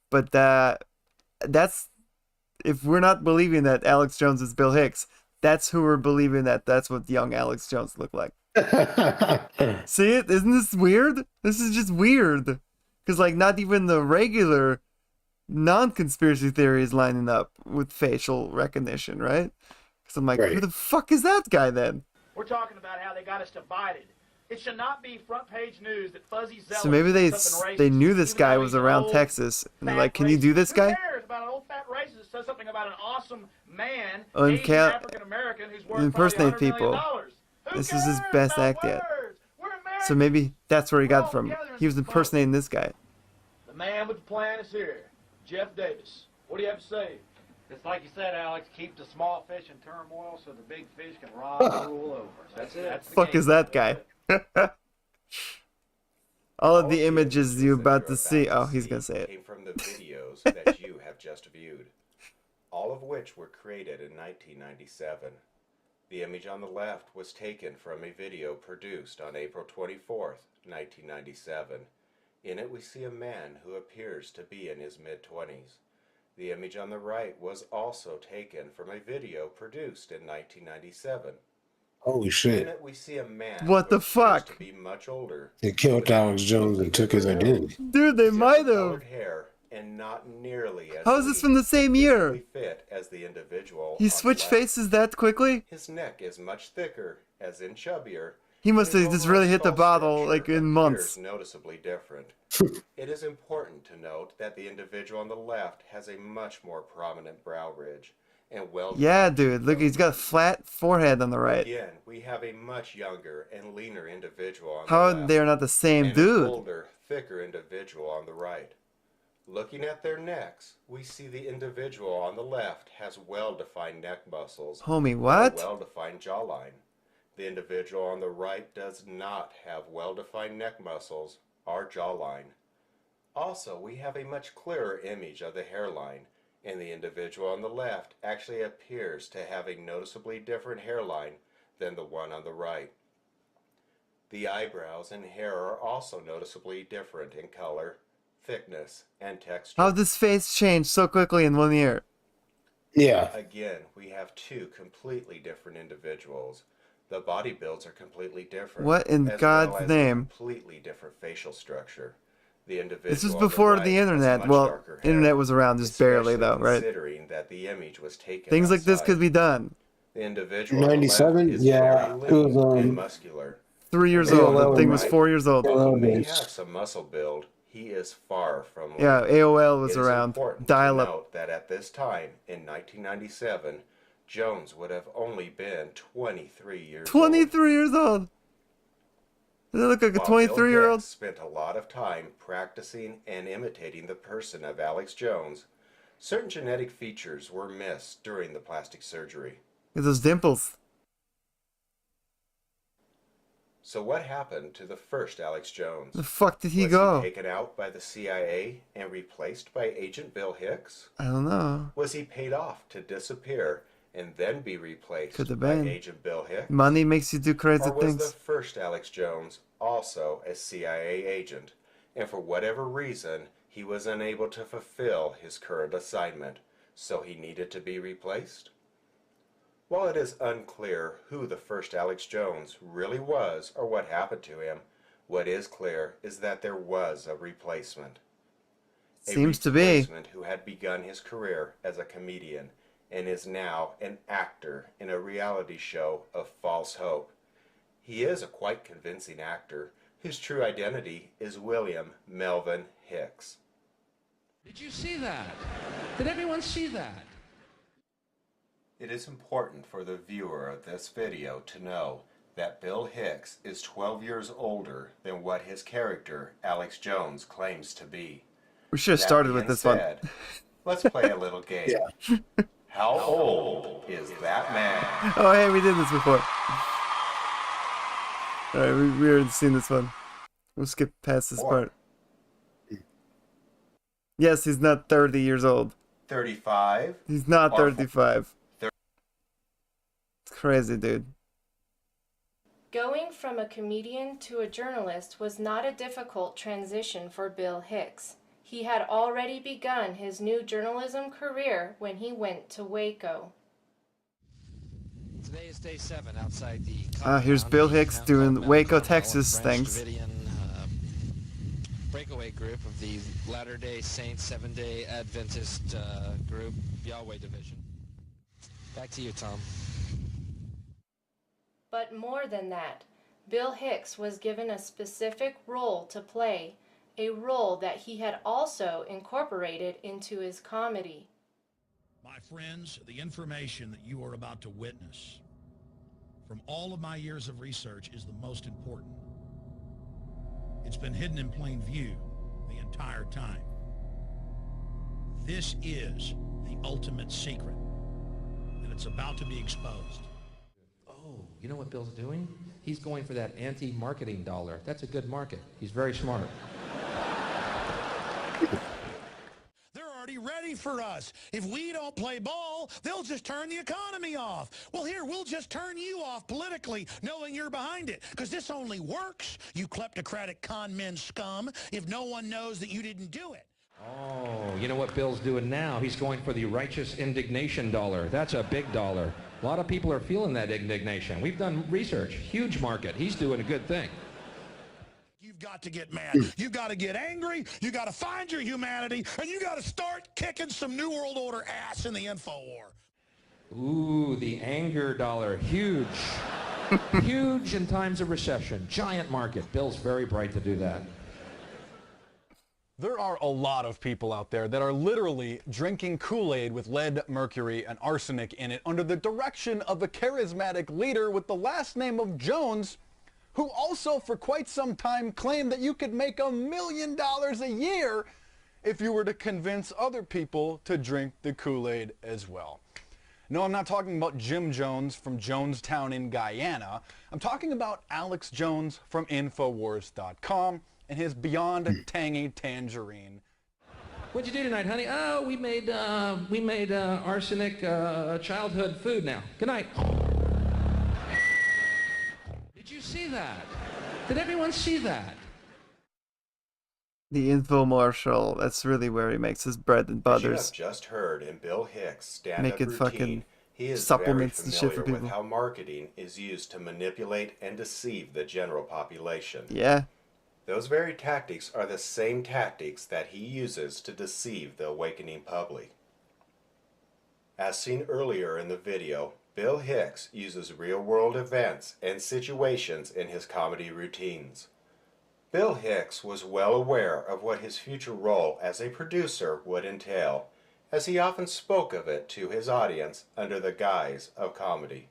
But that's, if we're not believing that Alex Jones is Bill Hicks, that's who we're believing that's what young Alex Jones looked like. See it? Isn't this weird? This is just weird. Because, like, not even the regular non-conspiracy theories lining up with facial recognition, right? Because I'm like, who the fuck is that guy then? We're talking about how they got us divided. It should not be front page news that fuzzy zealots So maybe they knew this even guy though was he's an around old, Texas, and they're fat like, can you do this racist. guy? Who cares about an old fat racist that says something about an awesome man, Oh, and Asian African American who's worth impersonate probably $100 million? people. Who This cares is his best about act yet. words? We're Americans. So maybe that's where he got it from. He was impersonating this guy. The man with the plan is here, Jeff Davis. What do you have to say? It's like you said, Alex, keep the small fish in turmoil so the big fish can rise and rule over. That's it. That's the Fuck game. is that guy? All of the images you're about to see. Oh, he's gonna say it. Came from the videos that you have just viewed, all of which were created in 1997. The image on the left was taken from a video produced on April 24th, 1997. In it we see a man who appears to be in his mid-20s. The image on the right was also taken from a video produced in 1997. Holy In shit. it we see a man What the fuck? to be much older. They killed Alex Jones and took his identity. Dude, they might have. Colored hair and not nearly as How is this from the same year? fit as the individual. He on the switched left. faces that quickly? His neck is much thicker, as in chubbier. He must and have his just really hit the overall bottle like in appears months. noticeably different. It is important to note that the individual on the left has a much more prominent brow ridge and well. Yeah, dude. Look, he's got a flat forehead on the right. Again, we have a much younger and leaner individual on How the left. they're not the same and dude? An older, thicker individual on the right. Looking at their necks, we see the individual on the left has well-defined neck muscles. Homie, and what? A well-defined jawline. The individual on the right does not have well-defined neck muscles or jawline. Also, we have a much clearer image of the hairline, and the individual on the left actually appears to have a noticeably different hairline than the one on the right. The eyebrows and hair are also noticeably different in color, thickness, and texture. How did this face change so quickly in 1 year? Yeah. Again, we have two completely different individuals. The body builds are completely different. What in as God's well as name? A completely different facial structure. The individual This was on the before right the has internet. much Well, darker hair, internet was around just barely especially though, right? Considering that the image was taken Things like this outside. could be done. The individual on the left 97? is Yeah, very it was, lean and muscular. 3 years The old. The individual thing on was the 4 years old. While he may have some muscle build, he is far from lean. Yeah, AOL was It is around. important Dial to up. note that at this time, in 1997, Jones would have only been 23 years 23 years old. Does it look like a While Bill 23-year-old? Hicks spent a lot of time practicing and imitating the person of Alex Jones, Certain genetic features were missed during the plastic surgery. Those dimples. So what happened to the first Alex Jones? The fuck did he Was go? he taken out by the CIA and replaced by Agent Bill Hicks? I don't know. Was he paid off to disappear and then be replaced Could have by been. Agent Bill Hicks? Money makes you do crazy Or was things. the first Alex Jones also a CIA agent, and for whatever reason, he was unable to fulfill his current assignment, so he needed to be replaced? While it is unclear who the first Alex Jones really was or what happened to him, what is clear is that there was a replacement. Seems to be. A replacement who had begun his career as a comedian and is now an actor in a reality show of false hope. He is a quite convincing actor whose true identity is William Melvin Hicks. Did you see that? Did everyone see that? It is important for the viewer of this video to know that Bill Hicks is 12 years older than what his character, Alex Jones, claims to be. We should have started with this one. Let's play a little game. Yeah. How old is that man? Oh, hey, we did this before. Alright, we already seen this one. We'll skip past this part. Yes, he's not 30 years old. 35? He's not 35. It's crazy, dude. Going from a comedian to a journalist was not a difficult transition for Bill Hicks. He had already begun his new journalism career when he went to Waco. Today is day 7 outside the Here's Bill Hicks doing Waco, Texas things. Breakaway group of the Latter-day Saints Seventh-day Adventist group, Yahweh Division. Back to you, Tom. But more than that, Bill Hicks was given a specific role to play, a role that he had also incorporated into his comedy. My friends, the information that you are about to witness from all of my years of research is the most important. It's been hidden in plain view the entire time. This is the ultimate secret, and it's about to be exposed. Oh, you know what Bill's doing? He's going for that anti-marketing dollar. That's a good market. He's very smart. They're already ready for us. If we don't play ball, they'll just turn the economy off. Well, here, we'll just turn you off politically, knowing you're behind it, because this only works, you kleptocratic con men scum, if no one knows that you didn't do it. Oh, you know what Bill's doing now? He's going for the righteous indignation dollar. That's a big dollar. A lot of people are feeling that indignation. We've done research. Huge market. He's doing a good thing. You've got to get mad. You've got to get angry. You got to find your humanity, and you got to start kicking some New World Order ass in the info war. Ooh, the anger dollar. Huge. Huge in times of recession. Giant market. Bill's very bright to do that. There are a lot of people out there that are literally drinking Kool-Aid with lead, mercury, and arsenic in it under the direction of a charismatic leader with the last name of Jones, who also for quite some time claimed that you could make $1 million a year if you were to convince other people to drink the Kool-Aid as well. No, I'm not talking about Jim Jones from Jonestown in Guyana. I'm talking about Alex Jones from Infowars.com and his Beyond Tangy Tangerine. What'd you do tonight, honey? Oh, we made arsenic childhood food now. Good night. Did you see that? Did everyone see that? The infomercial, that's really where he makes his bread and As butters. you have just heard in Bill Hicks' stand-up Making routine, fucking he is supplements very and shit for familiar with people. how marketing is used to manipulate and deceive the general population. Yeah. Those very tactics are the same tactics that he uses to deceive the awakening public. As seen earlier in the video, Bill Hicks uses real-world events and situations in his comedy routines. Bill Hicks was well aware of what his future role as a producer would entail, as he often spoke of it to his audience under the guise of comedy.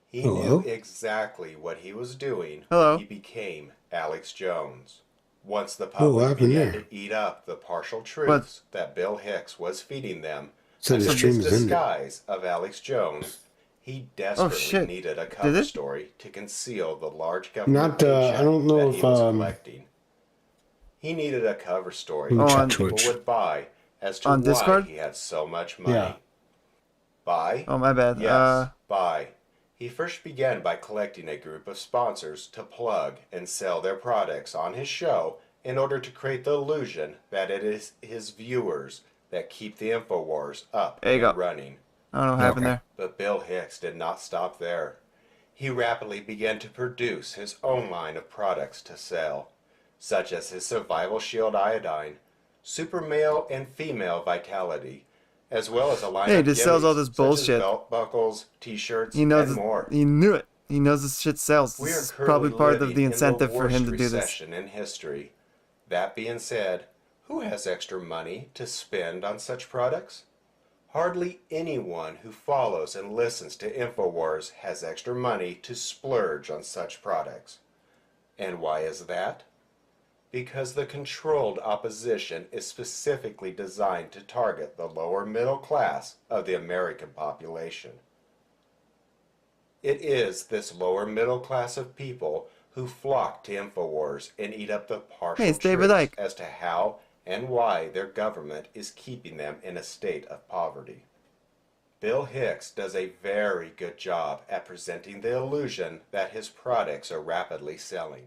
He knew exactly what he was doing when he became Alex Jones. Once the what public happened began there? to eat up the partial truths that Bill Hicks was feeding them So the under stream his is ended. disguise of Alex Jones, he desperately shit. needed a Did cover it? story to conceal the large government Not, I paycheck don't know that if, he was collecting. He needed a cover story Let me check that people Twitch. would buy as to On why Discord? he had so much money. Yeah. Buy? Oh, my bad. Yes, buy. He first began by collecting a group of sponsors to plug and sell their products on his show in order to create the illusion that it is his viewers that keep the InfoWars up There you and go. running. I don't know what happened there. But Bill Hicks did not stop there. He rapidly began to produce his own line of products to sell, such as his Survival Shield Iodine, Super Male and Female Vitality, as well as a line Yeah, he of just sells all gimmies this such as bullshit. belt buckles, t-shirts, He knows. and more. He knew it. He knows this shit sells. We are This is probably currently part of living the in incentive for him worst to do this. recession in history. That being said, who has extra money to spend on such products? Hardly anyone who follows and listens to InfoWars has extra money to splurge on such products. And why is that? Because the controlled opposition is specifically designed to target the lower middle class of the American population. It is this lower middle class of people who flock to InfoWars and eat up the partial Hey, it's David truths Icke. as to how and why their government is keeping them in a state of poverty. Bill Hicks does a very good job at presenting the illusion that his products are rapidly selling.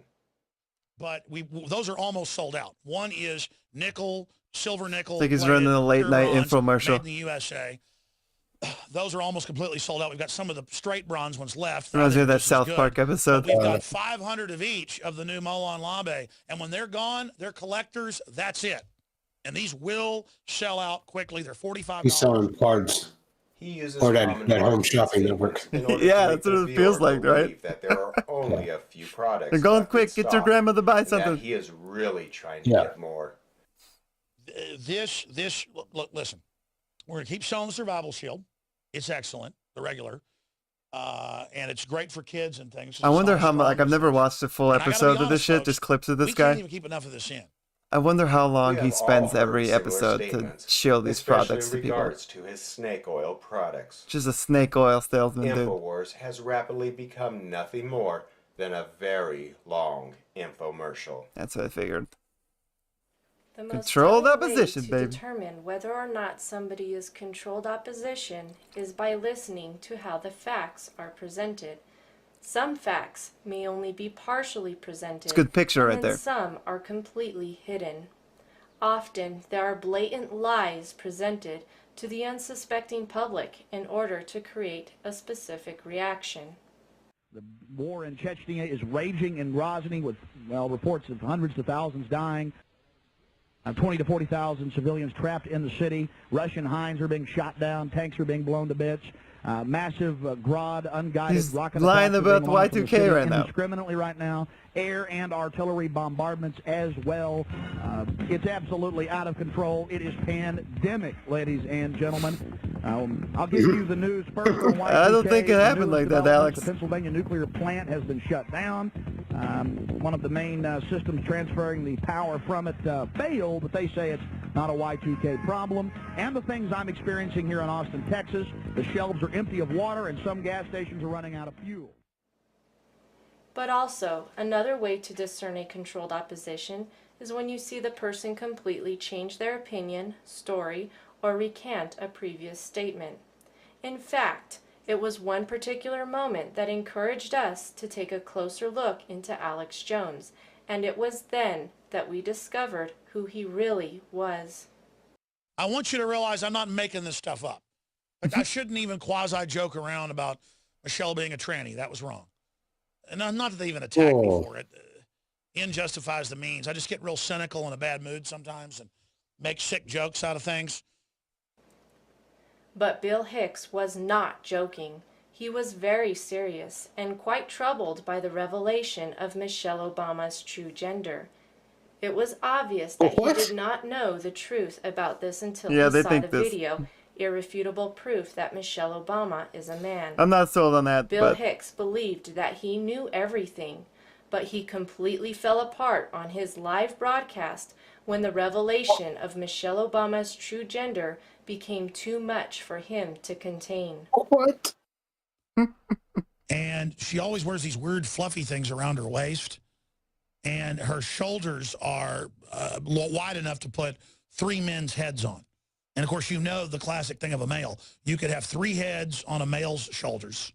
But those are almost sold out. One is nickel, silver nickel. It's like he's running a late night infomercial. Made in the USA. Those are almost completely sold out. We've got some of the straight bronze ones left. Reminds me of that This is South good. Park episode. But we've got 500 of each of the new Molon Labe. And when they're gone, they're collectors. That's it. And these will sell out quickly. They're $45. He's selling parts. He uses Or that common home marketing shopping network. in order Yeah, to that's make what the it feels viewer like, right? believe that there are only a few products. They're going left in quick. Get your stock, grandma to buy and something. that he is really trying to Yeah. get more. Look, listen. We're going to keep selling the Survival Shield. It's excellent, the regular. And it's great for kids and things. I wonder how much. Like, I've never watched a full And I gotta be episode of this honest, shit. folks, Just clips of this we can't guy. even keep enough of this in. I wonder how long We he have spends all heard every similar episode to statements, show these especially products to in people. regards to his snake oil products. Just a snake oil salesman, dude. InfoWars has rapidly become nothing more than a very long infomercial. That's what I figured. The most Controlled valid opposition, way to baby. determine whether or not somebody is controlled opposition is by listening to how the facts are presented. Some facts may only be partially presented. It's a good picture right and there. Some are completely hidden. Often there are blatant lies presented to the unsuspecting public in order to create a specific reaction. The war in Chechnya is raging in Grozny with, well, reports of hundreds of thousands dying. 20 to 40,000 civilians trapped in the city. Russian Hinds are being shot down. Tanks are being blown to bits. Massive Grad unguided He's rocket lying attacks are about being launched on the Y2K city right now. indiscriminately right now. Air and artillery bombardments as well. It's absolutely out of control. It is pandemic, ladies and gentlemen. I'll give you the news first on Y2K. I don't think it The happened newest like that, developments. Alex. The Pennsylvania nuclear plant has been shut down. One of the main systems transferring the power from it failed, but they say it's not a Y2K problem. And the things I'm experiencing here in Austin, Texas, the shelves are empty of water and some gas stations are running out of fuel. But also, another way to discern a controlled opposition is when you see the person completely change their opinion, story, or recant a previous statement. In fact, it was one particular moment that encouraged us to take a closer look into Alex Jones, and it was then that we discovered who he really was. I want you to realize I'm not making this stuff up. Like, I shouldn't even quasi-joke around about Michelle being a tranny. That was wrong. And not that they even attack me for it. End justifies the means. I just get real cynical in a bad mood sometimes and make sick jokes out of things. But Bill Hicks was not joking. He was very serious and quite troubled by the revelation of Michelle Obama's true gender. It was obvious that he did not know the truth about this until he saw the video, irrefutable proof that Michelle Obama is a man. I'm not sold on that, Bill but Hicks believed that he knew everything, but he completely fell apart on his live broadcast when the revelation of Michelle Obama's true gender became too much for him to contain. What? And she always wears these weird fluffy things around her waist. And her shoulders are wide enough to put 3 men's heads on. And, of course, you know the classic thing of a male. You could have 3 heads on a male's shoulders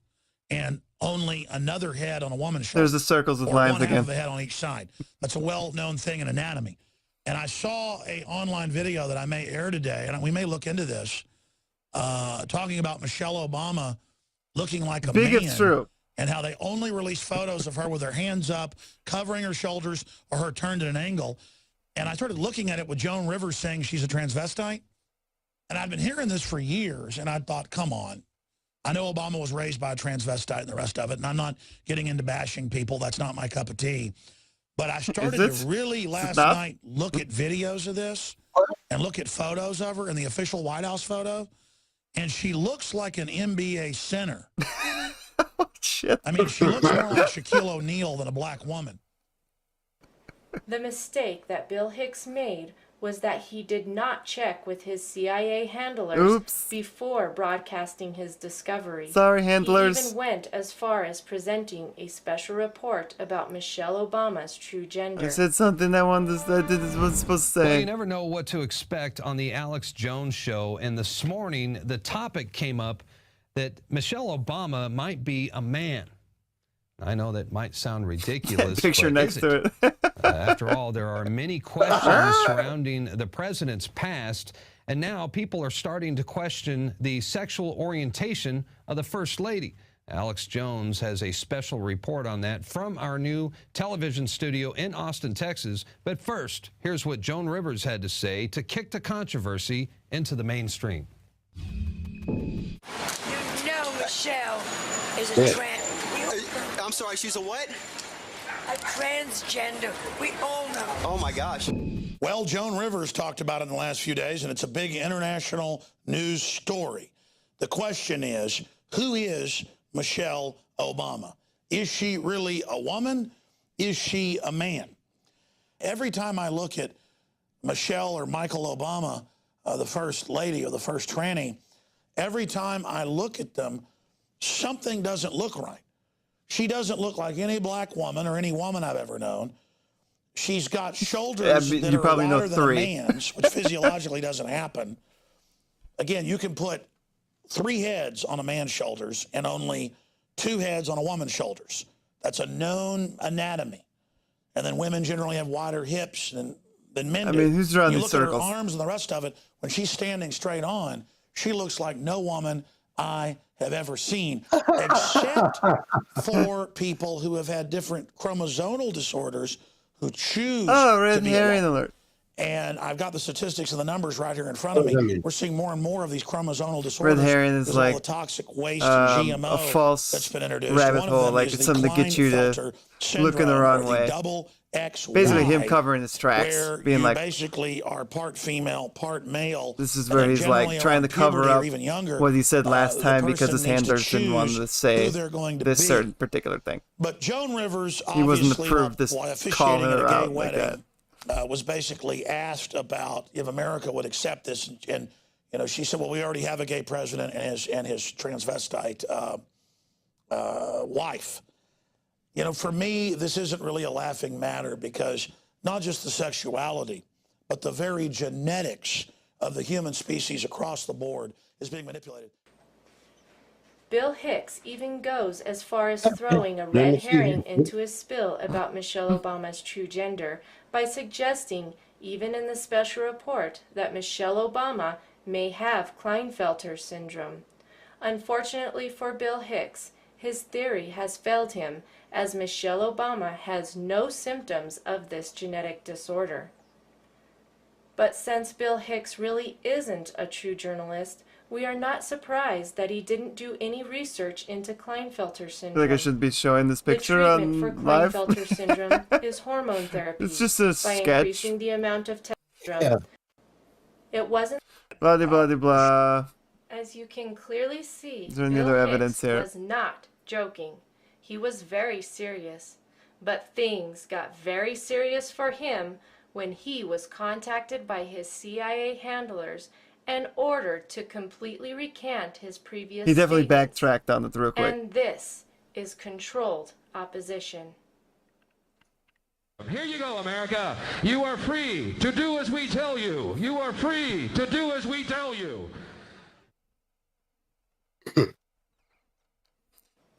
and only another head on a woman's shoulders. There's the circles with or lines one again. half of a head on each side. That's a well-known thing in anatomy. And I saw an online video that I may air today, and we may look into this, talking about Michelle Obama looking like a man. It's true. And how they only release photos of her with her hands up, covering her shoulders, or her turned at an angle. And I started looking at it with Joan Rivers saying she's a transvestite. And I'd been hearing this for years, and I thought, come on. I know Obama was raised by a transvestite and the rest of it, and I'm not getting into bashing people. That's not my cup of tea. But I started to really last night look at videos of this and look at photos of her in the official White House photo, and she looks like an NBA center. Shit. I mean, she looks more like Shaquille O'Neal than a black woman. The mistake that Bill Hicks made was that he did not check with his CIA handlers before broadcasting his discovery. Sorry, handlers. He even went as far as presenting a special report about Michelle Obama's true gender. I said something I wasn't supposed to say. Well, you never know what to expect on the Alex Jones show, and this morning the topic came up that Michelle Obama might be a man. I know that might sound ridiculous. Picture but next to it. After all, there are many questions surrounding the president's past, and now people are starting to question the sexual orientation of the First Lady. Alex Jones has a special report on that from our new television studio in Austin, Texas. But first, here's what Joan Rivers had to say to kick the controversy into the mainstream. You know Michelle is a I'm sorry, she's a what? A transgender. We all know. Oh, my gosh. Well, Joan Rivers talked about it in the last few days, and it's a big international news story. The question is, who is Michelle Obama? Is she really a woman? Is she a man? Every time I look at Michelle or Michael Obama, the first lady or the first tranny, every time I look at them, something doesn't look right. She doesn't look like any black woman or any woman I've ever known. She's got shoulders that are wider than a man's, which physiologically doesn't happen. Again, you can put 3 heads on a man's shoulders and only 2 heads on a woman's shoulders. That's a known anatomy. And then women generally have wider hips than men do. I mean, who's drawing these circles? You look at her arms and the rest of it, when she's standing straight on, she looks like no woman I have ever seen, except for people who have had different chromosomal disorders who choose red to be herring alert. And I've got the statistics and the numbers right here in front of me. We're seeing more and more of these chromosomal disorders. Red herring is like all the toxic waste and GMO a false that's been introduced. rabbit hole, like it's something to get you to look in the wrong way. Basically, him covering his tracks, being like, basically are part female, part male. This is where he's like trying to cover up what he said last time because his handlers didn't want to say this certain particular thing. But Joan Rivers, he wasn't obviously, approved this calling her out like that. Was basically asked about if America would accept this, and you know, she said, "Well, we already have a gay president and his transvestite wife." You know, for me, this isn't really a laughing matter because not just the sexuality, but the very genetics of the human species across the board is being manipulated. Bill Hicks even goes as far as throwing a red herring into his spill about Michelle Obama's true gender by suggesting, even in the special report, that Michelle Obama may have Klinefelter syndrome. Unfortunately for Bill Hicks, his theory has failed him, as Michelle Obama has no symptoms of this genetic disorder. But since Bill Hicks really isn't a true journalist, we are not surprised that he didn't do any research into Klinefelter I syndrome. feel like I should be showing this picture the on treatment for live. Klinefelter syndrome is hormone therapy. It's just a by sketch. increasing the amount of testosterone. It wasn't. Blah de blah de blah. As you can clearly see, Is there any Bill other Hicks evidence here? was not joking. He was very serious. But things got very serious for him when he was contacted by his CIA handlers and ordered to completely recant his previous He definitely statements. backtracked on it real quick. And this is controlled opposition. Here you go, America. You are free to do as we tell you. You are free to do as we tell you.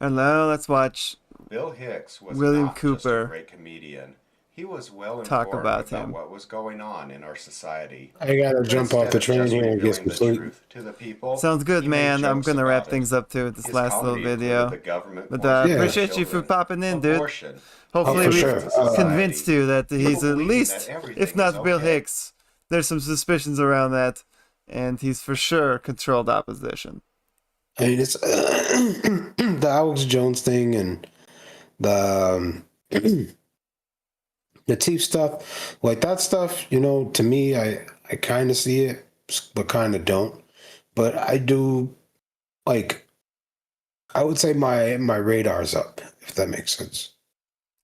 And now let's watch Bill Hicks was William not Cooper just a great comedian. He was well talk informed about about him. what was going on in our society. I gotta But jump off instead the of train just here and get revealing some the sleep. truth to the people, Sounds good, he made man. I'm jokes gonna wrap about it. things up too with this His last little comedy video. included the government But pointing to appreciate you for children, popping in, dude. abortion, Hopefully for we've sure. convinced you that he's people at believing least, that everything if not is Bill okay. Hicks, there's some suspicions around that, and he's for sure controlled opposition. I mean, it's the Alex Jones thing and the the Teef stuff, like that stuff. You know, to me, I kind of see it, but kind of don't. But I do, like, I would say my radar's up, if that makes sense.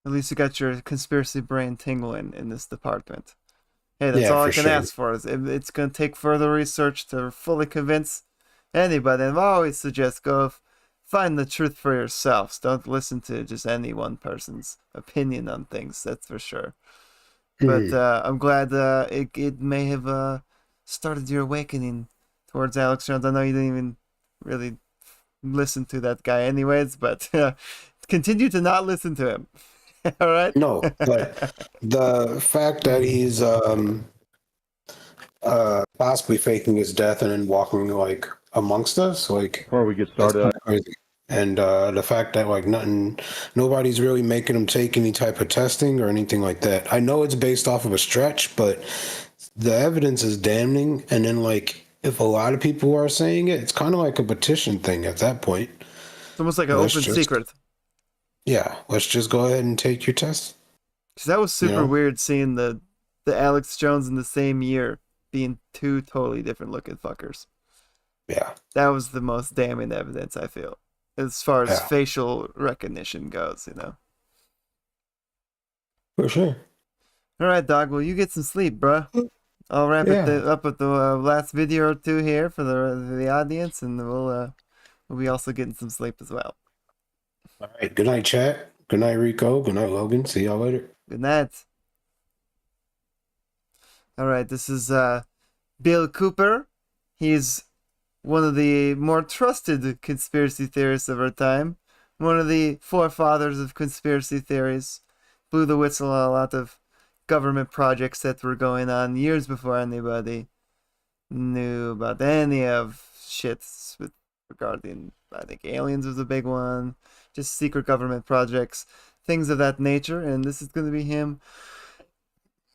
At least you got your conspiracy brain tingling in this department. Hey, that's Yeah, all I for can sure. ask for. Is it's going to take further research to fully convince anybody. And I always suggest find the truth for yourselves. Don't listen to just any one person's opinion on things. That's for sure. But I'm glad it may have started your awakening towards Alex Jones. I know you didn't even really listen to that guy anyways, but continue to not listen to him. All right? No, but the fact that he's possibly faking his death and then walking like amongst us, like before we get that's started, kinda crazy. And the fact that like nobody's really making him take any type of testing or anything like that. I know it's based off of a stretch, but the evidence is damning. And then like if a lot of people are saying it, it's kind of like a petition thing at that point. It's almost like an Let's open just- secret. Yeah, let's just go ahead and take your test. Because that was super weird seeing the Alex Jones in the same year being two totally different looking fuckers. Yeah. That was the most damning evidence, I feel, as far as Yeah. facial recognition goes, you know. For sure. All right, dog. Well, you get some sleep, bruh. I'll wrap it up with the last video or two here for the audience, and we'll be also getting some sleep as well. All right. Good night, chat. Good night, Rico. Good night, Logan. See y'all later. Good night. All right, this is Bill Cooper. He's one of the more trusted conspiracy theorists of our time. One of the forefathers of conspiracy theories. Blew the whistle on a lot of government projects that were going on years before anybody knew about any of shits regarding, I think, aliens was a big one. Just secret government projects, things of that nature. And this is going to be him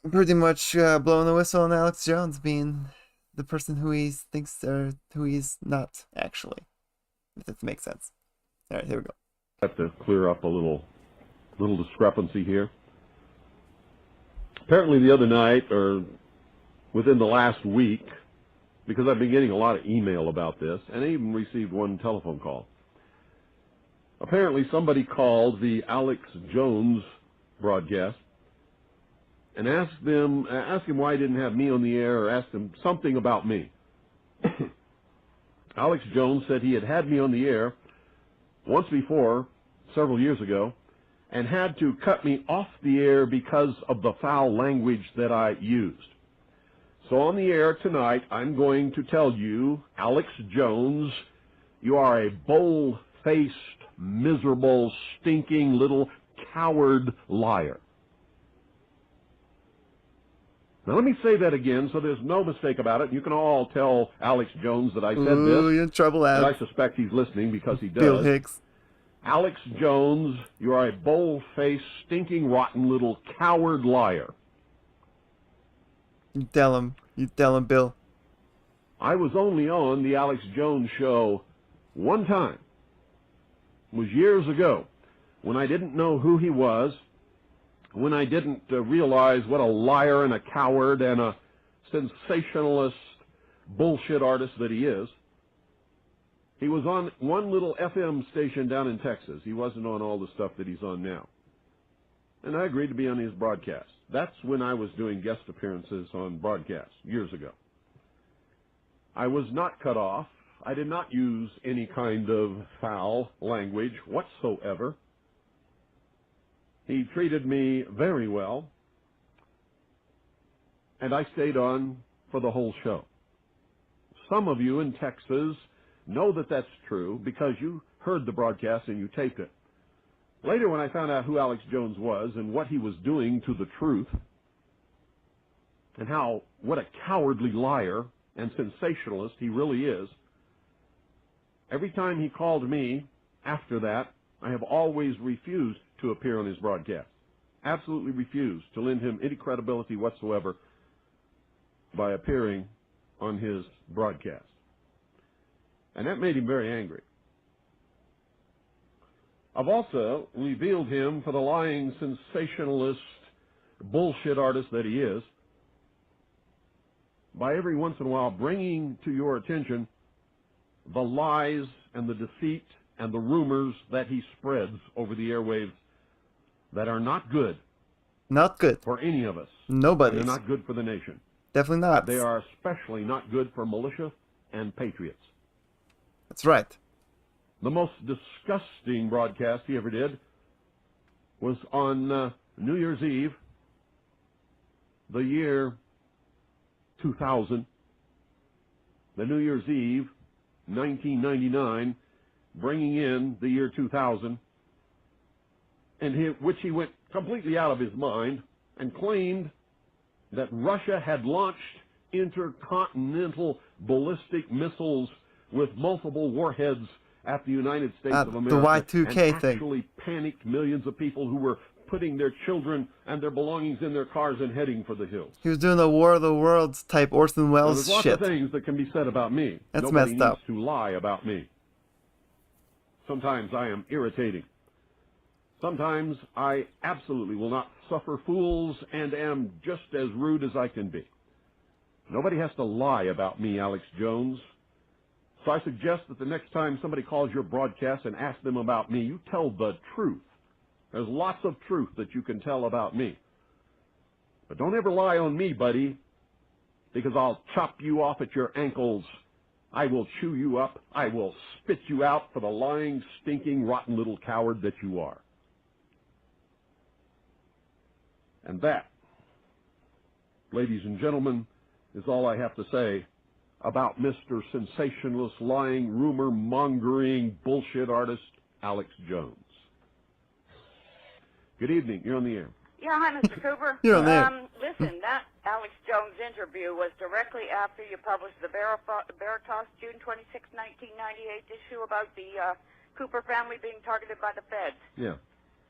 pretty much blowing the whistle on Alex Jones being the person who he thinks or who he's not, actually. If that makes sense. All right, here we go. I have to clear up a little discrepancy here. Apparently the other night, or within the last week, because I've been getting a lot of email about this, and I even received one telephone call. Apparently somebody called the Alex Jones broadcast and asked him why he didn't have me on the air, or asked him something about me. Alex Jones said he had me on the air once before, several years ago, and had to cut me off the air because of the foul language that I used. So on the air tonight, I'm going to tell you, Alex Jones, you are a bold-faced, miserable, stinking little coward liar. Now let me say that again so there's no mistake about it. You can all tell Alex Jones that I said this. You're in trouble, And Alex. I suspect he's listening because he does. Bill Hicks. Alex Jones, you are a bold-faced, stinking, rotten little coward liar. You tell him, Bill. I was only on the Alex Jones show one time. It was years ago, when I didn't know who he was, when I didn't realize what a liar and a coward and a sensationalist bullshit artist that he is. He was on one little FM station down in Texas. He wasn't on all the stuff that he's on now. and I agreed to be on his broadcast. That's when I was doing guest appearances on broadcasts years ago. I was not cut off. I did not use any kind of foul language whatsoever. He treated me very well, and I stayed on for the whole show. Some of you in Texas know that that's true because you heard the broadcast and you taped it. Later, when I found out who Alex Jones was and what he was doing to the truth, and what a cowardly liar and sensationalist he really is, every time he called me after that, I have always refused to appear on his broadcast. Absolutely refused to lend him any credibility whatsoever by appearing on his broadcast. And that made him very angry. I've also revealed him for the lying sensationalist bullshit artist that he is by every once in a while bringing to your attention the lies and the deceit and the rumors that he spreads over the airwaves that are not good. Not good. For any of us. Nobody's. They're not good for the nation. Definitely not. They are especially not good for militia and patriots. That's right. The most disgusting broadcast he ever did was on New Year's Eve, the year 2000. The New Year's Eve, 1999, bringing in the year 2000, which he went completely out of his mind and claimed that Russia had launched intercontinental ballistic missiles with multiple warheads at the United States of America. The Y2K and thing. Actually panicked millions of people who were putting their children and their belongings in their cars and heading for the hills. He was doing a War of the Worlds type Orson Welles There's lots shit. of things that can be said about me. That's Nobody messed up. needs to lie about me. Sometimes I am irritating. Sometimes I absolutely will not suffer fools and am just as rude as I can be. Nobody has to lie about me, Alex Jones. So I suggest that the next time somebody calls your broadcast and asks them about me, you tell the truth. There's lots of truth that you can tell about me. But don't ever lie on me, buddy, because I'll chop you off at your ankles. I will chew you up. I will spit you out for the lying, stinking, rotten little coward that you are. And that, ladies and gentlemen, is all I have to say about Mr. Sensationalist, lying, rumor-mongering, bullshit artist, Alex Jones. Good evening. You're on the air. Yeah, hi, Mr. Cooper. You're on the air. Listen, that Alex Jones interview was directly after you published the Veritas June 26, 1998 issue about the Cooper family being targeted by the feds. Yeah.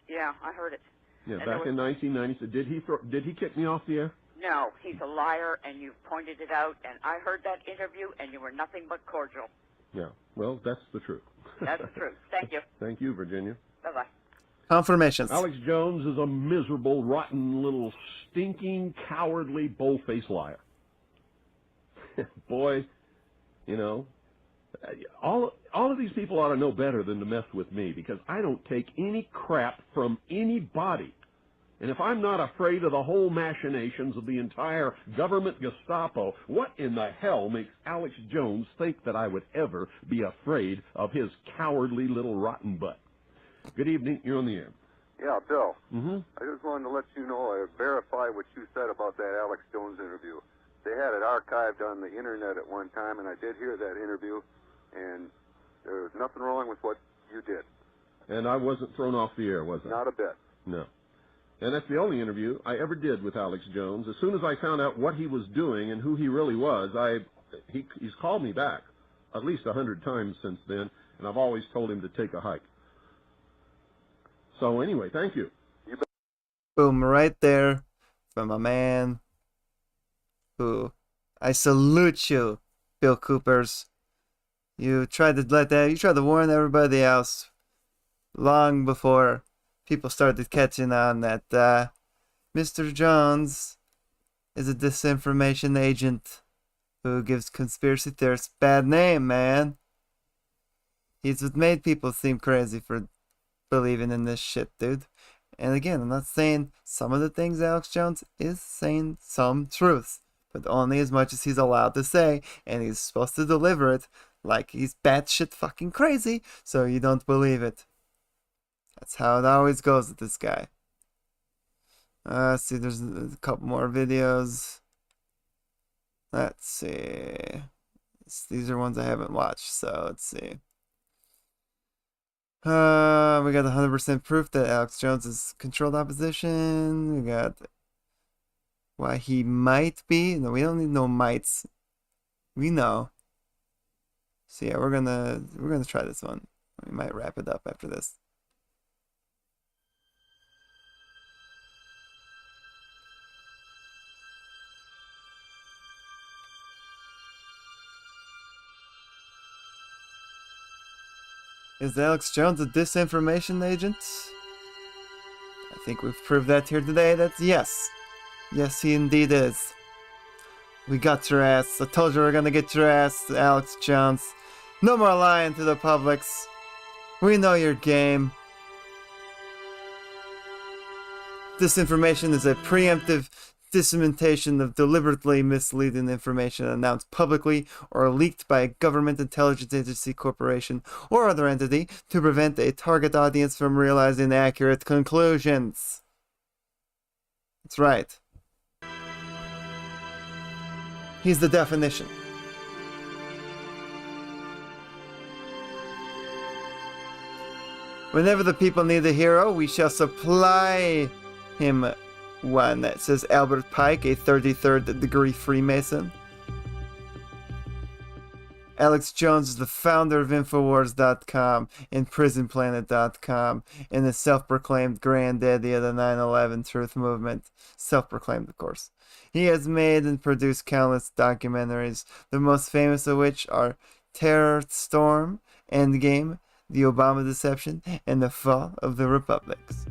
Yeah, I heard it. Yeah, And back in 1990. So did he kick me off the air? No, he's a liar, and you've pointed it out, and I heard that interview, and you were nothing but cordial. Yeah. Well, that's the truth. That's the truth. Thank you. Thank you, Virginia. Bye-bye. Confirmations. Alex Jones is a miserable, rotten, little, stinking, cowardly, bull-faced liar. Boy, you know, all of these people ought to know better than to mess with me, because I don't take any crap from anybody. And if I'm not afraid of the whole machinations of the entire government Gestapo, what in the hell makes Alex Jones think that I would ever be afraid of his cowardly little rotten butt? Good evening. You're on the air. Yeah, Bill. Mm-hmm. I just wanted to let you know I verify what you said about that Alex Jones interview. They had it archived on the internet at one time, and I did hear that interview, and there was nothing wrong with what you did. And I wasn't thrown off the air, was I? Not a bit. No. And that's the only interview I ever did with Alex Jones. As soon as I found out what he was doing and who he really was, he's called me back at least 100 times since then, and I've always told him to take a hike. So anyway, thank you. Boom, right there from a man who I salute you, Bill Coopers. You tried to warn everybody else long before people started catching on that Mr. Jones is a disinformation agent who gives conspiracy theorists bad name, man. He's what made people seem crazy for believing in this shit, dude. And again, I'm not saying some of the things Alex Jones is saying some truths, but only as much as he's allowed to say, and he's supposed to deliver it like he's batshit fucking crazy, so you don't believe it. That's how it always goes with this guy. See, there's a couple more videos. Let's see. These are ones I haven't watched, so let's see. We got 100% proof that Alex Jones is controlled opposition. We got why he might be. No, we don't need no mights. We know. So yeah, we're gonna try this one. We might wrap it up after this. Is Alex Jones a disinformation agent? I think we've proved that here today. That's yes. Yes, he indeed is. We got your ass. I told you we're gonna get your ass, Alex Jones. No more lying to the publics. We know your game. Disinformation is a preemptive dissemination of deliberately misleading information announced publicly or leaked by a government, intelligence agency, corporation, or other entity to prevent a target audience from realizing accurate conclusions. That's right. He's the definition. Whenever the people need a hero, we shall supply him one. That says Albert Pike, a 33rd degree Freemason. Alex Jones is the founder of Infowars.com and PrisonPlanet.com and the self-proclaimed granddaddy of the 9/11 truth movement. Self-proclaimed, of course. He has made and produced countless documentaries, the most famous of which are Terror Storm, Endgame, The Obama Deception, and The Fall of the Republics.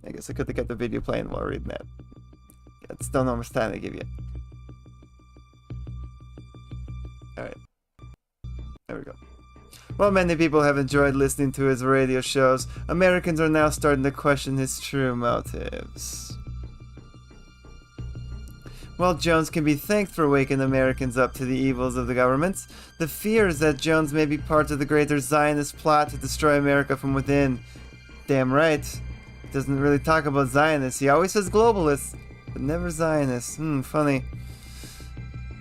I guess I could have kept the video playing while reading that. Yeah, it's don't know how much time they give you. Alright. There we go. While many people have enjoyed listening to his radio shows, Americans are now starting to question his true motives. While Jones can be thanked for waking Americans up to the evils of the government, the fear is that Jones may be part of the greater Zionist plot to destroy America from within. Damn right. He doesn't really talk about Zionists. He always says globalists, but never Zionists. Funny.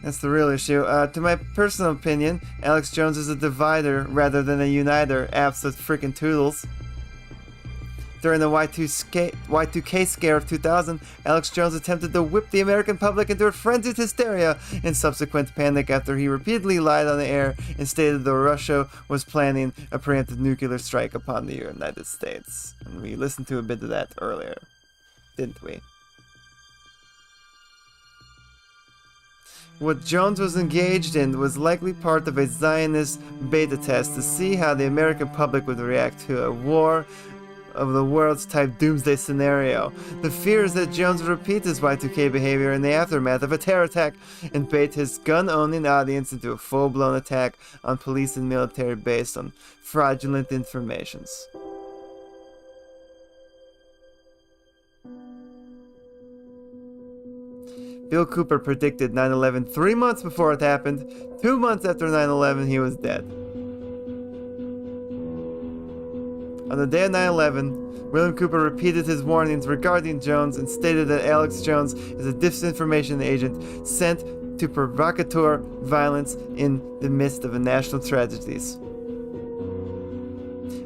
That's the real issue. To my personal opinion, Alex Jones is a divider rather than a uniter. Absolute freaking toodles. During the Y2K scare of 2000, Alex Jones attempted to whip the American public into a frenzied hysteria and subsequent panic after he repeatedly lied on the air and stated that Russia was planning a preemptive nuclear strike upon the United States. And we listened to a bit of that earlier, didn't we? What Jones was engaged in was likely part of a Zionist beta test to see how the American public would react to a war of the world's type doomsday scenario. The fear is that Jones would repeat his Y2K behavior in the aftermath of a terror attack and bait his gun-owning audience into a full-blown attack on police and military based on fraudulent informations. Bill Cooper predicted 9/11 3 months before it happened. 2 months after 9/11, he was dead. On the day of 9/11, William Cooper repeated his warnings regarding Jones and stated that Alex Jones is a disinformation agent sent to provocateur violence in the midst of a national tragedies.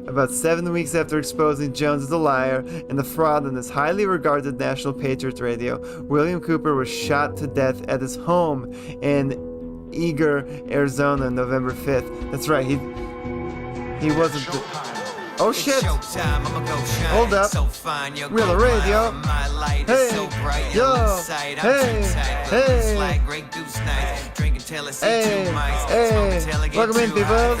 About 7 weeks after exposing Jones as a liar and a fraud on this highly regarded National Patriot Radio, William Cooper was shot to death at his home in Eager, Arizona, November 5th. That's right, he wasn't... Oh shit! Hold up. We're the radio. Hey! Yo! Hey! Hey! Hey! Welcome in, people.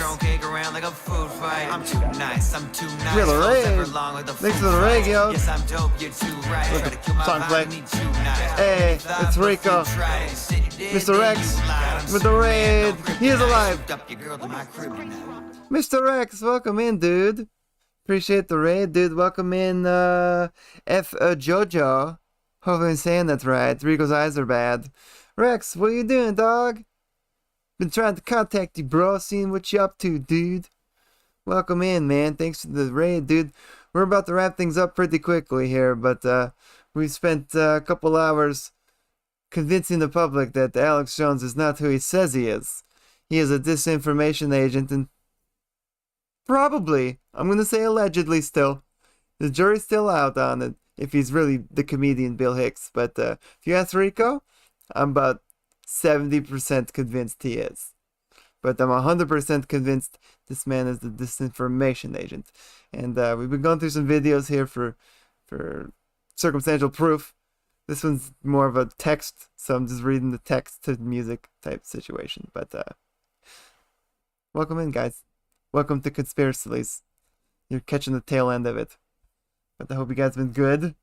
We're the radio. Thanks for the radio. Look, song play. Hey, it's Rico. Mr. Rex with the raid. He is alive. Mr. Rex, welcome in, dude. Appreciate the raid, dude. Welcome in, Jojo. Hope I'm saying that right. Rico's eyes are bad. Rex, what you doing, dog? Been trying to contact you, bro. Seeing what you up to, dude. Welcome in, man. Thanks for the raid, dude. We're about to wrap things up pretty quickly here, but we spent a couple hours convincing the public that Alex Jones is not who he says he is. He is a disinformation agent and probably, I'm going to say allegedly still, the jury's still out on it if he's really the comedian Bill Hicks. But if you ask Rico, I'm about 70% convinced he is. But I'm 100% convinced this man is the disinformation agent. And we've been going through some videos here for circumstantial proof. This one's more of a text, so I'm just reading the text to music type situation. But welcome in, guys. Welcome to ConspiraSleaze. You're catching the tail end of it. But I hope you guys been good.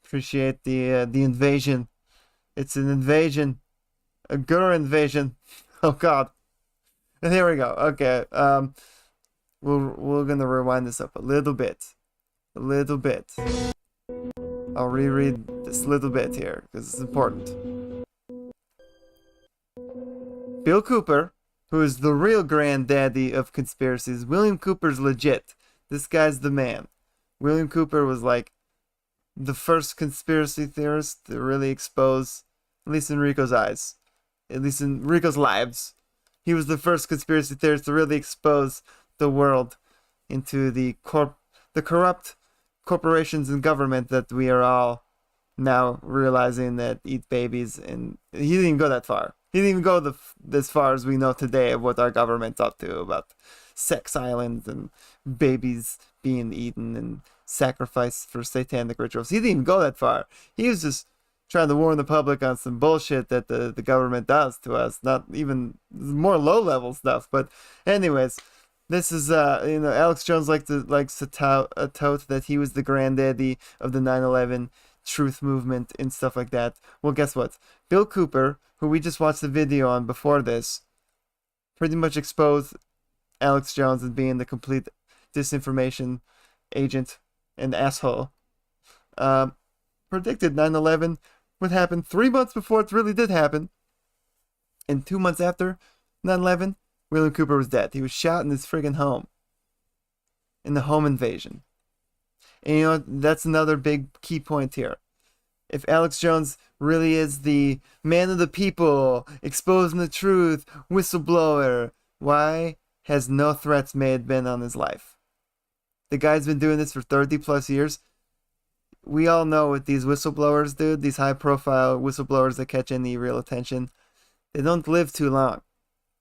Appreciate the invasion. It's an invasion. A Gur invasion. Oh god. And here we go. Okay. We're gonna rewind this up a little bit. A little bit. I'll reread this little bit here because it's important. Bill Cooper, who is the real granddaddy of conspiracies. William Cooper's legit. This guy's the man. William Cooper was like the first conspiracy theorist to really expose, at least in Rico's eyes, at least in Rico's lives, he was the first conspiracy theorist to really expose the world into the corrupt corporations and government that we are all now realizing that eat babies. And he didn't even go that far. He didn't even go as far as we know today of what our government's up to about sex islands and babies being eaten and sacrificed for satanic rituals. He didn't even go that far. He was just trying to warn the public on some bullshit that the government does to us. Not even more low-level stuff. But anyways, this is, Alex Jones likes to tout that he was the granddaddy of the 9/11 truth movement and stuff like that. Well, guess what? Bill Cooper, who we just watched the video on before this, pretty much exposed Alex Jones as being the complete disinformation agent and asshole. Predicted 9/11 would happen 3 months before it really did happen. And 2 months after 9/11, William Cooper was dead. He was shot in his friggin' home. In the home invasion. And that's another big key point here. If Alex Jones really is the man of the people, exposing the truth, whistleblower, why has no threats made been on his life? The guy's been doing this for 30 plus years. We all know what these whistleblowers do, these high profile whistleblowers that catch any real attention, they don't live too long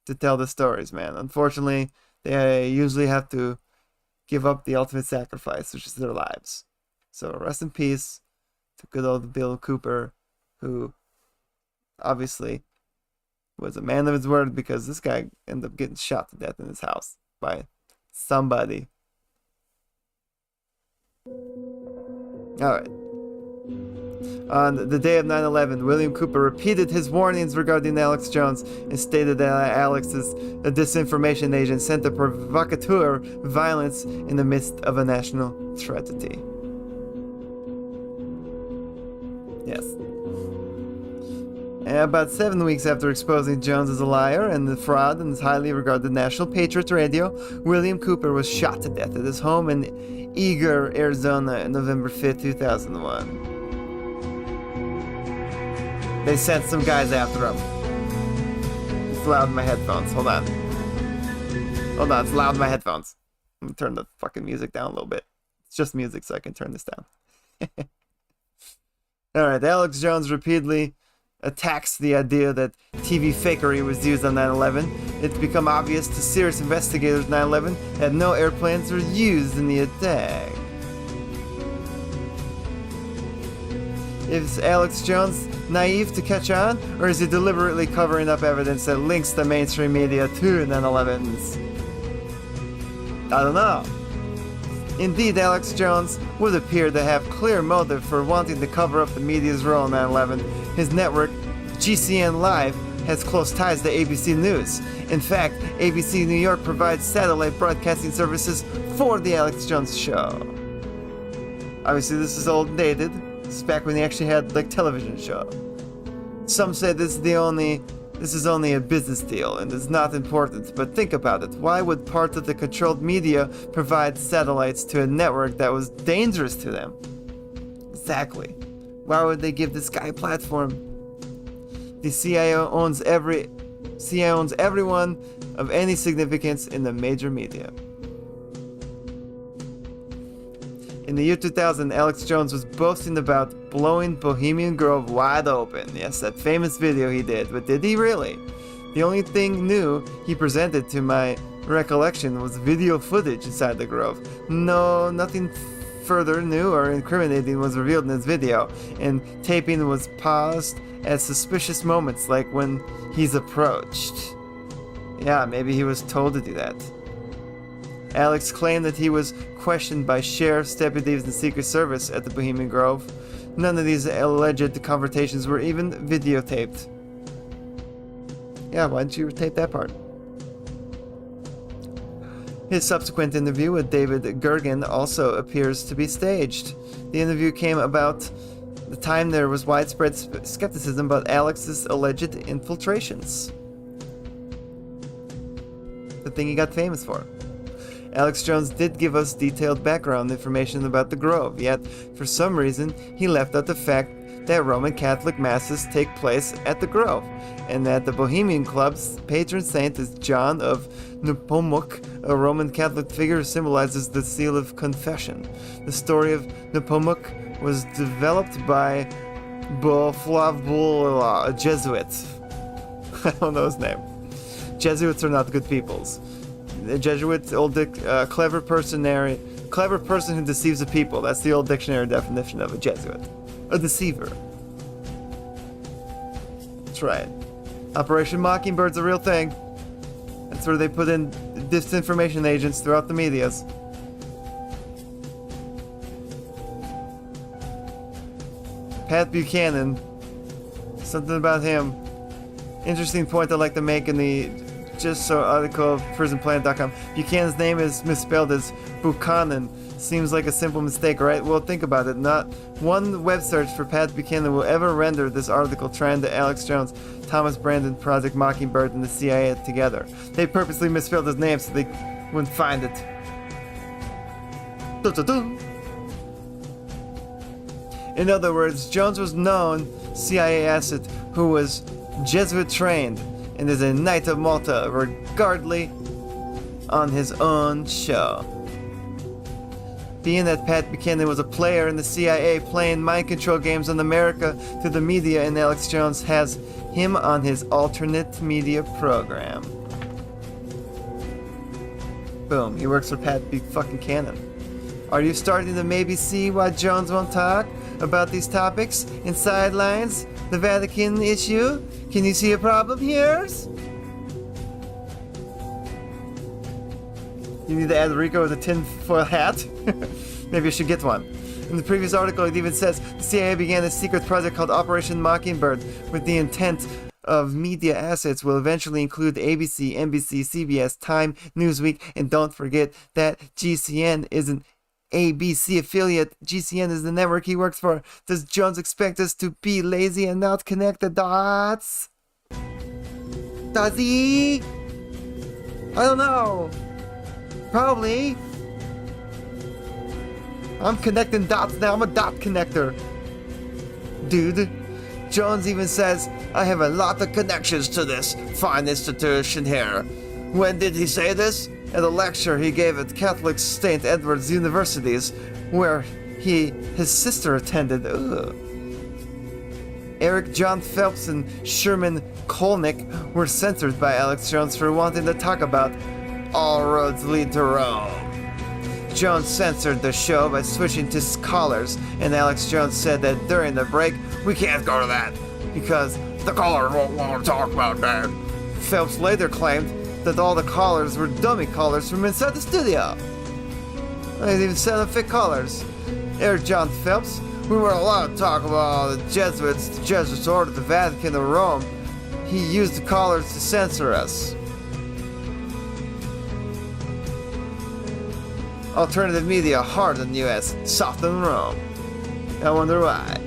to tell the stories, man. Unfortunately, they usually have to give up the ultimate sacrifice, which is their lives. So rest in peace to good old Bill Cooper, who obviously was a man of his word, because this guy ended up getting shot to death in his house by somebody. Alright. On the day of 9/11, William Cooper repeated his warnings regarding Alex Jones and stated that Alex is a disinformation agent sent to provocateur violence in the midst of a national tragedy. Yes. And about 7 weeks after exposing Jones as a liar and the fraud in his highly regarded National Patriot Radio, William Cooper was shot to death at his home in Eagar, Arizona on November 5th, 2001. They sent some guys after him. It's loud in my headphones. Hold on. It's loud in my headphones. Let me turn the fucking music down a little bit. It's just music, so I can turn this down. Alright, Alex Jones repeatedly attacks the idea that TV fakery was used on 9/11. It's become obvious to serious investigators 9/11 had no airplanes were used in the attack. Is Alex Jones naive to catch on, or is he deliberately covering up evidence that links the mainstream media to 9/11s? I don't know. Indeed, Alex Jones would appear to have clear motive for wanting to cover up the media's role in 9/11 His network, GCN Live, has close ties to ABC News. In fact, ABC New York provides satellite broadcasting services for the Alex Jones Show. Obviously, this is old and dated. This is back when they actually had like television show. Some say this is only a business deal and is not important, but think about it. Why would part of the controlled media provide satellites to a network that was dangerous to them? Exactly. Why would they give this guy a platform? The CIA owns everyone of any significance in the major media. In the year 2000, Alex Jones was boasting about blowing Bohemian Grove wide open. Yes, that famous video he did, but did he really? The only thing new he presented to my recollection was video footage inside the Grove. No, nothing further new or incriminating was revealed in this video, and taping was paused at suspicious moments like when he's approached. Yeah, maybe he was told to do that. Alex claimed that he was questioned by sheriff's deputies and Secret Service at the Bohemian Grove. None of these alleged confrontations were even videotaped. Yeah, why didn't you tape that part? His subsequent interview with David Gergen also appears to be staged. The interview came about the time there was widespread skepticism about Alex's alleged infiltrations. The thing he got famous for. Alex Jones did give us detailed background information about the Grove, yet for some reason he left out the fact that Roman Catholic masses take place at the Grove, and that the Bohemian Club's patron saint is John of Nepomuk, a Roman Catholic figure who symbolizes the seal of confession. The story of Nepomuk was developed by Boflavbul, a Jesuit. I don't know his name. Jesuits are not good peoples. A Jesuit, clever person who deceives the people. That's the old dictionary definition of a Jesuit. A deceiver. That's right. Operation Mockingbird's a real thing. That's where they put in disinformation agents throughout the medias. Pat Buchanan. Something about him. Interesting point I'd like to make in the article of prisonplanet.com. Buchanan's name is misspelled as Buchanan. Seems like a simple mistake, right? Well, think about it. Not one web search for Pat Buchanan will ever render this article trying to Alex Jones, Thomas Brandon, Project Mockingbird, and the CIA together. They purposely misspelled his name so they wouldn't find it. In other words, Jones was known CIA asset who was Jesuit trained and is a Knight of Malta, regardless on his own show. Being that Pat Buchanan was a player in the CIA playing mind control games on America to the media, and Alex Jones has him on his alternate media program. Boom, he works for Pat Buchanan. Are you starting to maybe see why Jones won't talk about these topics in Sidelines, the Vatican issue? Can you see a problem here? You need to add Rico with a tinfoil hat? Maybe I should get one. In the previous article, it even says the CIA began a secret project called Operation Mockingbird with the intent of media assets will eventually include ABC, NBC, CBS, Time, Newsweek, and don't forget that GCN is an ABC affiliate. GCN is the network he works for. Does Jones expect us to be lazy and not connect the dots? Does he? I don't know. Probably. I'm connecting dots now. I'm a dot connector. Dude. Jones even says, I have a lot of connections to this fine institution here. When did he say this? At a lecture he gave at Catholic St. Edward's Universities, where his sister attended. Ugh. Eric John Phelps and Sherman Kolnick were censored by Alex Jones for wanting to talk about All Roads Lead to Rome. Jones censored the show by switching to callers, and Alex Jones said that during the break, we can't go to that, because the callers won't want to talk about that. Phelps later claimed that all the callers were dummy callers from inside the studio. They even set up fake callers. Eric John Phelps We weren't allowed to talk about the Jesuits. The Jesuits ordered the Vatican of Rome. He used the collars to censor us. Alternative media hard on the U.S., soft on Rome. I wonder why.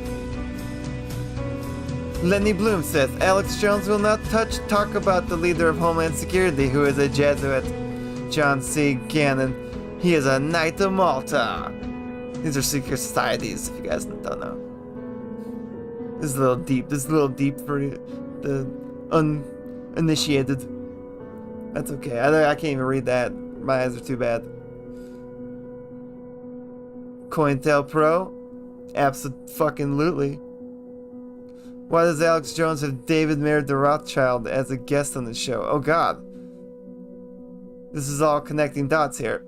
Lenny Bloom says, Alex Jones will not talk about the leader of Homeland Security, who is a Jesuit. John C. Gannon. He is a Knight of Malta. These are secret societies, if you guys don't know. This is a little deep. This is a little deep for the uninitiated. That's okay. I can't even read that. My eyes are too bad. COINTELPRO? Abso-fucking-lutely. Why does Alex Jones have David Mayer de Rothschild as a guest on the show? Oh god. This is all connecting dots here.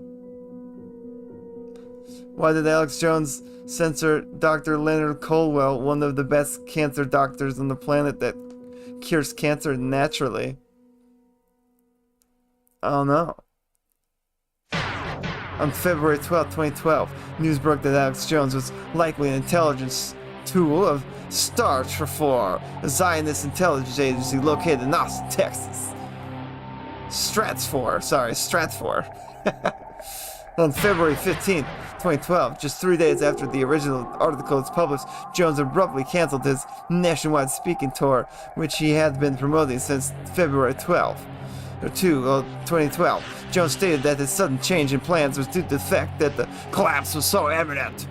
Why did Alex Jones censor Dr. Leonard Colwell, one of the best cancer doctors on the planet that cures cancer naturally? I don't know. On February 12, 2012, news broke that Alex Jones was likely an intelligence tool of Starch Reform, a Zionist intelligence agency located in Austin, Texas. Stratfor. On February 15, 2012, just 3 days after the original article was published, Jones abruptly canceled his nationwide speaking tour, which he had been promoting since February 2012. Jones stated that his sudden change in plans was due to the fact that the collapse was so evident.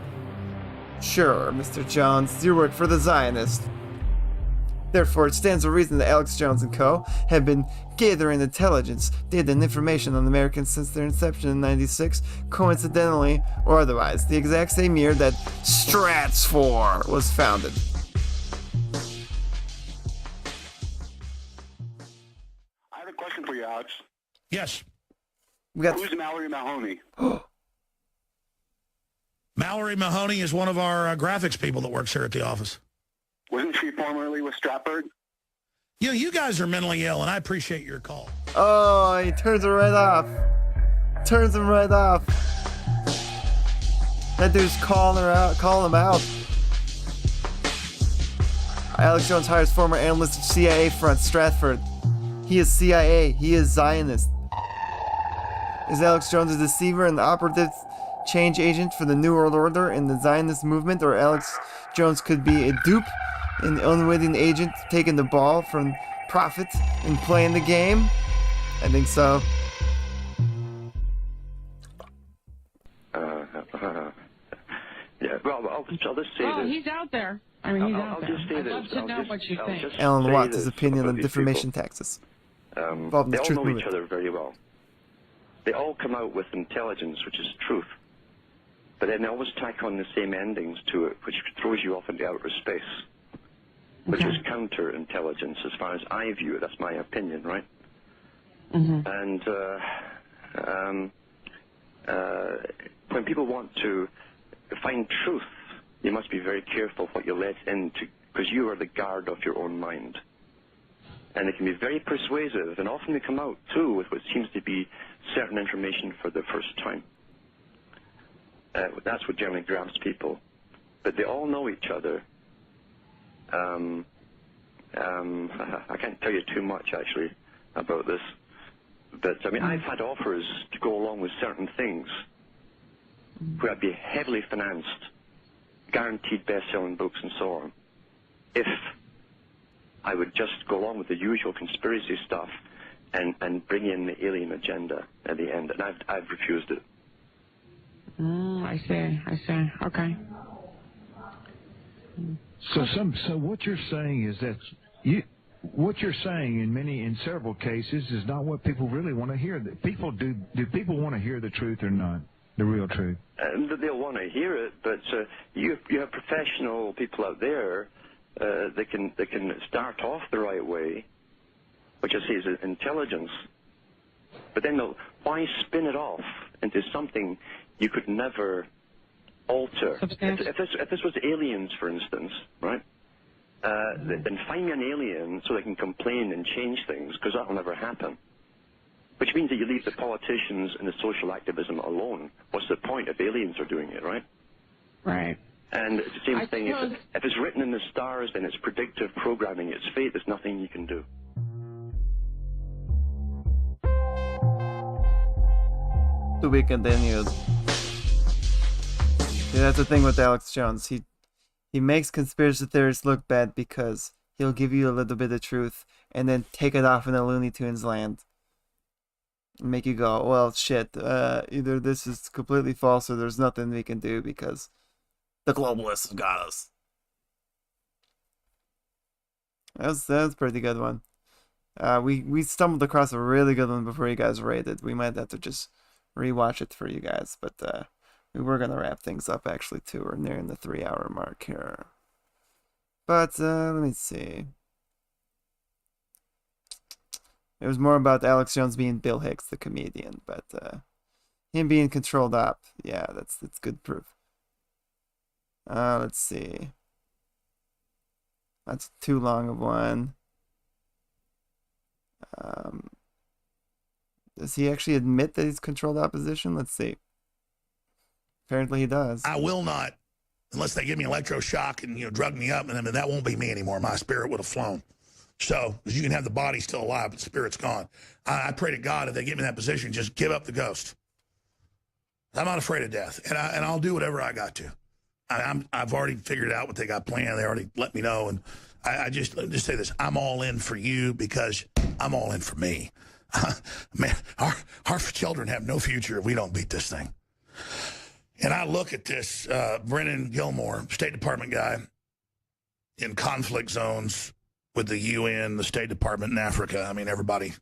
Sure, Mr. Jones, you work for the Zionists. Therefore, it stands to reason that Alex Jones and co. have been gathering intelligence, data, and information on Americans since their inception in '96, coincidentally or otherwise, the exact same year that Stratfor was founded. I have a question for you, Alex. Yes. Who's Mallory Mahoney? Mallory Mahoney is one of our graphics people that works here at the office. Wasn't she formerly with Stratford? You know, you guys are mentally ill, and I appreciate your call. Oh, he turns it right off. Turns him right off. That dude's calling him out. Alex Jones hires former analyst of CIA front Stratford. He is CIA. He is Zionist. Is Alex Jones a deceiver and the operative change agent for the New World Order in the Zionist movement, or Alex Jones could be a dupe, an unwitting agent taking the ball from profit and playing the game? I think so. Yeah, well, I'll just say this. Oh, he's out there. I mean, he's out there. Just say I'd love to know what you think. Alan Watts' opinion on defamation taxes. They Involved in the all truth know movement. each other very well. They all come out with intelligence, which is truth. But then they always tack on the same endings to it, which throws you off into outer space, which is counterintelligence as far as I view it. That's my opinion, right? Mm-hmm. And when people want to find truth, you must be very careful what you let into, because you are the guard of your own mind. And it can be very persuasive, and often they come out, too, with what seems to be certain information for the first time. That's what generally grabs people. But they all know each other. I can't tell you too much, actually, about this. But, I mean, I've had offers to go along with certain things where I'd be heavily financed, guaranteed best-selling books and so on, if I would just go along with the usual conspiracy stuff and bring in the alien agenda at the end. And I've refused it. I see. Okay. So what you're saying is that what you're saying in several cases is not what people really want to hear. Do people want to hear the truth or not? The real truth? They'll want to hear it, but you have professional people out there that can start off the right way, which I say is intelligence. But then why spin it off into something you could never alter? If this was aliens, for instance, right? Then find me an alien so they can complain and change things, because that will never happen. Which means that you leave the politicians and the social activism alone. What's the point if aliens are doing it, right? Right. And it's the same thing, if it's written in the stars, then it's predictive programming, it's fate, there's nothing you can do. To be continued. Yeah, that's the thing with Alex Jones. He makes conspiracy theories look bad because he'll give you a little bit of truth and then take it off in a Looney Tunes land. And make you go, well, shit, either this is completely false or there's nothing we can do because the globalists have got us. That was a pretty good one. We stumbled across a really good one before you guys rated. We might have to just rewatch it for you guys, but we were gonna wrap things up actually too. We're nearing the 3-hour mark here. But let me see. It was more about Alex Jones being Bill Hicks, the comedian, but him being controlled up, yeah, that's good proof. Let's see. That's too long of one. Does he actually admit that he's controlled opposition? Let's see. Apparently he does. I will not, unless they give me electroshock and drug me up, and then that won't be me anymore. My spirit would have flown. So you can have the body still alive, but the spirit's gone. I pray to God if they get me in that position, just give up the ghost. I'm not afraid of death, and I'll do whatever I got to. I've already figured out what they got planned. They already let me know, and I just say this: I'm all in for you because I'm all in for me. Man, our children have no future if we don't beat this thing. And I look at this Brennan Gilmore, State Department guy, in conflict zones with the UN, the State Department in Africa. I mean, everybody,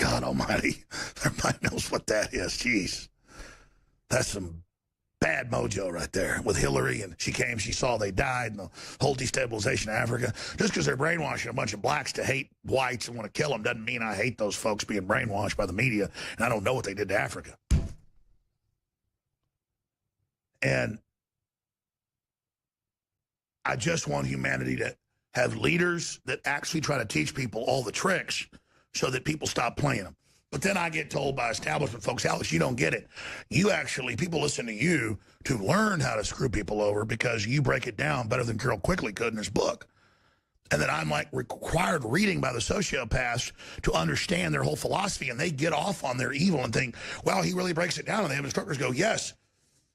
God almighty, everybody knows what that is. Jeez. That's some bad mojo right there with Hillary, and she came, she saw they died, and the whole destabilization of Africa. Just because they're brainwashing a bunch of blacks to hate whites and want to kill them doesn't mean I hate those folks being brainwashed by the media, and I don't know what they did to Africa. And I just want humanity to have leaders that actually try to teach people all the tricks so that people stop playing them. But then I get told by establishment folks, Alex, you don't get it. You actually, people listen to you to learn how to screw people over because you break it down better than Carol Quigley could in his book. And then I'm like required reading by the sociopaths to understand their whole philosophy, and they get off on their evil and think, well, he really breaks it down. And they have instructors go, yes,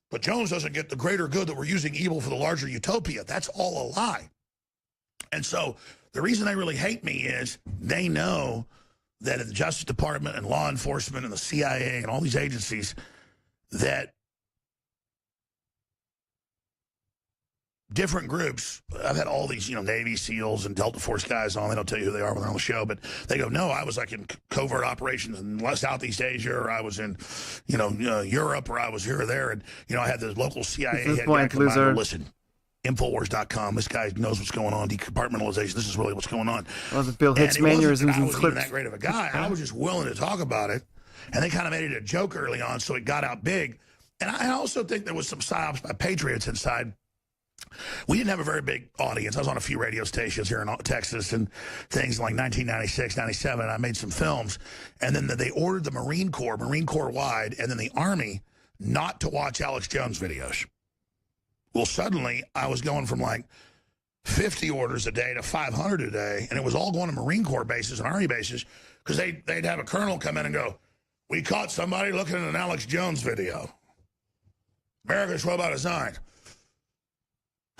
but Jones doesn't get the greater good that we're using evil for the larger utopia. That's all a lie. And so the reason they really hate me is they know that at the Justice Department and law enforcement and the CIA and all these agencies that different groups, I've had all these, Navy SEALs and Delta Force guys on. They don't tell you who they are when they're on the show, but they go, no, I was like in covert operations in Southeast Asia, or I was in, Europe, or I was here or there. And, I had the local CIA head guy come out and listen. Infowars.com. This guy knows what's going on. Decompartmentalization. This is really what's going on. Well, the Bill Hicks mannerisms and clips. I wasn't even that great of a guy. I was just willing to talk about it. And they kind of made it a joke early on, so it got out big. And I also think there was some psyops by patriots inside. We didn't have a very big audience. I was on a few radio stations here in Texas and things like 1996, 97. I made some films. And then they ordered the Marine Corps wide, and then the Army not to watch Alex Jones videos. Well, suddenly I was going from like 50 orders a day to 500 a day, and it was all going to Marine Corps bases and Army bases because they'd have a colonel come in and go, we caught somebody looking at an Alex Jones video. America's Robot Design.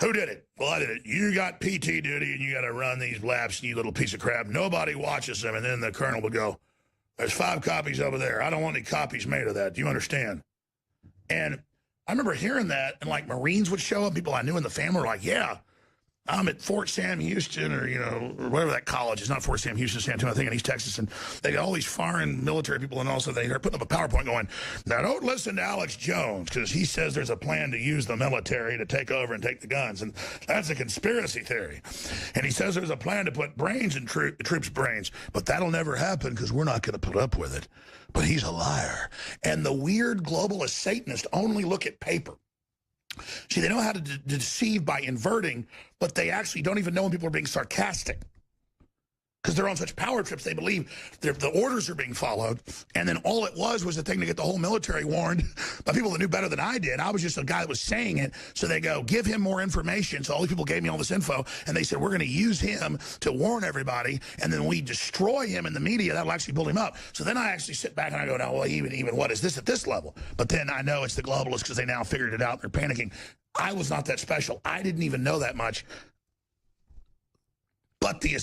Who did it? Well, I did it. You got PT duty, and you got to run these laps, you little piece of crap. Nobody watches them. And then the colonel would go, there's 5 copies over there. I don't want any copies made of that. Do you understand? And I remember hearing that, and like Marines would show up. People I knew in the family were like, yeah, I'm at Fort Sam Houston, or, or whatever that college is. Not Fort Sam Houston, San Antonio, I think in East Texas. And they got all these foreign military people, and also they're putting up a PowerPoint going, now don't listen to Alex Jones, because he says there's a plan to use the military to take over and take the guns. And that's a conspiracy theory. And he says there's a plan to put brains in troops' brains. But that'll never happen because we're not going to put up with it. But he's a liar. And the weird globalist Satanists only look at paper. See, they know how to deceive by inverting, but they actually don't even know when people are being sarcastic. because they're on such power trips, they believe the orders are being followed. And then all it was a thing to get the whole military warned by people that knew better than I did. I was just a guy that was saying it. So they go, give him more information. So all these people gave me all this info, and they said, we're going to use him to warn everybody. And then we destroy him in the media. That'll actually build him up. So then I actually sit back and I go, no, well, even what is this at this level? But then I know it's the globalists because they now figured it out. They're panicking. I was not that special. I didn't even know that much. But the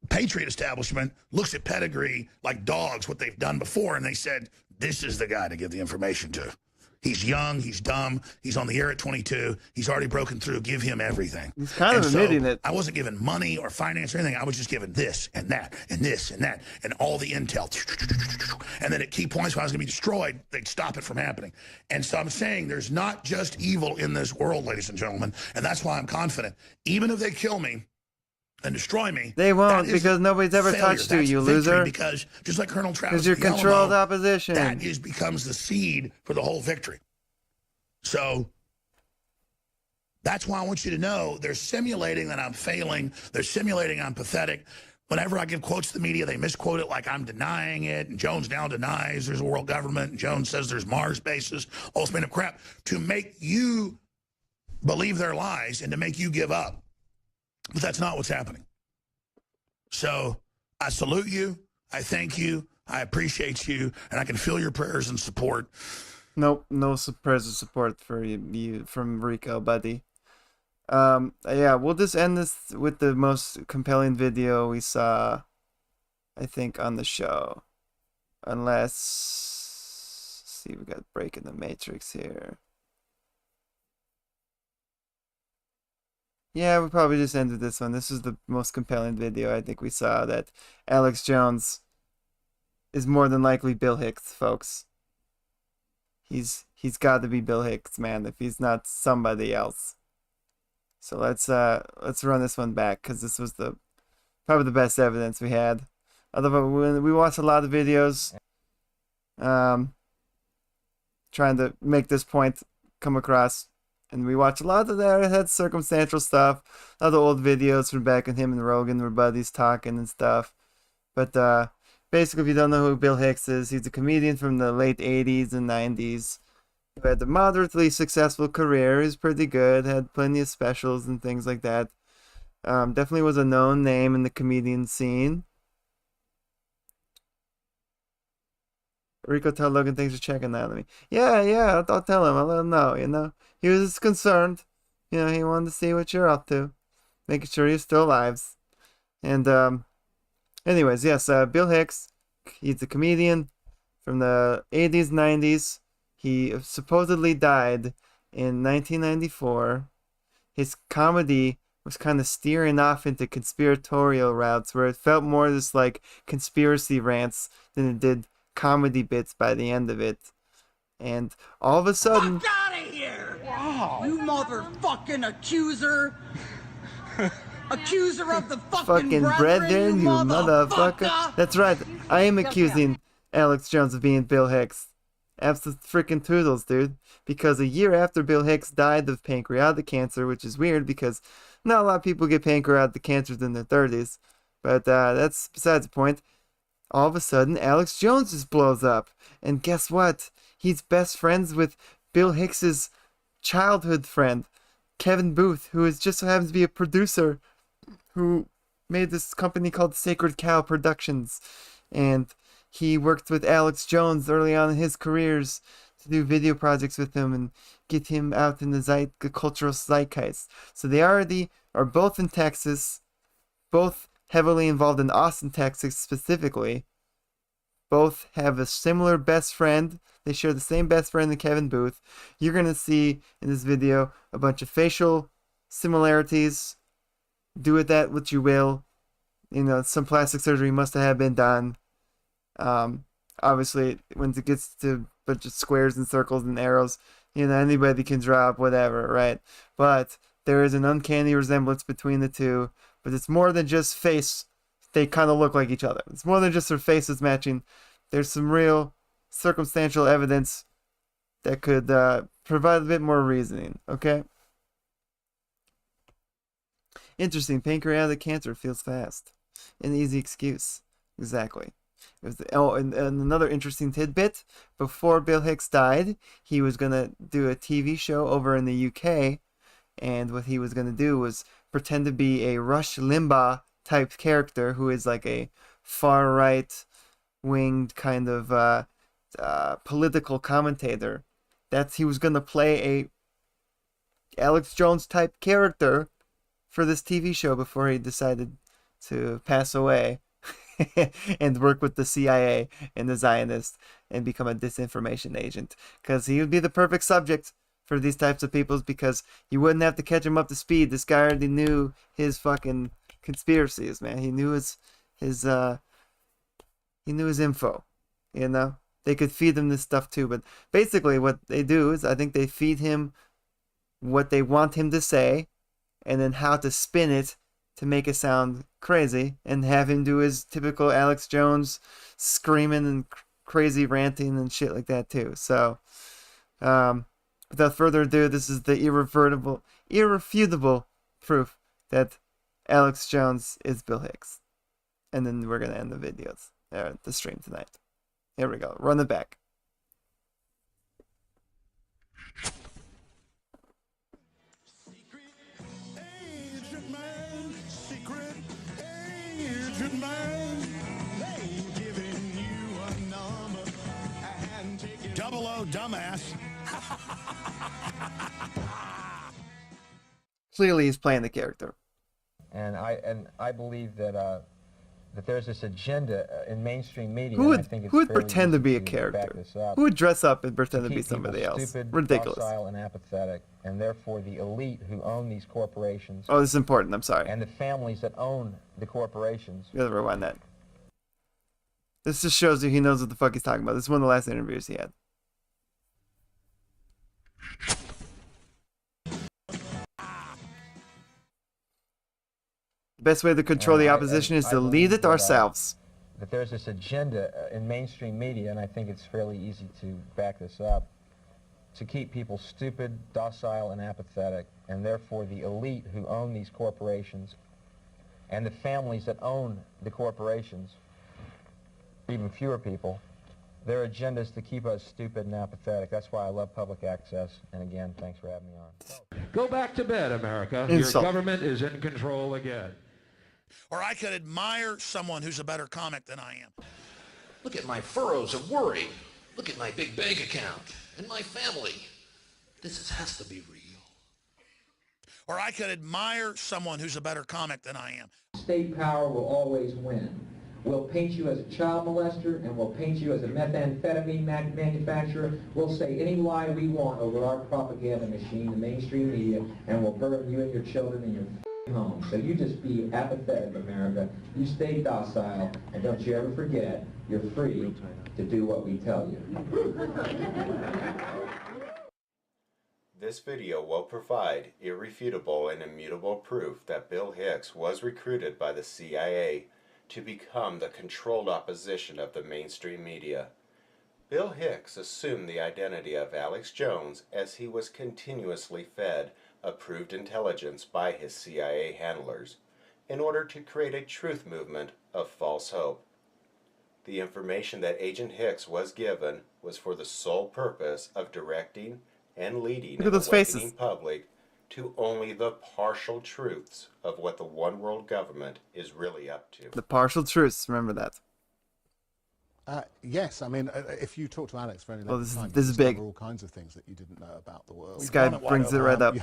Patriot establishment looks at pedigree like dogs, what they've done before, and they said, this is the guy to give the information to. He's young, he's dumb, he's on the air at 22, he's already broken through, give him everything. He's kind of admitting it. I wasn't given money or finance or anything, I was just given this and that and this and that and all the intel. And then at key points when I was going to be destroyed, they'd stop it from happening. And so I'm saying there's not just evil in this world, ladies and gentlemen, and that's why I'm confident. Even if they kill me, and destroy me. They won't, because nobody's ever touched you, you loser. Because just like Colonel Travis, because you're controlled opposition. That becomes the seed for the whole victory. So that's why I want you to know they're simulating that I'm failing. They're simulating I'm pathetic. Whenever I give quotes to the media, they misquote it like I'm denying it. And Jones now denies there's a world government. And Jones says there's Mars bases. All this made up crap to make you believe their lies and to make you give up. But that's not what's happening. So I salute you. I thank you. I appreciate you. And I can feel your prayers and support. Nope, no prayers of support for you from Rico, buddy. Yeah, we'll just end this with the most compelling video we saw, I think, on the show. Unless, see, we got a break in the Matrix here. Yeah, we probably just ended this one. This is the most compelling video I think we saw, that Alex Jones is more than likely Bill Hicks, folks. He's got to be Bill Hicks, man, if he's not somebody else. So let's run this one back, because this was probably the best evidence we had. Otherwise, we watched a lot of videos trying to make this point come across. And we watched a lot of that. It had circumstantial stuff. A lot of old videos from back when him and Rogan were buddies talking and stuff. But basically, if you don't know who Bill Hicks is, he's a comedian from the late 80s and 90s. Who had a moderately successful career. He's pretty good. Had plenty of specials and things like that. Definitely was a known name in the comedian scene. Rico, tell Logan thanks for checking that on me. Yeah, I'll tell him. I'll let him know, you know. He was concerned. You know, he wanted to see what you're up to. Making sure you're still alive. And, anyways, yes, Bill Hicks, he's a comedian from the 80s, 90s. He supposedly died in 1994. His comedy was kind of steering off into conspiratorial routes, where it felt more just like conspiracy rants than it did comedy bits by the end of it. And all of a sudden, Fuck out of here! Wow. You motherfucking accuser! Accuser of the fucking brethren, you motherfucker! That's right, I am accusing Alex Jones of being Bill Hicks. Absolute freaking toodles, dude. Because a year after Bill Hicks died of pancreatic cancer, which is weird because not a lot of people get pancreatic cancers in their 30s. But that's besides the point. All of a sudden, Alex Jones just blows up. And guess what? He's best friends with Bill Hicks's childhood friend, Kevin Booth, who just so happens to be a producer who made this company called Sacred Cow Productions. And he worked with Alex Jones early on in his careers to do video projects with him and get him out in the cultural zeitgeist. So they already are both in Texas, both heavily involved in Austin, Texas specifically. Both have a similar best friend. They share the same best friend in Kevin Booth. You're going to see in this video a bunch of facial similarities. Do with that what you will. You know, some plastic surgery must have been done. Obviously, when it gets to a bunch of squares and circles and arrows, you know, anybody can drop whatever, right? But there is an uncanny resemblance between the two. But it's more than just face. They kind of look like each other. It's more than just their faces matching. There's some real circumstantial evidence that could provide a bit more reasoning, okay? Interesting. Pancreatic cancer feels fast. An easy excuse. Exactly. It was and another interesting tidbit. Before Bill Hicks died, he was going to do a TV show over in the UK. And what he was going to do was pretend to be a Rush Limbaugh type character who is like a far right winged kind of political commentator. He was going to play a Alex Jones type character for this TV show before he decided to pass away and work with the CIA and the Zionists and become a disinformation agent, because he would be the perfect subject for these types of peoples, because you wouldn't have to catch him up to speed. This guy already knew his fucking conspiracies, man. He knew his info, you know? They could feed him this stuff too, but basically what they do is I think they feed him what they want him to say and then how to spin it to make it sound crazy and have him do his typical Alex Jones screaming and crazy ranting and shit like that too. So, without further ado, this is the irrefutable proof that Alex Jones is Bill Hicks. And then we're going to end the stream tonight. Here we go. Run it back. Agent man, secret agent man. They ain't giving you a number and taking 00 dumbass. Clearly he's playing the character. And I believe that that there's this agenda in mainstream media. Who and I think it's would fairly pretend to easy be a back character? this up, Who would dress up and pretend to be keep somebody people else? Stupid, Ridiculous. docile, and apathetic, and therefore the elite who own these corporations. Oh, this is important. I'm sorry. And the families that own the corporations. You gotta rewind that. This just shows you he knows what the fuck he's talking about. This is one of the last interviews he had. The best way to control the opposition is to lead it ourselves. That there's this agenda in mainstream media, and I think it's fairly easy to back this up, to keep people stupid, docile, and apathetic, and therefore the elite who own these corporations and the families that own the corporations, even fewer people, their agenda is to keep us stupid and apathetic. That's why I love public access, and again, thanks for having me on. Go back to bed, America. Insult. Your government is in control again. Or I could admire someone who's a better comic than I am. Look at my furrows of worry. Look at my big bank account and my family. Has to be real. Or I could admire someone who's a better comic than I am. State power will always win. We'll paint you as a child molester, and we'll paint you as a methamphetamine manufacturer. We'll say any lie we want over our propaganda machine, the mainstream media, and we'll burn you and your children in your home. So you just be apathetic, America. You stay docile, and don't you ever forget, you're free to do what we tell you. This video will provide irrefutable and immutable proof that Bill Hicks was recruited by the CIA to become the controlled opposition of the mainstream media. Bill Hicks assumed the identity of Alex Jones as he was continuously fed approved intelligence by his CIA handlers in order to create a truth movement of false hope. The information that Agent Hicks was given was for the sole purpose of directing and leading Look at those faces. public to only the partial truths of what the one world government is really up to. The partial truths, remember that. Yes, I mean, if you talk to Alex for any length of time, this you is big. discover all kinds of things that you didn't know about the world. This guy brings it right up.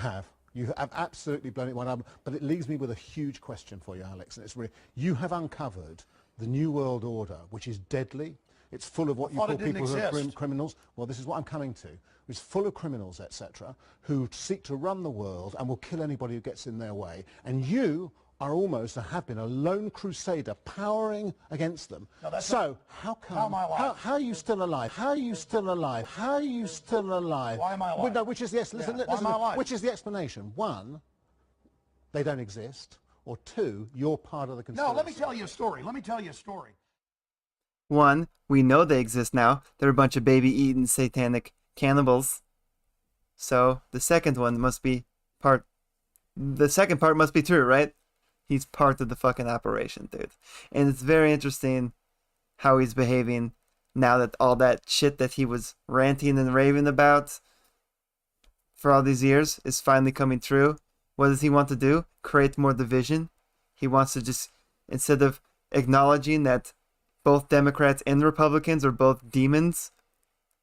You have absolutely blown it wide open. But it leaves me with a huge question for you, Alex. And it's really, you have uncovered the New World Order, which is deadly. It's full of what you call people who are criminals. Well, this is what I'm coming to. It's full of criminals, etc., who seek to run the world and will kill anybody who gets in their way. And you are almost, and have been, a lone crusader powering against them. So how come? How are you still alive? How are you still alive? How are you still alive? Why am I alive? Well, no, which is yes. Listen, Why am I alive? which is the explanation? One, they don't exist, or two, you're part of the conspiracy. No, let me tell you a story. Let me tell you a story. One, we know they exist now. They're a bunch of baby-eating satanic cannibals. So the second one must be the second part must be true, right? He's part of the fucking operation, dude. And it's very interesting how he's behaving now that all that shit that he was ranting and raving about for all these years is finally coming true. What does he want to do? Create more division. He wants to just, instead of acknowledging that both Democrats and Republicans are both demons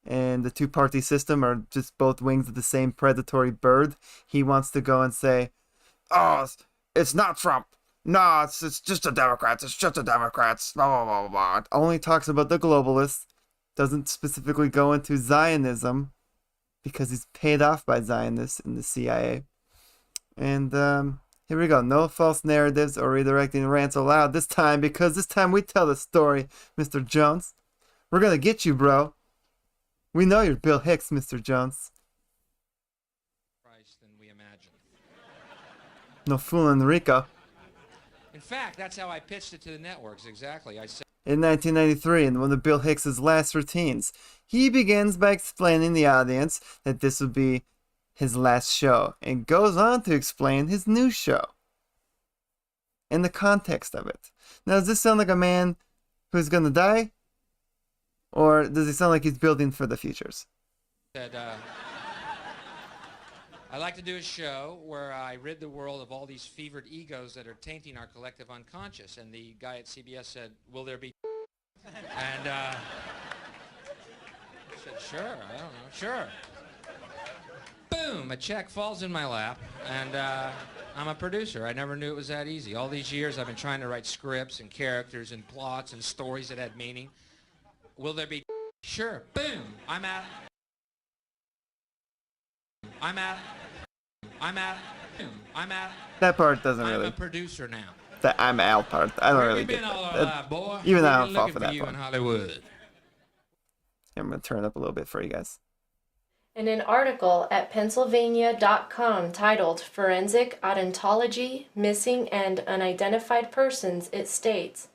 and the two-party system are just both wings of the same predatory bird, he wants to go and say, oh, it's not Trump. No, it's just the Democrats. It's just the Democrats. Blah, blah, blah, blah. It only talks about the globalists. Doesn't specifically go into Zionism because he's paid off by Zionists in the CIA. And here we go. No false narratives or redirecting rants allowed this time, because this time we tell the story, Mr. Jones. We're going to get you, bro. We know you're Bill Hicks, Mr. Jones. Than we imagine. No fooling Rico. In fact, that's how I pitched it to the networks, exactly. I said, In 1993, in one of Bill Hicks' last routines, he begins by explaining to the audience that this would be his last show, and goes on to explain his new show and the context of it. Now, does this sound like a man who's going to die? Or does it sound like he's building for the futures? I like to do a show where I rid the world of all these fevered egos that are tainting our collective unconscious. And the guy at CBS said, will there be And I said, sure, I don't know, sure. Boom, a check falls in my lap, and I'm a producer. I never knew it was that easy. All these years I've been trying to write scripts and characters and plots and stories that had meaning. Will there be Sure, boom, I'm out. That part doesn't really. I'm a producer now. The I'm out part. I don't Where really you been get all that. our life, boy? Even We've I been don't fall looking for for that you part. in Hollywood. I'm going to turn it up a little bit for you guys. In an article at Pennsylvania.com titled Forensic Odontology, Missing and Unidentified Persons, it states,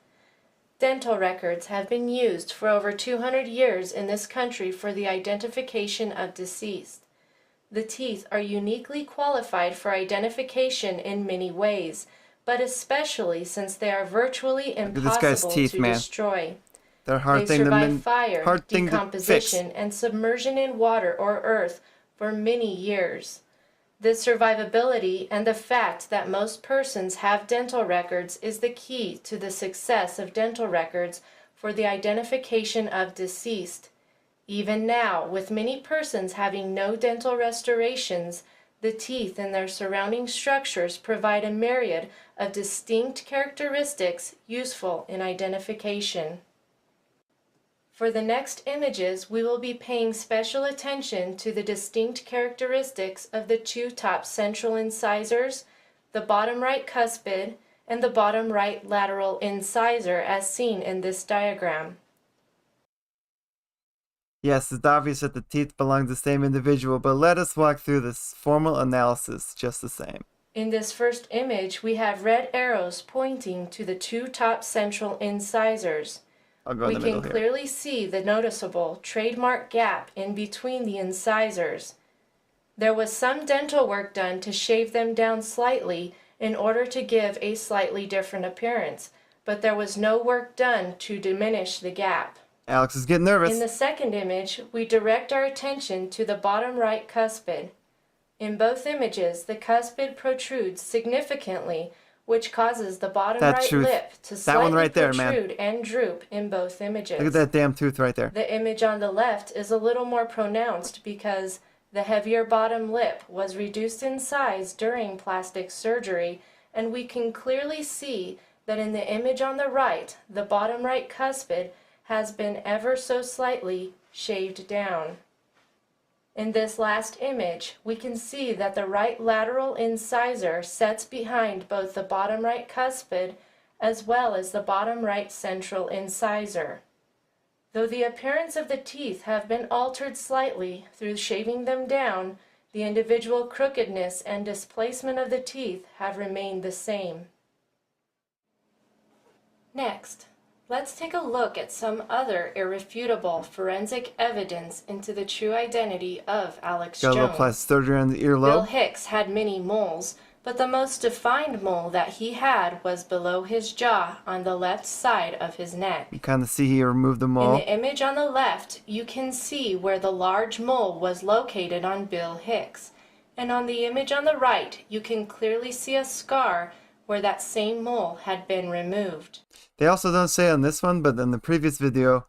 dental records have been used for over 200 years in this country for the identification of deceased. The teeth are uniquely qualified for identification in many ways, but especially since they are virtually impossible teeth, to man. destroy. They're hard They thing to survive fire, hard thing to fix. decomposition, and submersion in water or earth for many years. This survivability and the fact that most persons have dental records is the key to the success of dental records for the identification of deceased. Even now, with many persons having no dental restorations, the teeth and their surrounding structures provide a myriad of distinct characteristics useful in identification. For the next images, we will be paying special attention to the distinct characteristics of the two top central incisors, the bottom right cuspid, and the bottom right lateral incisor as seen in this diagram. Yes, it's obvious that the teeth belong to the same individual, but let us walk through this formal analysis just the same. In this first image, we have red arrows pointing to the two top central incisors. I'll go in We the middle can here. clearly see the noticeable trademark gap in between the incisors. There was some dental work done to shave them down slightly in order to give a slightly different appearance, but there was no work done to diminish the gap. Alex is getting nervous. In the second image, we direct our attention to the bottom right cuspid. In both images, the cuspid protrudes significantly, which causes the bottom That right tooth. lip to That slightly one right there, man. protrude and droop in both images. Look at that damn tooth right there. The image on the left is a little more pronounced because the heavier bottom lip was reduced in size during plastic surgery, and we can clearly see that in the image on the right, the bottom right cuspid has been ever so slightly shaved down. In this last image, we can see that the right lateral incisor sets behind both the bottom right cuspid as well as the bottom right central incisor. Though the appearance of the teeth have been altered slightly through shaving them down, the individual crookedness and displacement of the teeth have remained the same. Next, let's take a look at some other irrefutable forensic evidence into the true identity of Alex Got a little Jones. plastic surgery on the Bill earlobe. Hicks had many moles, but the most defined mole that he had was below his jaw on the left side of his neck. You kind of see he removed the In mole. the image on the left, you can see where the large mole was located on Bill Hicks. And on the image on the right, you can clearly see a scar where that same mole had been removed. They also don't say on this one, but in the previous video,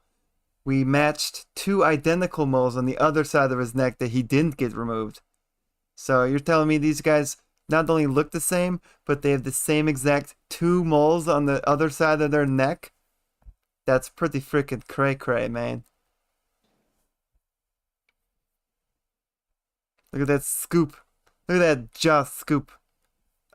we matched 2 identical moles on the other side of his neck that he didn't get removed. So you're telling me these guys not only look the same, but they have the same exact 2 moles on the other side of their neck? That's pretty freaking cray-cray, man. Look at that scoop. Look at that jaw scoop.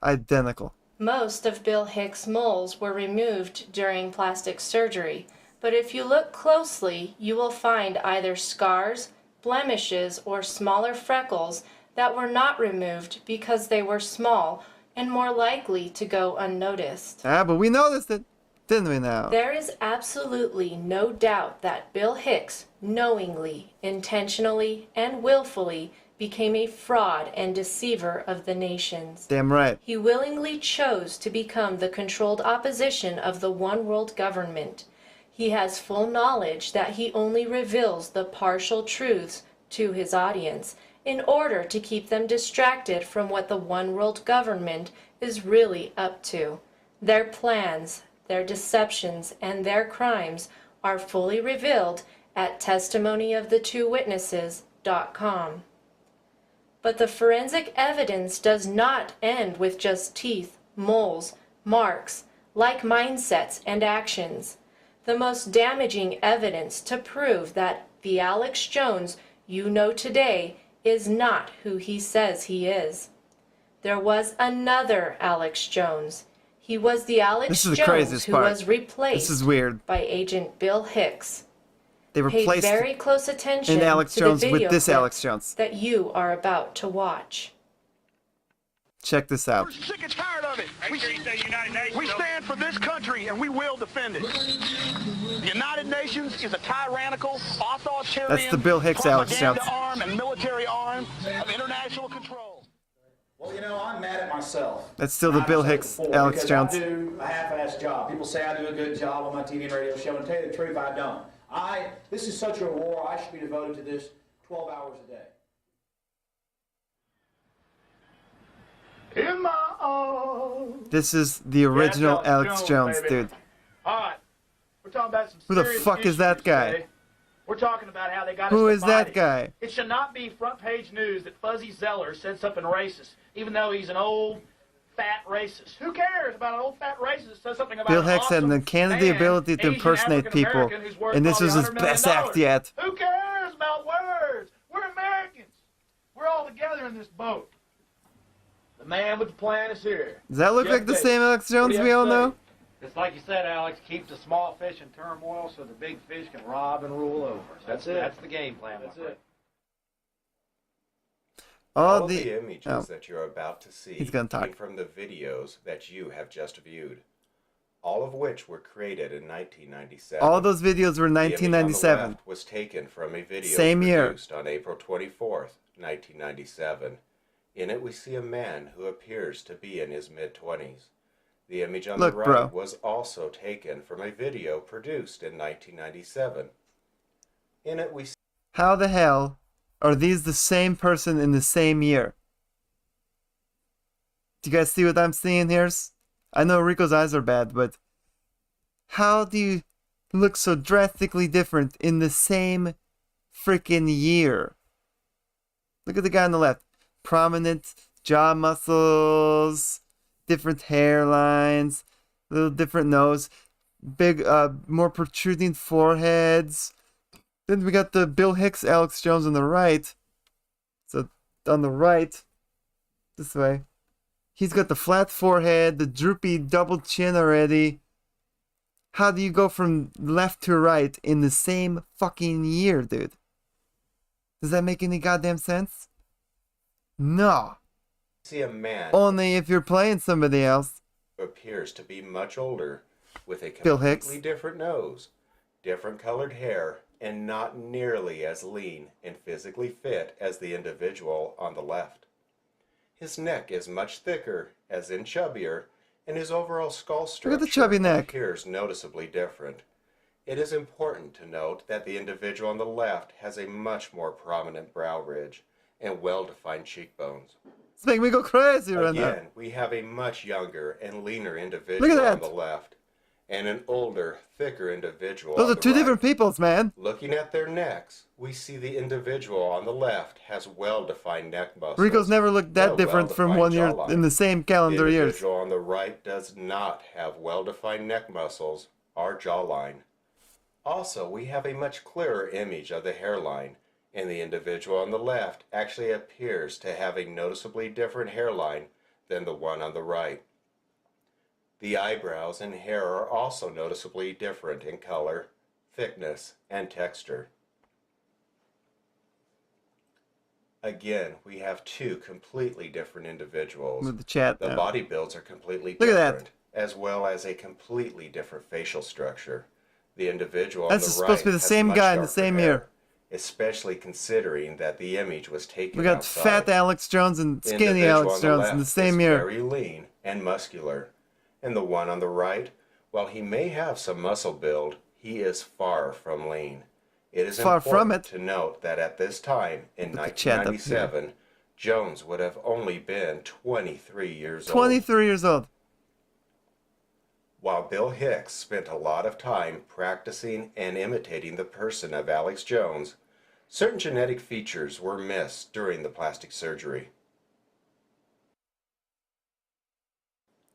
Identical. Most of Bill Hicks' moles were removed during plastic surgery, but if you look closely, you will find either scars, blemishes, or smaller freckles that were not removed because they were small and more likely to go unnoticed. But we noticed it, didn't we now? There is absolutely no doubt that Bill Hicks knowingly, intentionally, and willfully became a fraud and deceiver of the nations. Damn right. He willingly chose to become the controlled opposition of the one world government. He has full knowledge that he only reveals the partial truths to his audience in order to keep them distracted from what the one world government is really up to. Their plans, their deceptions, and their crimes are fully revealed at testimonyofthetwowitnesses.com. But the forensic evidence does not end with just teeth, moles, marks, like mindsets and actions. The most damaging evidence to prove that the Alex Jones you know today is not who he says he is. There was another Alex Jones. He was the Alex Jones who was replaced This is weird. by Agent Bill Hicks. They replaced Pay very close attention Alex to Jones the video with this clip Alex Jones. that you are about to watch. Check this out. We're sick and tired of it. We stand for this country, and we will defend it. The United Nations is a tyrannical, authoritarian, That's the Bill Hicks Alex Jones. arm and military arm of international control. Well, you know, I'm mad at myself. That's still the Bill Hicks Alex Jones. I do a half-assed job. People say I do a good job on my TV and radio show, and to tell you the truth, I don't. This is such a war, I should be devoted to this 12 hours a day. In my arms. This is the original Alex Jones, dude. All right, we're talking about some Who the serious fuck is that issues guy? today. We're talking about how they got Who us is that divided. guy? It should not be front page news that Fuzzy Zeller said something racist, even though he's an old fat racist. Who cares about an old fat racist that says something about Bill an Hicks had awesome the uncanny man, ability to Asian impersonate people, African-American who's worth and this was his probably $100 best million? act yet. Who cares about words? We're Americans. We're all together in this boat. The man with the plan is here. Does that look like the same Alex Jones we all know? It's like you said, Alex, keep the small fish in turmoil so the big fish can rob and rule over. That's it. That's the game plan. That's it. All the images that you're about to see He's gonna talk. came from the videos that you have just viewed, all of which were created in 1997. All those videos were The image on the 1997. left was taken from a video Same year. produced on April 24th, 1997. In it, we see a man who appears to be in his mid-20s. The image on Look, the right bro. was also taken from a video produced in 1997. In it, we see How the hell are these the same person in the same year? Do you guys see what I'm seeing here? I know Rico's eyes are bad, but how do you look so drastically different in the same freaking year? Look at the guy on the left. Prominent jaw muscles, different hairlines, little different nose, big, more protruding foreheads. Then we got the Bill Hicks Alex Jones on the right. So on the right, this way, he's got the flat forehead, the droopy double chin already. How do you go from left to right in the same fucking year, dude? Does that make any goddamn sense? No. see a man Only if you're playing somebody else. who appears to be much older, with a Bill Hicks. completely different nose, different colored hair, and not nearly as lean and physically fit as the individual on the left. His neck is much thicker, as in chubbier, and his overall skull structure Look at the chubby neck. appears noticeably different. It is important to note that the individual on the left has a much more prominent brow ridge and well-defined cheekbones. It's making me go crazy right now. Again, we have a much younger and leaner individual on the left, and an older, thicker individual Those on are the two right. different peoples, man. Looking at their necks, we see the individual on the left has well-defined neck muscles. Rico's never looked that and a different from well-defined 1 year jawline. in the same calendar The years. individual on the right does not have well-defined neck muscles or jawline. Also, we have a much clearer image of the hairline, and the individual on the left actually appears to have a noticeably different hairline than the one on the right. The eyebrows and hair are also noticeably different in color, thickness, and texture. Again, we have two completely different individuals. With the chat The now. body builds are completely Look at different, that. as well as a completely different facial structure. The individual That's on the supposed right to be the has same much guy in the darker same hair, year. especially considering that the image was taken We got outside. fat Alex Jones and The skinny individual Alex on the Jones left in the same is year. very lean and muscular, and the one on the right, while he may have some muscle build, he is far from lean. It is Far from important to note that at this time, in Put the chat up here. 1997, Jones would have only been 23 years old. 23 years old. While Bill Hicks spent a lot of time practicing and imitating the person of Alex Jones, certain genetic features were missed during the plastic surgery.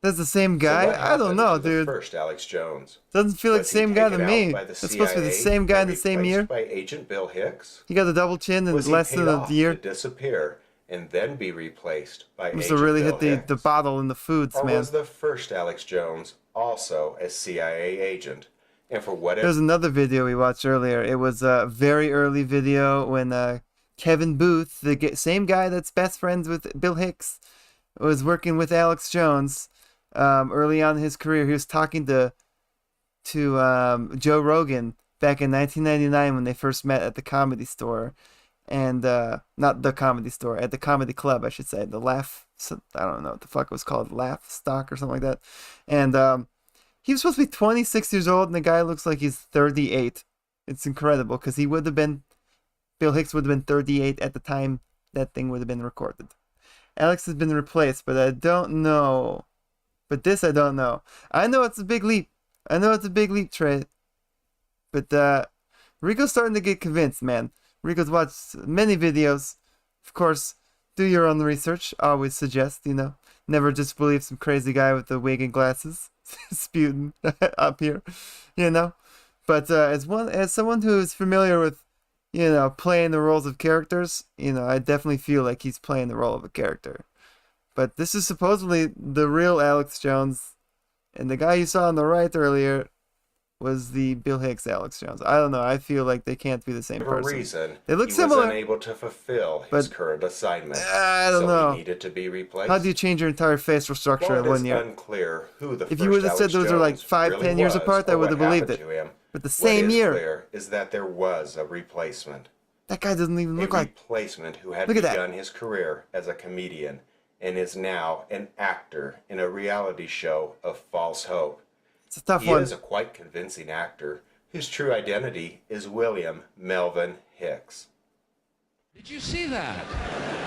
That's the same guy? So what I don't happened know, to the dude. first Alex Jones? Doesn't feel like Was the same he guy to taken me. out by the That's supposed to be the CIA same guy in and the same replaced year. by Agent Bill Hicks? He got a double chin in Was he less paid than a off year. to disappear and then be replaced by Must have Agent really Bill hit the bottle in the foods, Or man. was the first Alex Jones also a CIA agent? And for whatever There's another video we watched earlier. It was a very early video when Kevin Booth, the same guy that's best friends with Bill Hicks, was working with Alex Jones early on in his career. He was talking to Joe Rogan back in 1999 when they first met at the Comedy Store. And not the Comedy Store, at the Comedy Club, I should say. The Laugh, I don't know what the fuck it was called, Laugh Stock or something like that. And he was supposed to be 26 years old, and the guy looks like he's 38. It's incredible, because Bill Hicks would have been 38 at the time that thing would have been recorded. Alex has been replaced, but I don't know. But this I don't know. I know it's a big leap. Trey. But Rico's starting to get convinced, man. Rico's watched many videos. Of course, do your own research. Always suggest, never just believe some crazy guy with a wig and glasses spewing up here, But as someone who is familiar with, playing the roles of characters, I definitely feel like he's playing the role of a character. But this is supposedly the real Alex Jones, and the guy you saw on the right earlier was the Bill Hicks Alex Jones. I don't know. I feel like they can't be the same For person. reason, They look he similar. was unable to fulfill his but- current assignment. I don't so know. he needed to be replaced. How do you change your entire facial structure While in it is 1 year? unclear who the If first you would have said Alex those are like Jones 5, really 10 years was, apart, I or would have what believed happened it. to him, But the same what is year. clear is that there was a replacement. That guy doesn't even look a like. replacement who had Look at that. begun his career as a comedian and is now an actor in a reality show of false hope. It's a tough He one. is a quite convincing actor whose true identity is William Melvin Hicks. Did you see that?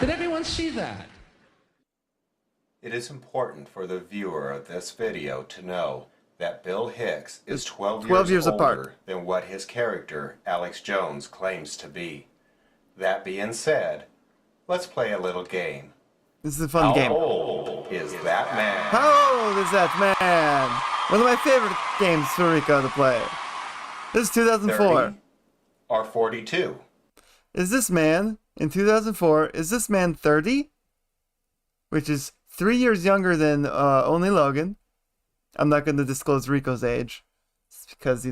Did everyone see that? It is important for the viewer of this video to know that Bill Hicks is 12 years older apart. than what his character, Alex Jones, claims to be. That being said, let's play a little game. This is a fun How game. old is that man? How old is that man? One of my favorite games for Rico to play. This is 2004. 30 or 42? Is this man, in 2004, is this man 30? Which is 3 years younger than Only Logan. I'm not going to disclose Rico's age. It's because,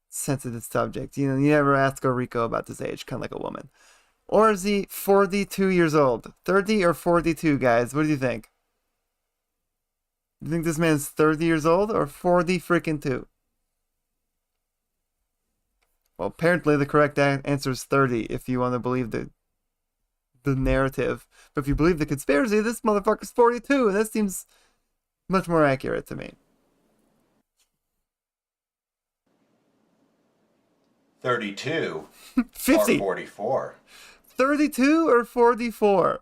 sensitive subject. You never ask a Rico about his age, kind of like a woman. Or is he 42 years old? 30 or 42, guys? What do you think? You think this man's 30 years old or 40 freaking 2? Well, apparently the correct answer is 30 if you want to believe the the narrative. But if you believe the conspiracy, this motherfucker's 42, and that seems much more accurate to me. 32 50. or 44. 32 or 44?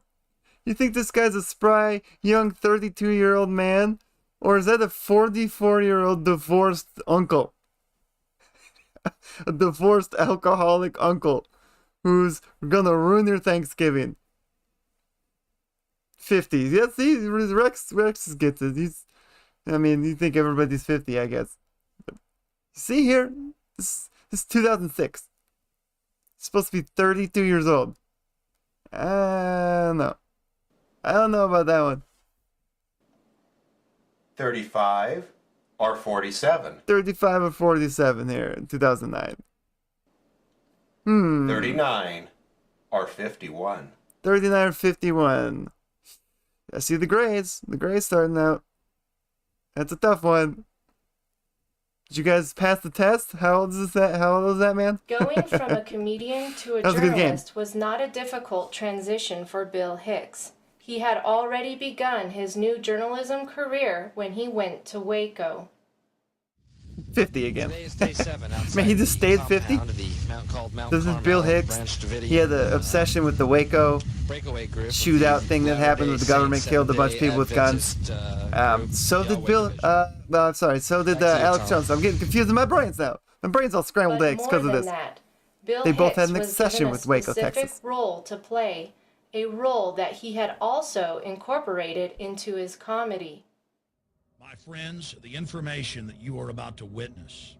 You think this guy's a spry, young 32-year-old man? Or is that a 44-year-old divorced uncle? A divorced alcoholic uncle who's gonna ruin your Thanksgiving. 50. Yes, Rex gets it. You think everybody's 50, I guess. But see here, this is 2006. He's supposed to be 32 years old. I don't know about that one. 35 or 47. 35 or 47 here in 2009. 39 or 51. 39 or 51. I see the grays. The grays starting out. That's a tough one. Did you guys pass the test? How old is that man? Going from a comedian to a journalist was not a difficult transition for Bill Hicks. He had already begun his new journalism career when he went to Waco. 50 again. Man, he just stayed 50? This is Bill Hicks. He had an obsession with the Waco shootout thing that happened where the government killed a bunch of people with guns. So did Alex Jones. I'm getting confused in my brains now. My brain's all scrambled eggs because of this. They both had an obsession with Waco, Texas. Role to play, a role that he had also incorporated into his comedy. My friends, the information that you are about to witness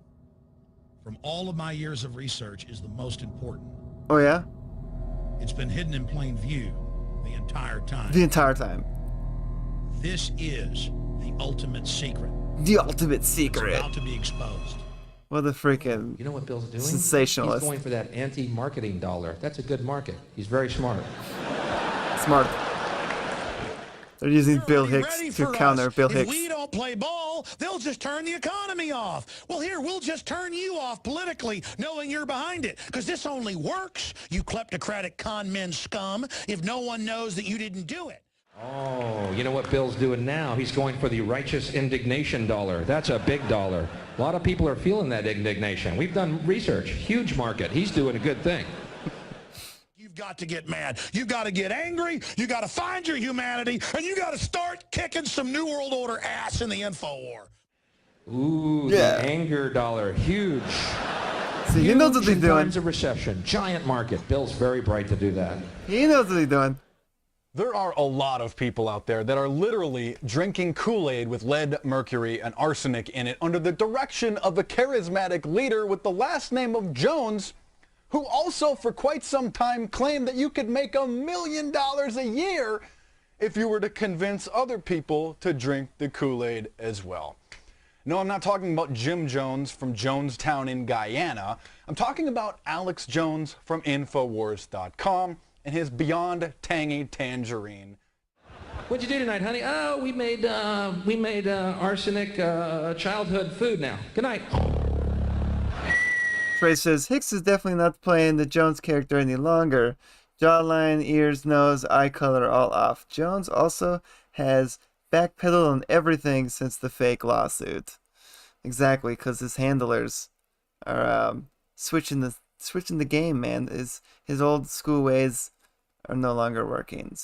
from all of my years of research is the most important. Oh, yeah? It's been hidden in plain view the entire time. The entire time. This is the ultimate secret. The ultimate secret. It's about to be exposed. What a freaking You know what Bill's doing? sensationalist. He's going for that anti-marketing dollar. That's a good market. He's very smart. Smart. They're using Bill Hicks to counter Bill Hicks. If we don't play ball, they'll just turn the economy off. Well, here, we'll just turn you off politically, knowing you're behind it. Because this only works, you kleptocratic con men scum, if no one knows that you didn't do it. Oh, you know what Bill's doing now? He's going for the righteous indignation dollar. That's a big dollar. A lot of people are feeling that indignation. We've done research. Huge market. He's doing a good thing. You've got to get mad. You've got to get angry. You got to find your humanity, and you got to start kicking some New World Order ass in the info war. Ooh, yeah. The anger dollar, huge. See, he knows what he's doing. Times of recession, giant market. Bill's very bright to do that. He knows what he's doing. There are a lot of people out there that are literally drinking Kool-Aid with lead, mercury, and arsenic in it under the direction of a charismatic leader with the last name of Jones, who also for quite some time claimed that you could make $1 million a year if you were to convince other people to drink the Kool-Aid as well. No, I'm not talking about Jim Jones from Jonestown in Guyana. I'm talking about Alex Jones from Infowars.com and his Beyond Tangy Tangerine. What'd you do tonight, honey? Oh, we made arsenic childhood food now. Good night. Trey says, Hicks is definitely not playing the Jones character any longer. Jawline, ears, nose, eye color all off. Jones also has backpedaled on everything since the fake lawsuit. Exactly, because his handlers are switching the game, man. His old school ways are no longer working.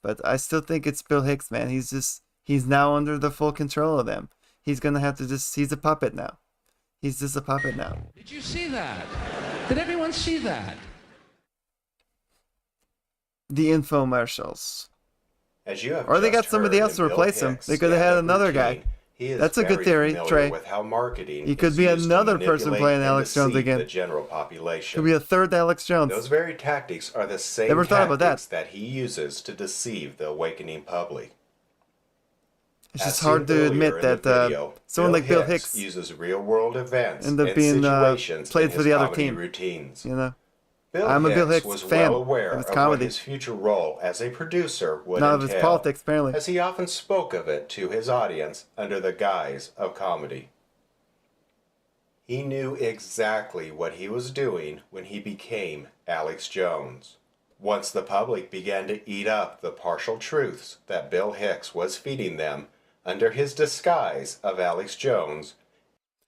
But I still think it's Bill Hicks, man. He's now under the full control of them. He's gonna have to he's a puppet now. He's just a puppet now. Did you see that? Did everyone see that? The infomercials. As you have or they got somebody else to replace him. They could have had another guy. That's a good theory, Trey. With how marketing he could be another person playing Alex Jones again. The general population. Could be a third Alex Jones. Those very tactics are the same tactics that he uses to deceive the awakening public. It's just hard to admit that someone like Bill Hicks uses real-world events end up being played for the other team. Routines. You know, I'm a Bill Hicks was fan well aware of his of comedy. what his future role as a producer would Not entail, of his politics, apparently, as he often spoke of it to his audience under the guise of comedy. He knew exactly what he was doing when he became Alex Jones. once the public began to eat up the partial truths that Bill Hicks was feeding them under his disguise of Alex Jones.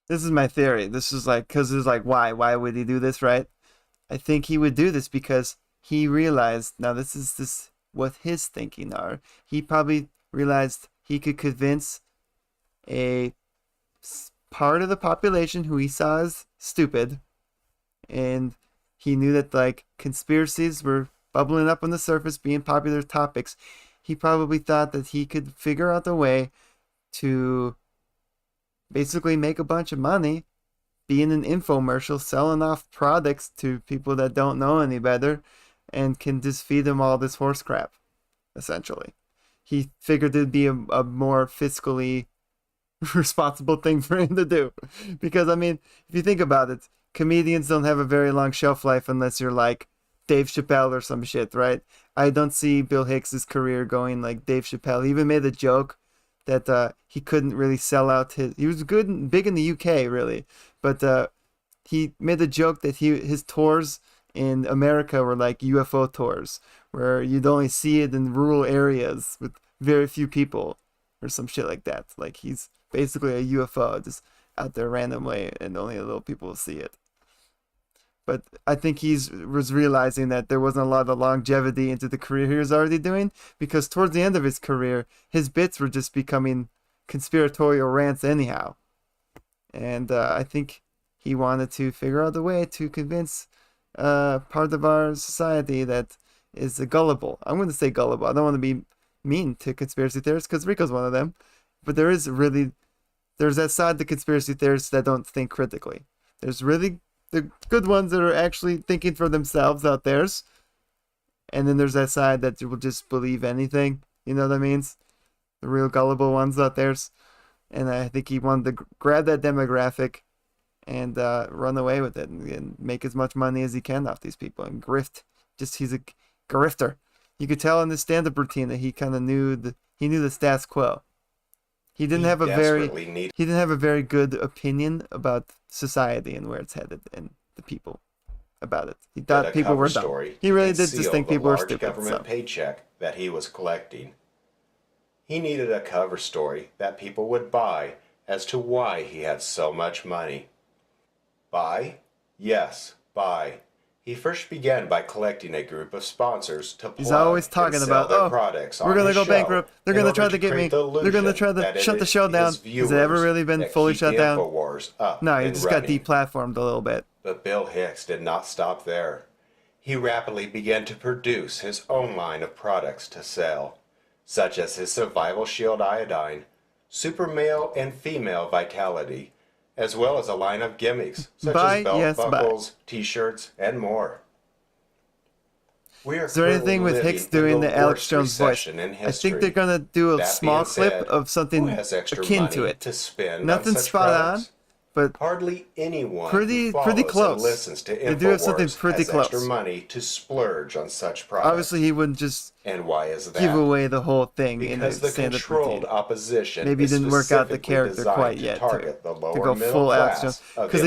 This is my theory. This is like, because it's like, why would he do this, right? I think he would do this because he realized, now this is what his thinking are. He probably realized he could convince a part of the population who he saw as stupid, and he knew that like conspiracies were bubbling up on the surface, being popular topics. He probably thought that he could figure out the way to basically make a bunch of money being an infomercial, selling off products to people that don't know any better and can just feed them all this horse crap, essentially. He figured it'd be a more fiscally responsible thing for him to do. Because, I mean, if you think about it, comedians don't have a very long shelf life unless you're like Dave Chappelle or some shit, right? I don't see Bill Hicks' career going like Dave Chappelle. He even made a joke that he couldn't really sell out his... He was big in the UK, really. But he made a joke that his tours in America were like UFO tours, where you'd only see it in rural areas with very few people or some shit like that. Like he's basically a UFO just out there randomly and only a little people will see it. But I think he was realizing that there wasn't a lot of longevity into the career he was already doing, because towards the end of his career, his bits were just becoming conspiratorial rants anyhow. And I think he wanted to figure out a way to convince part of our society that is gullible. I'm going to say gullible. I don't want to be mean to conspiracy theorists because Rico's one of them. But there's that side of the conspiracy theorists that don't think critically. There's really the good ones that are actually thinking for themselves out there. And then there's that side that will just believe anything. You know what that means? The real gullible ones out there. And I think he wanted to grab that demographic and run away with it and make as much money as he can off these people and grift. He's a grifter. You could tell in his stand-up routine that he kind of knew the status quo. He didn't have a very good opinion about society and where it's headed and the people about it. He thought people were dumb. He really did just think people were stupid. Government paycheck that he was collecting. He needed a cover story that people would buy as to why he had so much money. Buy? Yes, buy. He first began by collecting a group of sponsors to plug and sell their products on we're gonna his go show bankrupt. They're gonna try to get me. They're gonna try to shut the show down. Has it ever really been fully shut down? No, he just got deplatformed a little bit. But Bill Hicks did not stop there. He rapidly began to produce his own line of products to sell, such as his Survival Shield Iodine, Super Male and Female Vitality, as well as a line of gimmicks such as belt buckles, t-shirts, and more. Is there anything with Hicks doing the Alex Jones voice? I think they're gonna do a small clip of something akin to it. Nothing spot on, but hardly anyone pretty close. Listens to they do have something pretty close. Extra money to splurge on such products. Obviously, he wouldn't just give away the whole thing in a stand-up routine. Opposition maybe he didn't work out the character quite yet to go full Alex Jones. Because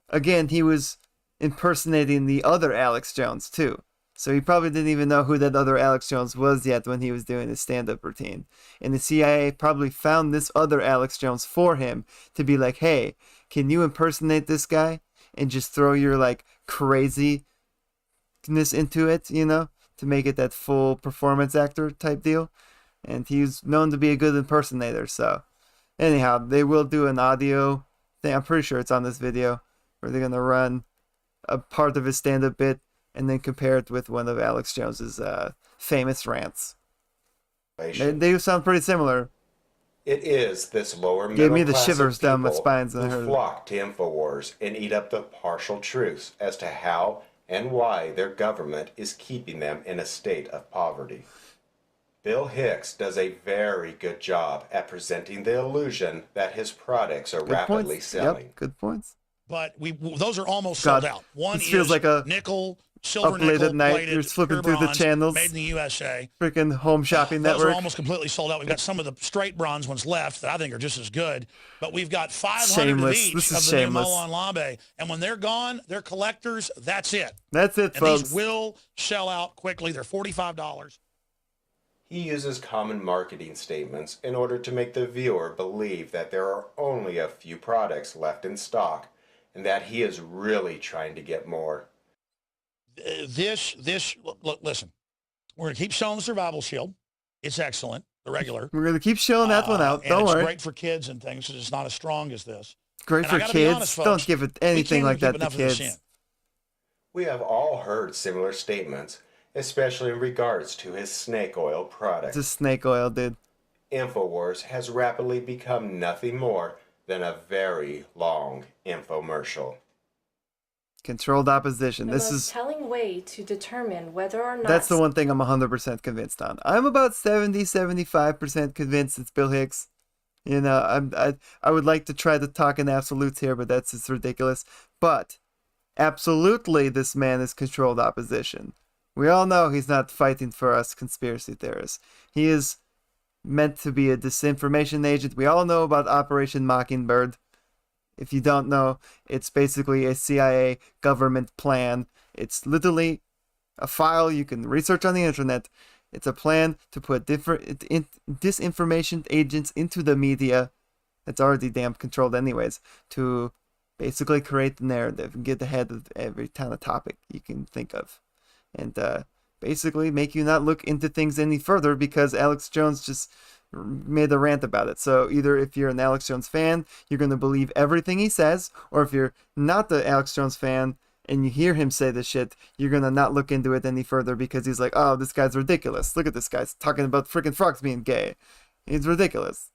again, he was impersonating the other Alex Jones too. So he probably didn't even know who that other Alex Jones was yet when he was doing his stand-up routine. And the CIA probably found this other Alex Jones for him to be like, hey, can you impersonate this guy and just throw your like craziness into it, you know, to make it that full performance actor type deal. And he's known to be a good impersonator. So anyhow, they will do an audio thing. I'm pretty sure it's on this video where they're going to run a part of his stand-up bit and then compare it with one of Alex Jones's famous rants. They sound pretty similar. It is this lower middle Gave me the class shivers of down my people spines when I who heard it. flock to InfoWars and eat up the partial truths as to how and why their government is keeping them in a state of poverty. Bill Hicks does a very good job at presenting the illusion that his products are rapidly selling. Yep, good points. But those are almost sold out. One is like a nickel, silver up late nickel at night, plated, you're flipping pure through the bronze, channels. made in the USA. Freaking home shopping Those network. are almost completely sold out. We've got some of the straight bronze ones left that I think are just as good. But we've got 500 of each This is of the shameless. new Molan Lambe. And when they're gone, they're collectors. That's it. That's it, and folks. These will sell out quickly. They're $45. He uses common marketing statements in order to make the viewer believe that there are only a few products left in stock and that he is really trying to get more. Look, listen, we're going to keep selling the Survival Shield. It's excellent, the regular. We're going to keep shilling that one out. And Don't worry. It's great for kids and things because it's not as strong as this. Great for kids. Honest, folks, don't give it anything like that to kids. We have all heard similar statements, especially in regards to his snake oil product. It's a snake oil, dude. InfoWars has rapidly become nothing more than a very long infomercial. Controlled opposition. The This most is telling way to determine whether or not... That's the one thing I'm 100% convinced on. I'm about 70-75% convinced it's Bill Hicks. You know, I would like to try to talk in absolutes here, but that's just ridiculous. But absolutely, this man is controlled opposition. We all know he's not fighting for us conspiracy theorists. He is meant to be a disinformation agent. We all know about Operation Mockingbird. If you don't know, it's basically a CIA government plan. It's literally a file you can research on the internet. It's a plan to put disinformation agents into the media. It's already damn controlled anyways. To basically create the narrative and get ahead of every kind of topic you can think of. And basically make you not look into things any further because Alex Jones just made a rant about it. So either if you're an Alex Jones fan, you're going to believe everything he says, or if you're not the Alex Jones fan and you hear him say this shit, you're going to not look into it any further because he's like, oh, this guy's ridiculous. Look at this guy's talking about freaking frogs being gay. He's ridiculous.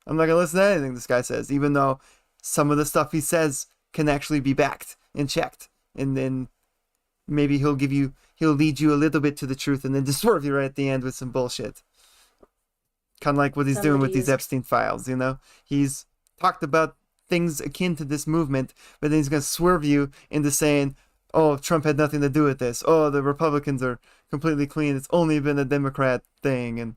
I'm not going to listen to anything this guy says, even though some of the stuff he says can actually be backed and checked. And then maybe he'll lead you a little bit to the truth and then just swerve you right at the end with some bullshit. Kind of like what he's doing with these Epstein files, you know? He's talked about things akin to this movement, but then he's going to swerve you into saying, oh, Trump had nothing to do with this. Oh, the Republicans are completely clean. It's only been a Democrat thing. And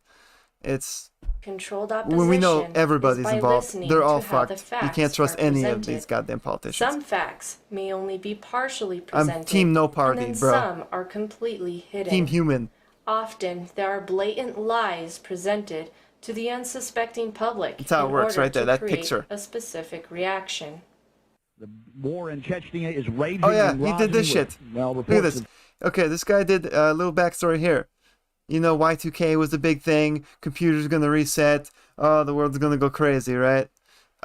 it's... Controlled opposition. When we know everybody's involved, they're all fucked. You can't trust any of these goddamn politicians. Some facts may only be partially presented. I'm team no party, and then bro. Some are completely hidden. Team human. Often, there are blatant lies presented to the unsuspecting public. That's how it works right there, that picture. A specific reaction. The war in Chechnya is raging. Oh yeah, he did this shit. Well, look at this. Okay, this guy did a little backstory here. You know, Y2K was a big thing. Computers gonna reset. Oh, the world's gonna go crazy, right?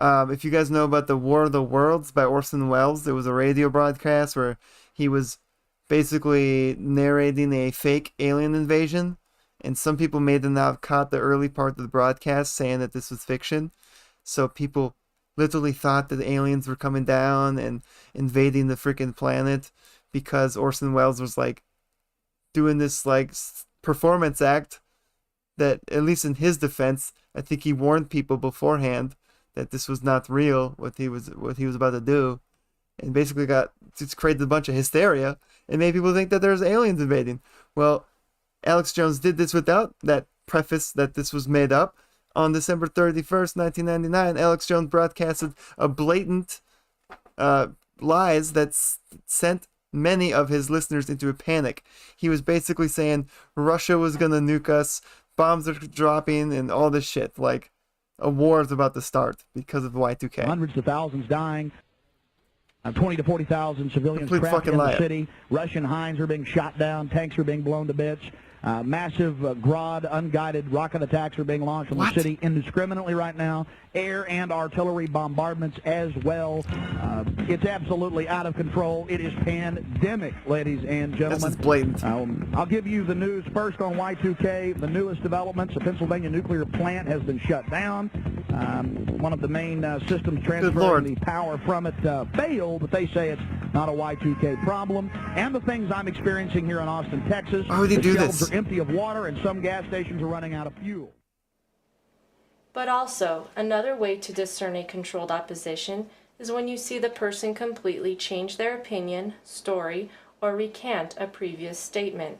If you guys know about the War of the Worlds by Orson Welles, it was a radio broadcast where he was basically narrating a fake alien invasion. And some people may have not caught the early part of the broadcast saying that this was fiction. So people literally thought that aliens were coming down and invading the freaking planet because Orson Welles was like doing this like performance act that, at least in his defense, I think he warned people beforehand that this was not real, what he was about to do. And basically just created a bunch of hysteria and made people think that there's aliens invading. Well, Alex Jones did this without that preface that this was made up. On December 31st, 1999, Alex Jones broadcasted a blatant lies that sent many of his listeners into a panic. He was basically saying Russia was going to nuke us, bombs are dropping, and all this shit. Like, a war is about to start because of Y2K. Hundreds of thousands dying. 20 to 40,000 civilians trapped in the city. Russian Hinds are being shot down. Tanks are being blown to bits. Massive Grad unguided rocket attacks are being launched on the city indiscriminately right now. Air and artillery bombardments as well. It's absolutely out of control. It is pandemic, ladies and gentlemen. This is blatant. I'll give you the news first on Y2K. The newest developments: a Pennsylvania nuclear plant has been shut down. One of the main systems transferring the power from it failed, but they say it's not a Y2K problem. And the things I'm experiencing here in Austin, Texas. Why would he do this? The shelves are empty of water, and some gas stations are running out of fuel. But also, another way to discern a controlled opposition is when you see the person completely change their opinion, story, or recant a previous statement.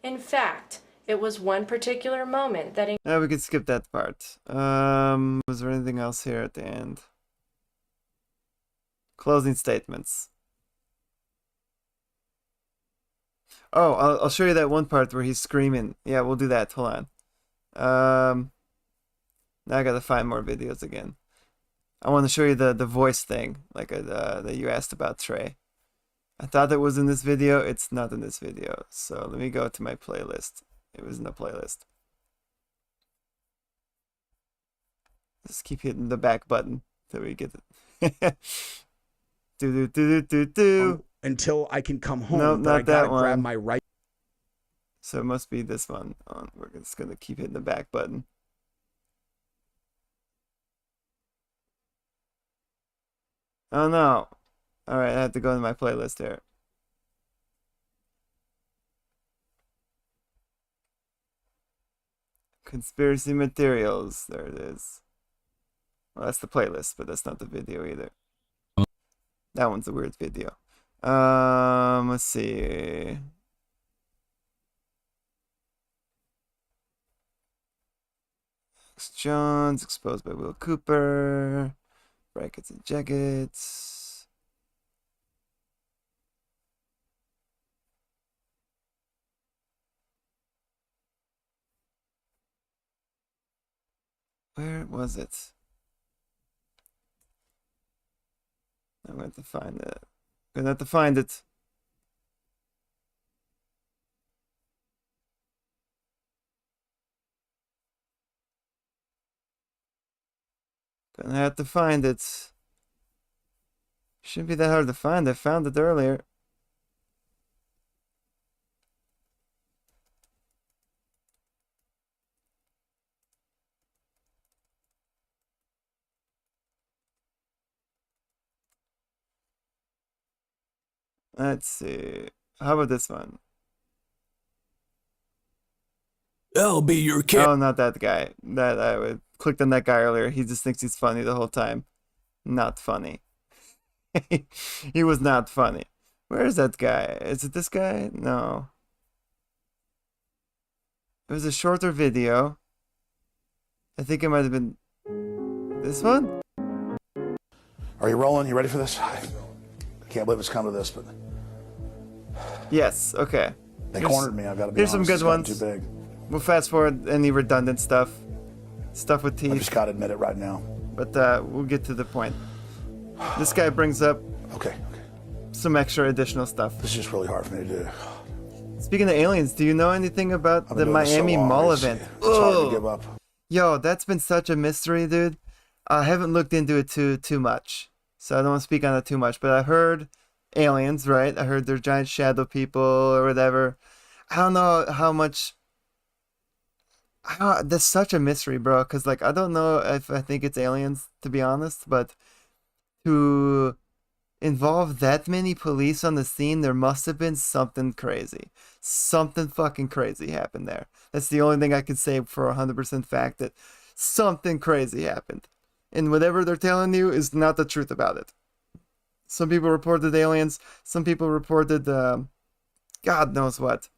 In fact, it was one particular moment that... We could skip that part. Was there anything else here at the end? Closing statements. Oh, I'll show you that one part where he's screaming. Yeah, we'll do that. Hold on. Now I gotta find more videos again. I want to show you the voice thing, like that you asked about, Trey. I thought it was in this video. It's not in this video. So let me go to my playlist. It was in the playlist. Just keep hitting the back button till we get it. do. Until I can come home. No, not that one. Grab my right. So it must be this one. We're just gonna keep hitting the back button. Oh no. Alright, I have to go to my playlist here. Conspiracy materials. There it is. Well, that's the playlist, but that's not the video either. That one's a weird video. Let's see. Alex Jones, exposed by Will Cooper. Brackets and jackets. Where was it? I'm going to find it. I'm gonna have to find it. Gonna have to find it. Shouldn't be that hard to find. I found it earlier. Let's see. How about this one? I'll be your kid. Oh, not that guy. That I clicked on that guy earlier. He just thinks he's funny the whole time. Not funny. He was not funny. Where is that guy? Is it this guy? No. It was a shorter video. I think it might have been this one. Are you rolling? You ready for this? I can't believe it's come to this, but yes. Okay. They cornered me. I've got to be Here's honest. some good It's ones. too big. We'll fast forward any redundant stuff. Stuff with teeth. I just got to admit it right now. But we'll get to the point. This guy brings up some extra additional stuff. This is just really hard for me to do. Speaking of aliens, do you know anything about the Miami Mall event? It's hard to give up. Yo, that's been such a mystery, dude. I haven't looked into it too much, so I don't want to speak on it too much. But I heard aliens, right? I heard they're giant shadow people or whatever. I don't know how much. That's such a mystery, bro. Because like I don't know if I think it's aliens, to be honest. But to involve that many police on the scene, there must have been something crazy. Something fucking crazy happened there. That's the only thing I can say for 100% fact, that something crazy happened. And whatever they're telling you is not the truth about it. Some people reported aliens. Some people reported God knows what.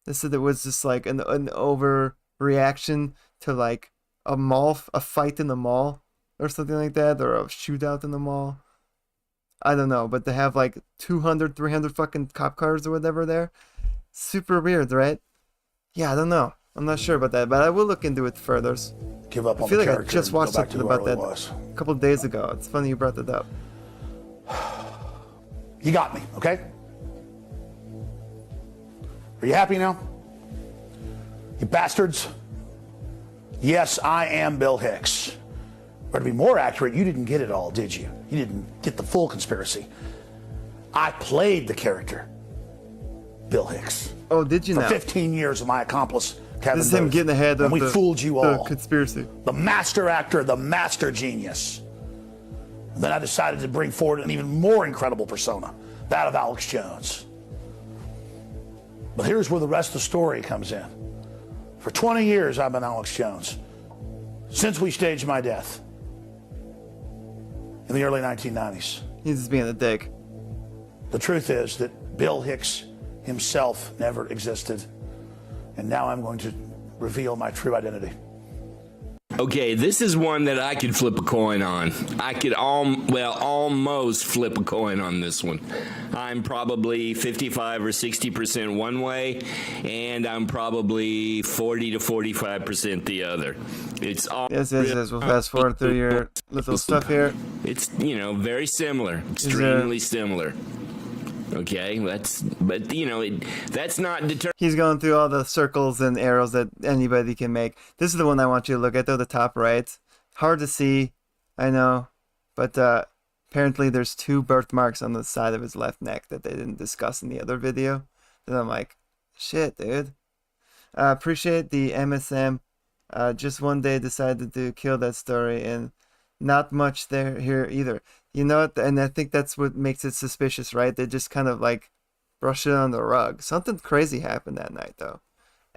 They said it was just like an overreaction to like a fight in the mall or something like that, or a shootout in the mall. I don't know, but they have like 200, 300 fucking cop cars or whatever there. Super weird, right? Yeah, I don't know. I'm not sure about that, but I will look into it further. Give up on I feel the like I character just and go watched back to something whoever about it that was. a couple of days ago. It's funny you brought that up. You got me, okay? Are you happy now? You bastards? Yes, I am Bill Hicks. Or to be more accurate, you didn't get it all, did you? You didn't get the full conspiracy. I played the character, Bill Hicks. Oh, did you For now? 15 years of my accomplice, Kevin This is him Booth. getting ahead of and we fooled you all. the conspiracy. The master actor, the master genius. And then I decided to bring forward an even more incredible persona, that of Alex Jones. But here's where the rest of the story comes in. For 20 years, I've been Alex Jones, since we staged my death in the early 1990s. He's just being a dick. The truth is that Bill Hicks himself never existed. And now I'm going to reveal my true identity. Okay, this is one that I could flip a coin on. I could almost flip a coin on this one. I'm probably 55 or 60% one way, and I'm probably 40 to 45% the other. It's all yes. We'll fast forward through your little stuff here. It's, very similar, extremely similar. Okay, that's not determined. He's going through all the circles and arrows that anybody can make. This is the one I want you to look at, though, the top right. Hard to see, I know, but apparently there's 2 birthmarks on the side of his left neck that they didn't discuss in the other video. And I'm like, shit, dude. Appreciate the MSM. Just one day decided to kill that story, and not much here either. You know what? And I think that's what makes it suspicious, right? They just kind of like brush it on the rug. Something crazy happened that night, though.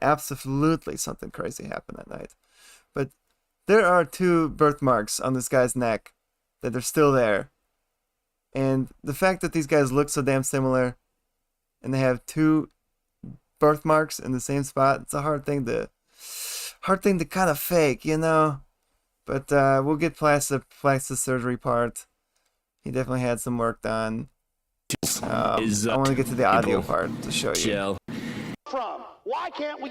Absolutely something crazy happened that night. But there are 2 birthmarks on this guy's neck that are still there. And the fact that these guys look so damn similar and they have 2 birthmarks in the same spot, it's a hard thing to kind of fake, But we'll get past the plastic surgery part. He definitely had some work done. I want to get to the audio part to show you. Why can't we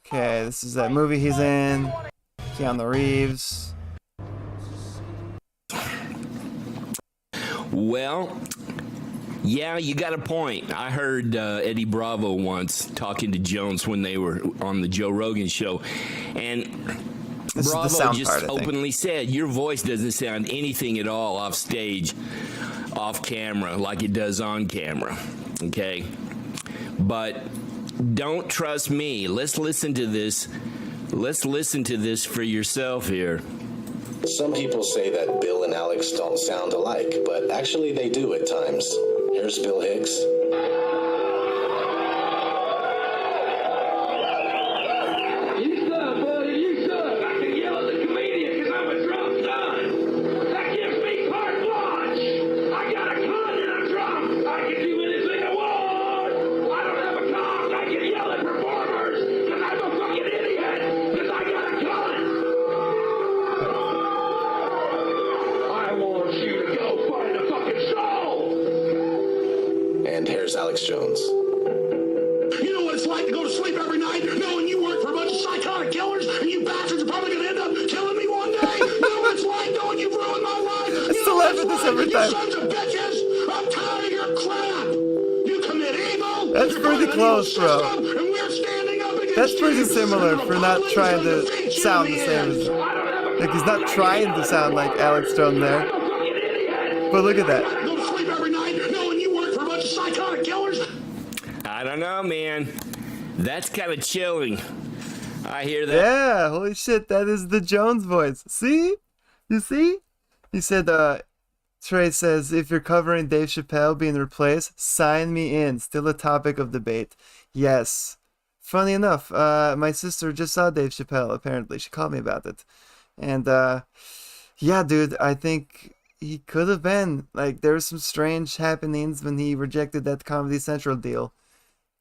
Okay, this is that movie he's in. Keanu Reeves. Well, yeah, you got a point. I heard Eddie Bravo once talking to Jones when they were on the Joe Rogan show, and Bravo just openly said, your voice doesn't sound anything at all off stage, off camera, like it does on camera. Okay? But don't trust me. Let's listen to this. Let's listen to this for yourself here. Some people say that Bill and Alex don't sound alike, but actually they do at times. Here's Bill Hicks. Alex Jones. You know what it's like to go to sleep every night knowing you work for a bunch of psychotic killers and you bastards are probably going to end up killing me one day? You know what it's like knowing you've ruined my life? I still laugh at this every time. You sons of bitches! I'm tired of your crap! You commit evil! That's pretty close, bro. And we're standing up against That's pretty similar for not trying to sound the same as... Like, he's not trying to sound like Alex Jones there. But look at that. I don't know, man. That's kind of chilling. I hear that. Yeah, holy shit, that is the Jones voice. See? You see? He said, Trey says, if you're covering Dave Chappelle being replaced, sign me in. Still a topic of debate. Yes. Funny enough, my sister just saw Dave Chappelle, apparently. She called me about it. And, yeah, dude, I think he could have been. Like, there were some strange happenings when he rejected that Comedy Central deal.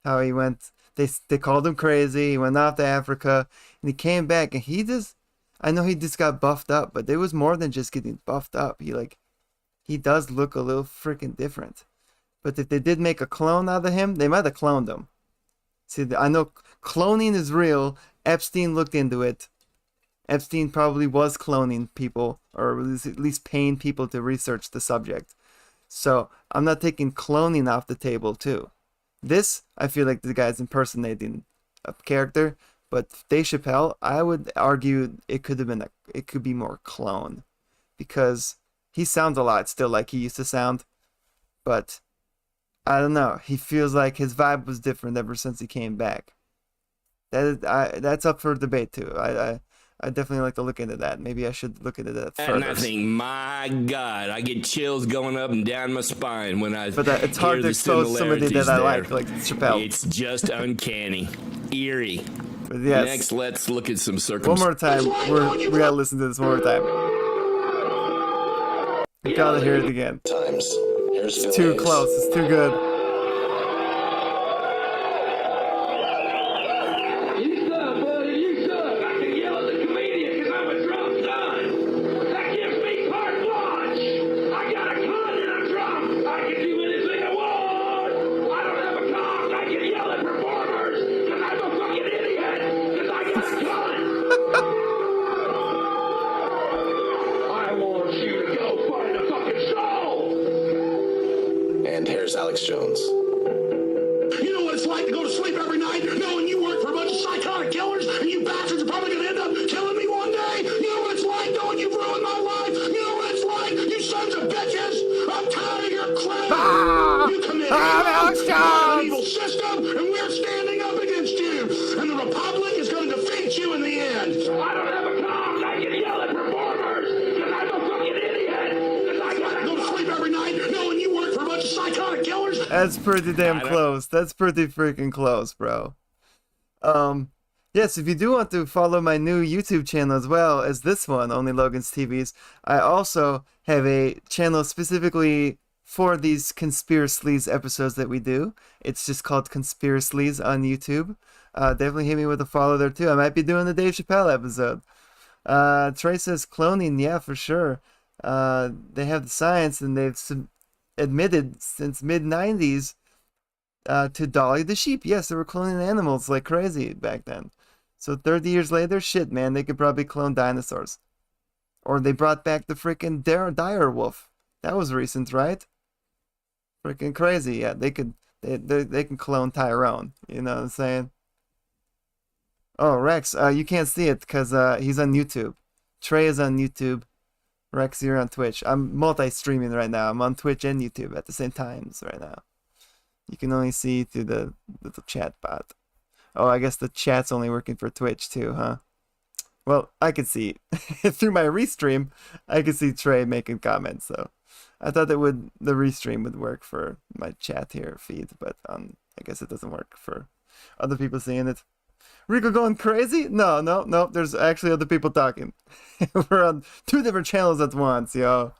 How he went, they called him crazy, he went off to Africa, and he came back, and I know he just got buffed up, but there was more than just getting buffed up. He does look a little freaking different. But if they did make a clone out of him, they might have cloned him. See, I know cloning is real. Epstein looked into it. Epstein probably was cloning people, or at least paying people to research the subject. So I'm not taking cloning off the table too. This, I feel like the guy's impersonating a character, but Dave Chappelle, I would argue it could be more clone, because he sounds a lot still like he used to sound, but I don't know. He feels like his vibe was different ever since he came back. That's up for debate too. I definitely like to look into that. Maybe I should look into that further. And I think, my God, I get chills going up and down my spine when I But it's hard to expose somebody that I like Chappelle. It's just uncanny, eerie. But yes. Next, let's look at some circumstances. One more time. We gotta listen to this one more time. We gotta hear it again. Times. Here's It's too close. It's too good. And here's Alex Jones. You know what it's like to go to sleep every night knowing you work for a bunch of psychotic killers and you bastards are probably going to end up killing me one day? You know what it's like knowing you've ruined my life? You know what it's like, you sons of bitches? I'm tired of your crap. You commit an evil system and we're standing up against you. And the Republic is going to defeat you in the end. I don't have a cock. I can yell at performers because I'm a fucking idiot. Because I got to go to sleep every night knowing you work for a bunch of psychotic killers. That's pretty damn close. That's pretty freaking close, bro. Yes, if you do want to follow my new YouTube channel as well as this one, Only Logan's TVs, I also have a channel specifically for these ConspiraSleaze episodes that we do. It's just called ConspiraSleaze on YouTube. Definitely hit me with a follow there too. I might be doing the Dave Chappelle episode. Trey says cloning, yeah, for sure. They have the science and they've admitted since mid-90s to Dolly the sheep. Yes, they were cloning animals like crazy back then. So 30 years later, shit, man, they could probably clone dinosaurs. Or they brought back the freaking dire wolf. That was recent, right? Freaking crazy. Yeah, they can clone Tyrone. You know what I'm saying? Oh, Rex, you can't see it because he's on YouTube. Trey is on YouTube. Rex, you're on Twitch. I'm multi-streaming right now. I'm on Twitch and YouTube at the same times right now. You can only see through the little chat bot. Oh, I guess the chat's only working for Twitch too, huh? Well, I could see through my restream. I could see Trey making comments, so I thought the restream would work for my chat here feed, but I guess it doesn't work for other people seeing it. Rico going crazy? No. There's actually other people talking. We're on 2 different channels at once, yo.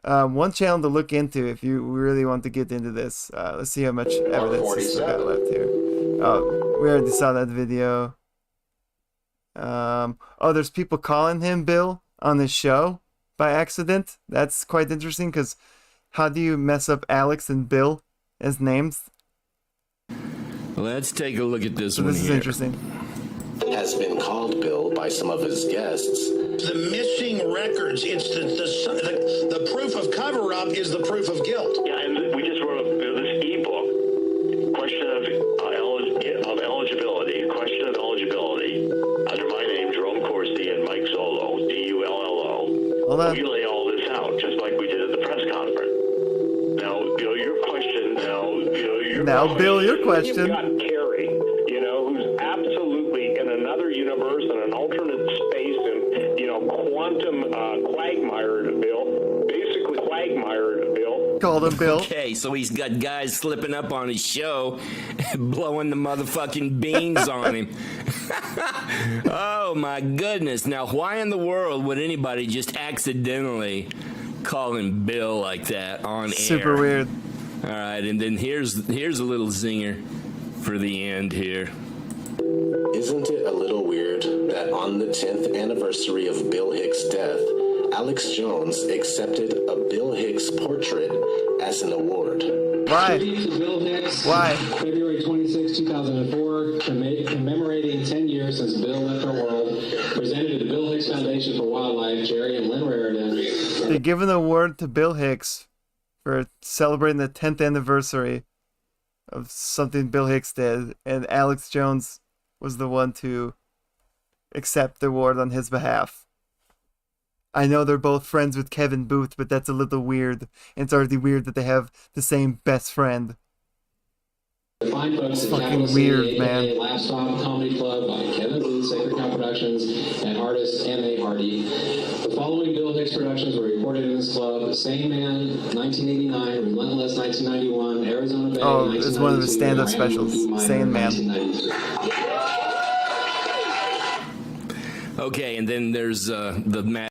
One channel to look into if you really want to get into this. Let's see how much evidence we still got left here. Oh, we already saw that video. Oh, there's people calling him Bill on his show by accident. That's quite interesting because how do you mess up Alex and Bill as names? Let's take a look at this one. This is interesting. Has been called Bill by some of his guests. The missing records, it's the proof of cover-up is the proof of guilt. Yeah, and we just wrote this e-book, question of eligibility, question of eligibility, under my name, Jerome Corsi and Mike Zollo, D-U-L-L-O. Hold on. We lay all this out, just like we did at the press conference. Now, Bill, your question, Bill, your question. You've got Carrie, who's absolutely in another universe, in an alternate space, and, quantum quagmired Bill. Basically quagmired Bill. Called him Bill. Okay, so he's got guys slipping up on his show, blowing the motherfucking beans on him. Oh, my goodness. Now, why in the world would anybody just accidentally call him Bill like that on air? Super weird. All right, and then here's a little zinger for the end here. Isn't it a little weird that on the 10th anniversary of Bill Hicks' death, Alex Jones accepted a Bill Hicks portrait as an award? Why? Bill Hicks. Why? February 26, 2004, commemorating 10 years since Bill left our world, presented to the Bill Hicks Foundation for Wildlife, Jerry and Lynn Raritan. They give an award to Bill Hicks for celebrating the 10th anniversary of something Bill Hicks did, and Alex Jones was the one to accept the award on his behalf. I know they're both friends with Kevin Booth, but that's a little weird. And it's already weird that they have the same best friend. It's fucking weird, man. Laptop Comedy Club by Kevin Booth, Sacred Cow Productions, and artist M.A. Hardy. The following Bill Hicks productions were recorded in this club: Sane Man, 1989, Relentless, 1991, Arizona Bay, 1992. Oh, it's one of the stand-up specials, Sane Man. Okay, and then there's the match.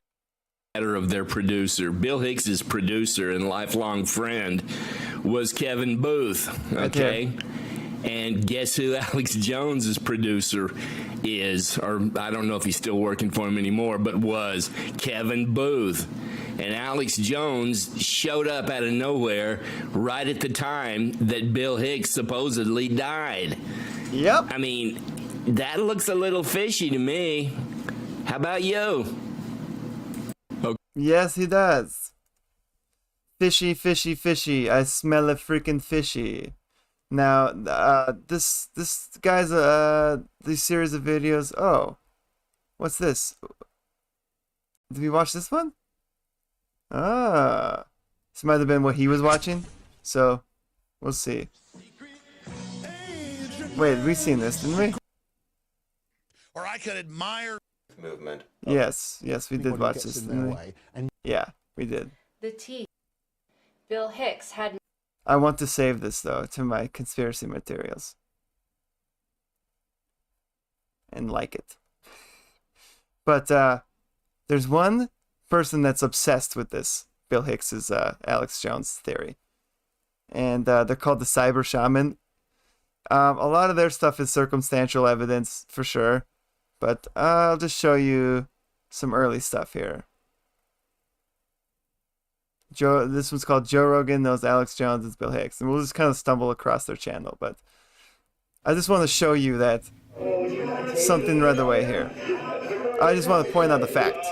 of their producer. Bill Hicks's producer and lifelong friend was Kevin Booth, okay? And guess who Alex Jones's producer is? Or I don't know if he's still working for him anymore, but was Kevin Booth. And Alex Jones showed up out of nowhere right at the time that Bill Hicks supposedly died. Yep. I mean, that looks a little fishy to me. How about you? Okay. Yes, he does. Fishy, fishy, fishy. I smell a freaking fishy. Now, this guy's this series of videos. Oh, what's this? Did we watch this one? Ah, this might have been what he was watching. So, we'll see. Wait, we've seen this, didn't we? Or I could admire movement. Yes, we did watch this, didn't we? Yeah, we did. The T. Bill Hicks had. I want to save this though to my conspiracy materials and like it. But there's one person that's obsessed with this Bill Hicks's Alex Jones theory, and they're called the Cyber Shaman. A lot of their stuff is circumstantial evidence for sure, but I'll just show you some early stuff here. This one's called Joe Rogan knows Alex Jones is Bill Hicks, and we'll just kind of stumble across their channel, but I just want to show you that something right away here. I just want to point out the fact.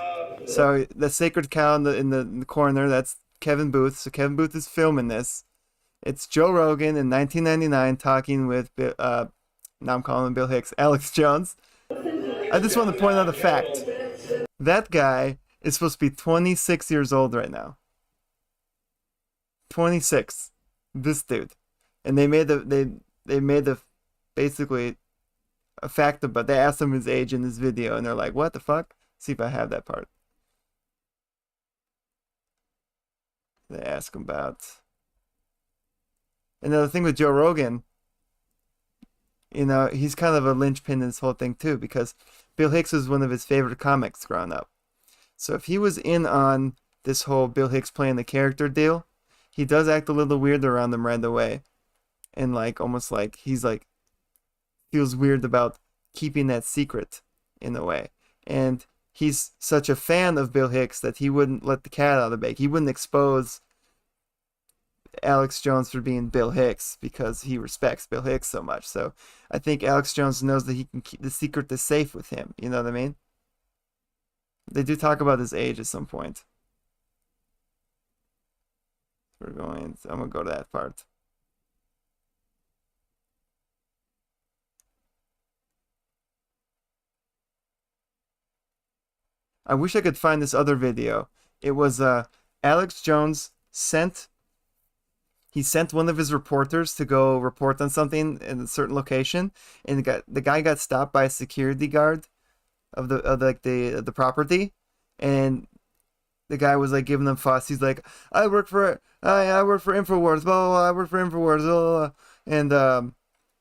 So the sacred cow in the corner, that's Kevin Booth. So Kevin Booth is filming this. It's Joe Rogan in 1999 talking with, now I'm calling him Bill Hicks, Alex Jones. I just want to point out the fact. That guy is supposed to be 26 years old right now. 26. This dude. And they made basically a fact about, they asked him his age in this video, and they're like, what the fuck? See if I have that part. They ask him about. Another thing with Joe Rogan, you know, he's kind of a linchpin in this whole thing too, because Bill Hicks was one of his favorite comics growing up. So if he was in on this whole Bill Hicks playing the character deal, he does act a little weird around them right away. And like, almost like he's like, feels weird about keeping that secret in a way. And he's such a fan of Bill Hicks that he wouldn't let the cat out of the bag. He wouldn't expose Alex Jones for being Bill Hicks because he respects Bill Hicks so much. So I think Alex Jones knows that he can keep the secret is safe with him. You know what I mean? They do talk about his age at some point. I'm going to go to that part. I wish I could find this other video. It was Alex Jones sent one of his reporters to go report on something in a certain location, and the guy got stopped by a security guard of the property, and the guy was like giving them fuss. He's like, I work for InfoWars, blah, blah, blah, I work for InfoWars, blah, blah, blah. And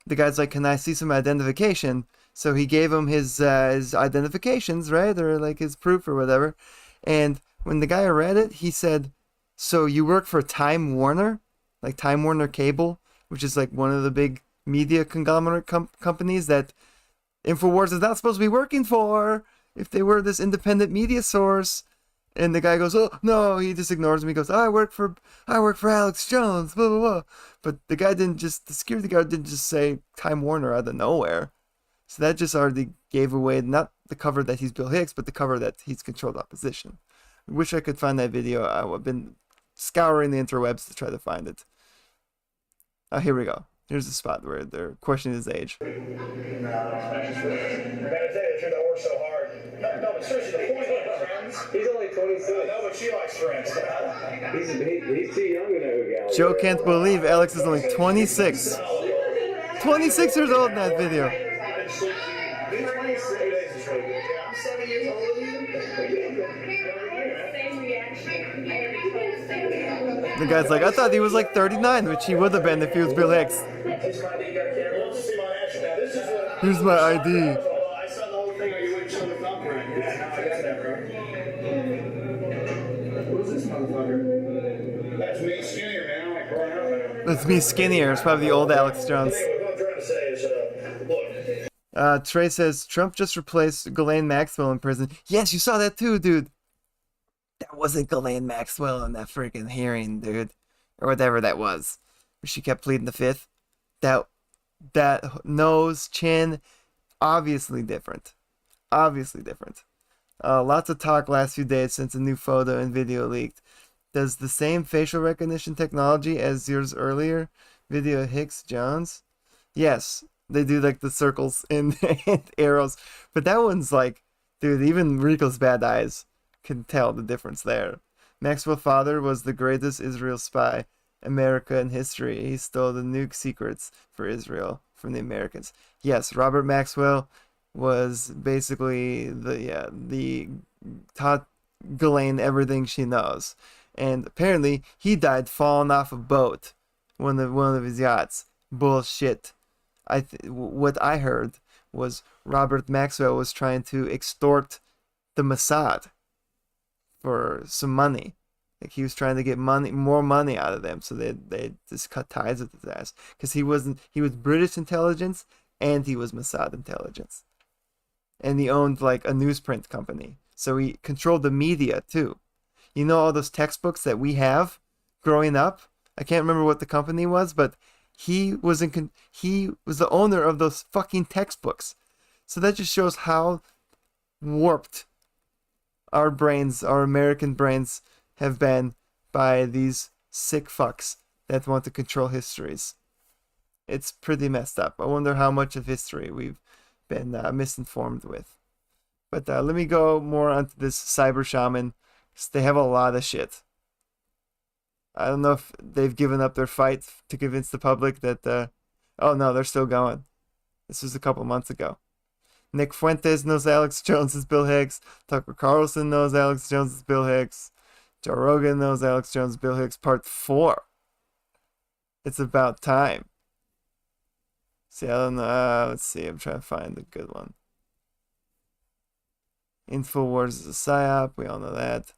the guy's like, can I see some identification? So he gave him his identifications, right? Or like his proof or whatever. And when the guy read it, he said, so you work for Time Warner? Like Time Warner Cable, which is like one of the big media conglomerate companies that InfoWars is not supposed to be working for if they were this independent media source. And the guy goes, oh, no, he just ignores him. He goes, I work for Alex Jones, blah, blah, blah. But the security guard didn't just say Time Warner out of nowhere. So that just already gave away not the cover that he's Bill Hicks, but the cover that he's controlled opposition. I wish I could find that video. I've been scouring the interwebs to try to find it. Here we go. Here's the spot where they're questioning his age. I gotta tell you the truth, I work so hard. No, but seriously, the point is, friends. He's only 26. No, but she likes friends. He's too young to know who Joe can't believe Alex is only 26. 26 years old in that video. I'm 7 years older than you. The guy's like, I thought he was like 39, which he would have been if he was Bill Hicks. Here's my ID. With me skinnier, it's probably the old Alex Jones. Anyway, what I'm trying to say is, look. Trey says, Trump just replaced Ghislaine Maxwell in prison. Yes, you saw that too, dude. That wasn't Ghislaine Maxwell in that freaking hearing, dude. Or whatever that was. Where she kept pleading the fifth. That nose, chin, obviously different. Obviously different. Lots of talk last few days since a new photo and video leaked. Does the same facial recognition technology as yours earlier video Hicks Jones? Yes, they do like the circles and arrows. But that one's like, dude, even Rico's bad eyes can tell the difference there. Maxwell's father was the greatest Israel spy America in history. He stole the nuke secrets for Israel from the Americans. Yes, Robert Maxwell was basically the taught Ghislaine everything she knows. And apparently, he died falling off a boat, one of his yachts. Bullshit. What I heard was Robert Maxwell was trying to extort the Mossad for some money. Like he was trying to get more money out of them, so they just cut ties with his ass. Because he was British intelligence and he was Mossad intelligence. And he owned like a newsprint company. So he controlled the media too. You know all those textbooks that we have growing up? I can't remember what the company was, but he was the owner of those fucking textbooks. So that just shows how warped our brains, our American brains, have been by these sick fucks that want to control histories. It's pretty messed up. I wonder how much of history we've been misinformed with. But let me go more onto this cyber shaman. They have a lot of shit. I don't know if they've given up their fight to convince the public that... oh no, they're still going. This was a couple months ago. Nick Fuentes knows Alex Jones is Bill Hicks. Tucker Carlson knows Alex Jones is Bill Hicks. Joe Rogan knows Alex Jones is Bill Hicks. Part 4. It's about time. See, I don't know. Let's see. I'm trying to find a good one. InfoWars is a psyop. We all know that.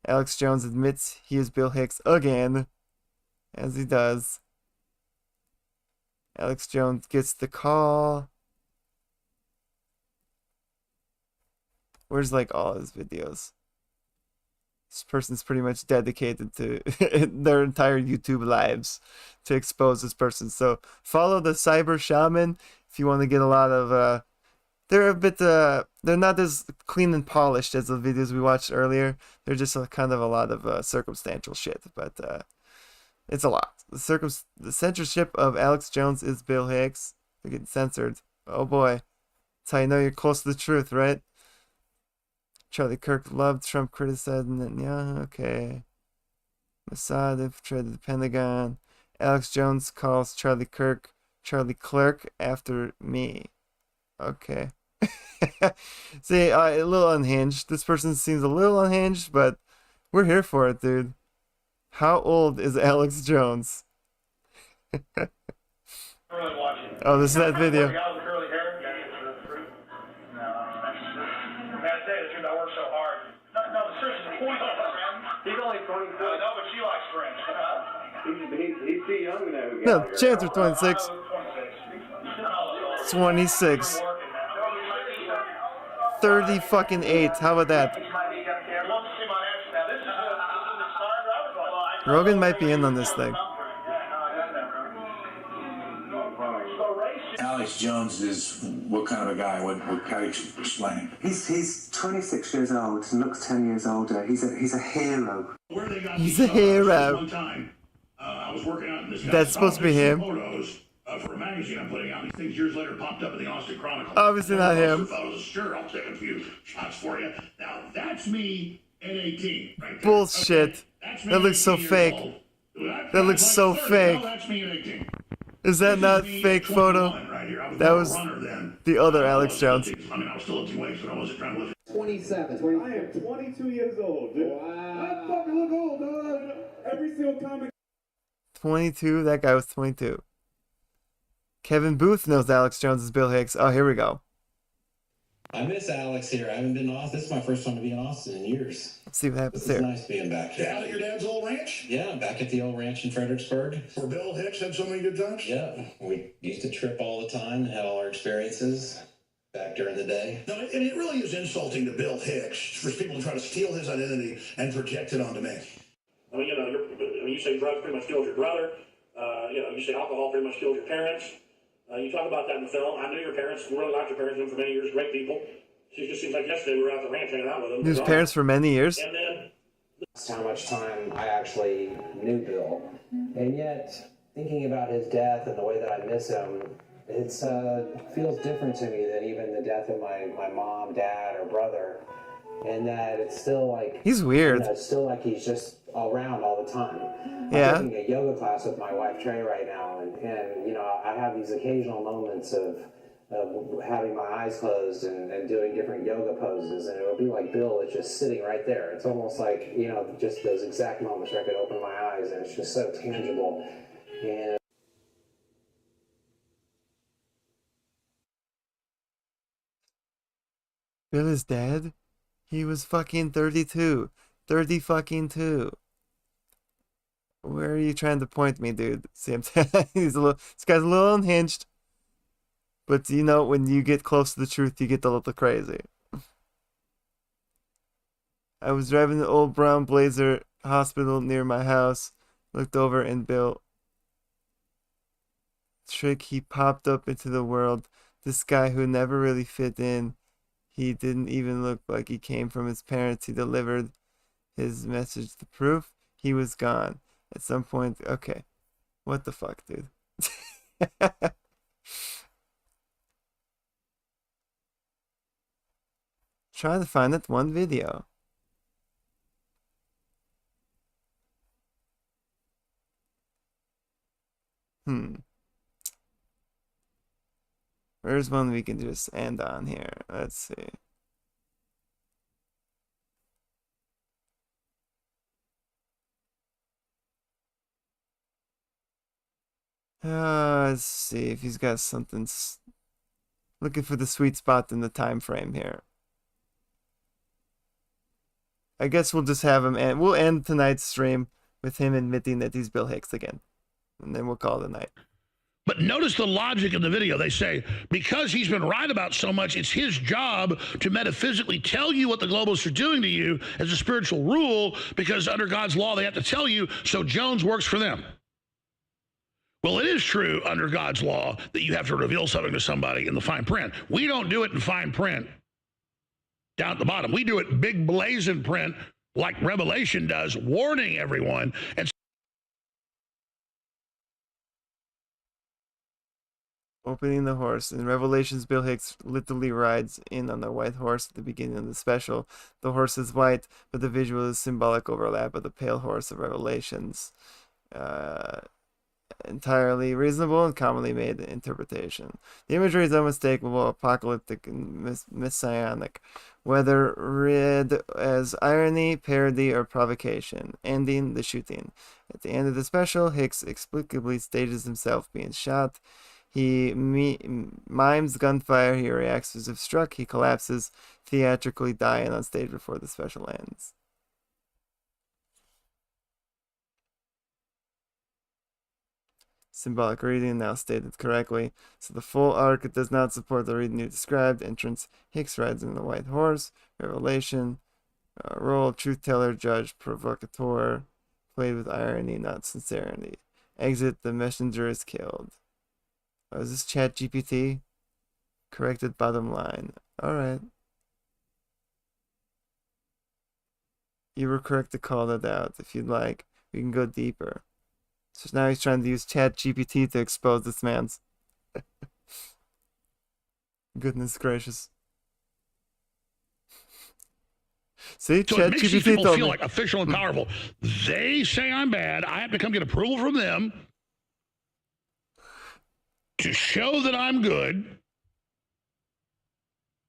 Alex Jones admits he is Bill Hicks again. As he does. Alex Jones gets the call. Where's like all his videos? This person's pretty much dedicated to their entire YouTube lives to expose this person. So follow the Cyber Shaman if you want to get a lot of... they're a bit... they're not as clean and polished as the videos we watched earlier. They're just kind of a lot of circumstantial shit. But it's a lot. The censorship of Alex Jones is Bill Hicks. They're getting censored. Oh boy. That's how you know you're close to the truth, right? Charlie Kirk loved Trump criticizing it. Yeah, okay. Mossad infiltrated the Pentagon. Alex Jones calls Charlie Kirk Charlie Clerk after me. Okay. See, a little unhinged. This person seems a little unhinged, but we're here for it, dude. How old is Alex Jones? Oh, this is that video. He's only 22. No, but she likes French. He's too young now. No, chance are 26. 26. 30 fucking 8. How about that? Rogan might be in on this thing. Alex Jones is what kind of a guy? What can you explain? He's 26 years old and looks 10 years older. He's a hero. He's a hero. One time, I was working on this. That's supposed to be him. Photos for a magazine I'm putting out. These things years later popped up in the Austin Chronicle. Obviously not him. Photos. Sure, I'll take a few shots for you. Now that's me at 18. Right there. Bullshit. Okay. That looks so fake. That looks so fake. That's me at 18. Is that not fake photo? That was the other Alex Jones. I mean, I was still lifting weights, but I wasn't trying to lift. 27. I am 22 years old, dude. Wow. I fucking look old, dog. Every single comic. 22? That guy was 22. Kevin Booth knows Alex Jones is Bill Hicks. Oh, here we go. I miss Alex here. I haven't been to Austin. This is my first time to be in Austin in years. Let's see what happens It's there. nice being back here. Down at your dad's old ranch? Yeah, I'm back at the old ranch in Fredericksburg. Where Bill Hicks had so many good times? Yeah, we used to trip all the time and had all our experiences back during the day. No, and it really is insulting to Bill Hicks for people to try to steal his identity and project it onto me. I mean, you say drugs pretty much killed your brother. You say alcohol pretty much killed your parents. You talk about that in the film. I knew your parents, really liked your parents, for many years, great people. So it just seems like yesterday we were out at the ranch hanging out with them. His parents for many years. And then That's how much time I actually knew Bill. And yet, thinking about his death and the way that I miss him, it feels different to me than even the death of my mom, dad, or brother. And that it's still like... He's weird. It's still like he's just around all the time. Yeah. I'm taking a yoga class with my wife, Trey, right now. And I have these occasional moments of having my eyes closed and doing different yoga poses, and it'll be like Bill is just sitting right there. It's almost like, just those exact moments where I could open my eyes, and it's just so tangible. And Bill is dead? He was fucking 32. 30 fucking 2. Where are you trying to point me, dude? See, I'm this guy's a little unhinged. But when you get close to the truth, you get a little crazy. I was driving the old brown Blazer hospital near my house. Looked over and Bill. Trick, he popped up into the world. This guy who never really fit in. He didn't even look like he came from his parents. He delivered his message. The proof, he was gone. At some point, okay. What the fuck, dude? Trying to find that one video. Where's one we can just end on here? Let's see. Let's see if he's got something. Looking for the sweet spot in the time frame here. I guess we'll just have him end. We'll end tonight's stream with him admitting that he's Bill Hicks again. And then we'll call it a night. But notice the logic in the video. They say, because he's been right about so much, it's his job to metaphysically tell you what the globalists are doing to you as a spiritual rule, because under God's law, they have to tell you, so Jones works for them. Well, it is true under God's law that you have to reveal something to somebody in the fine print. We don't do it in fine print down at the bottom. We do it big blazing print like Revelation does, warning everyone. And opening the horse. In Revelations, Bill Hicks literally rides in on the white horse at the beginning of the special. The horse is white, but the visual is symbolic overlap of the pale horse of Revelations. Entirely reasonable and commonly made interpretation. The imagery is unmistakable, apocalyptic, and messianic, whether read as irony, parody, or provocation. Ending the shooting. At the end of the special, Hicks explicably stages himself being shot. He mimes gunfire. He reacts as if struck. He collapses, theatrically dying on stage before the special ends. Symbolic reading now stated correctly. So the full arc does not support the reading you described. Entrance, Hicks rides in the white horse. Revelation, role, truth teller, judge, provocateur, played with irony, not sincerity. Exit, the messenger is killed. Oh, is this Chat GPT? Corrected bottom line. Alright. You were correct to call that out. If you'd like, we can go deeper. So now he's trying to use Chat GPT to expose this man's. Goodness gracious. See, so it makes these people feel like official and powerful. They say I'm bad. I have to come get approval from them to show that I'm good.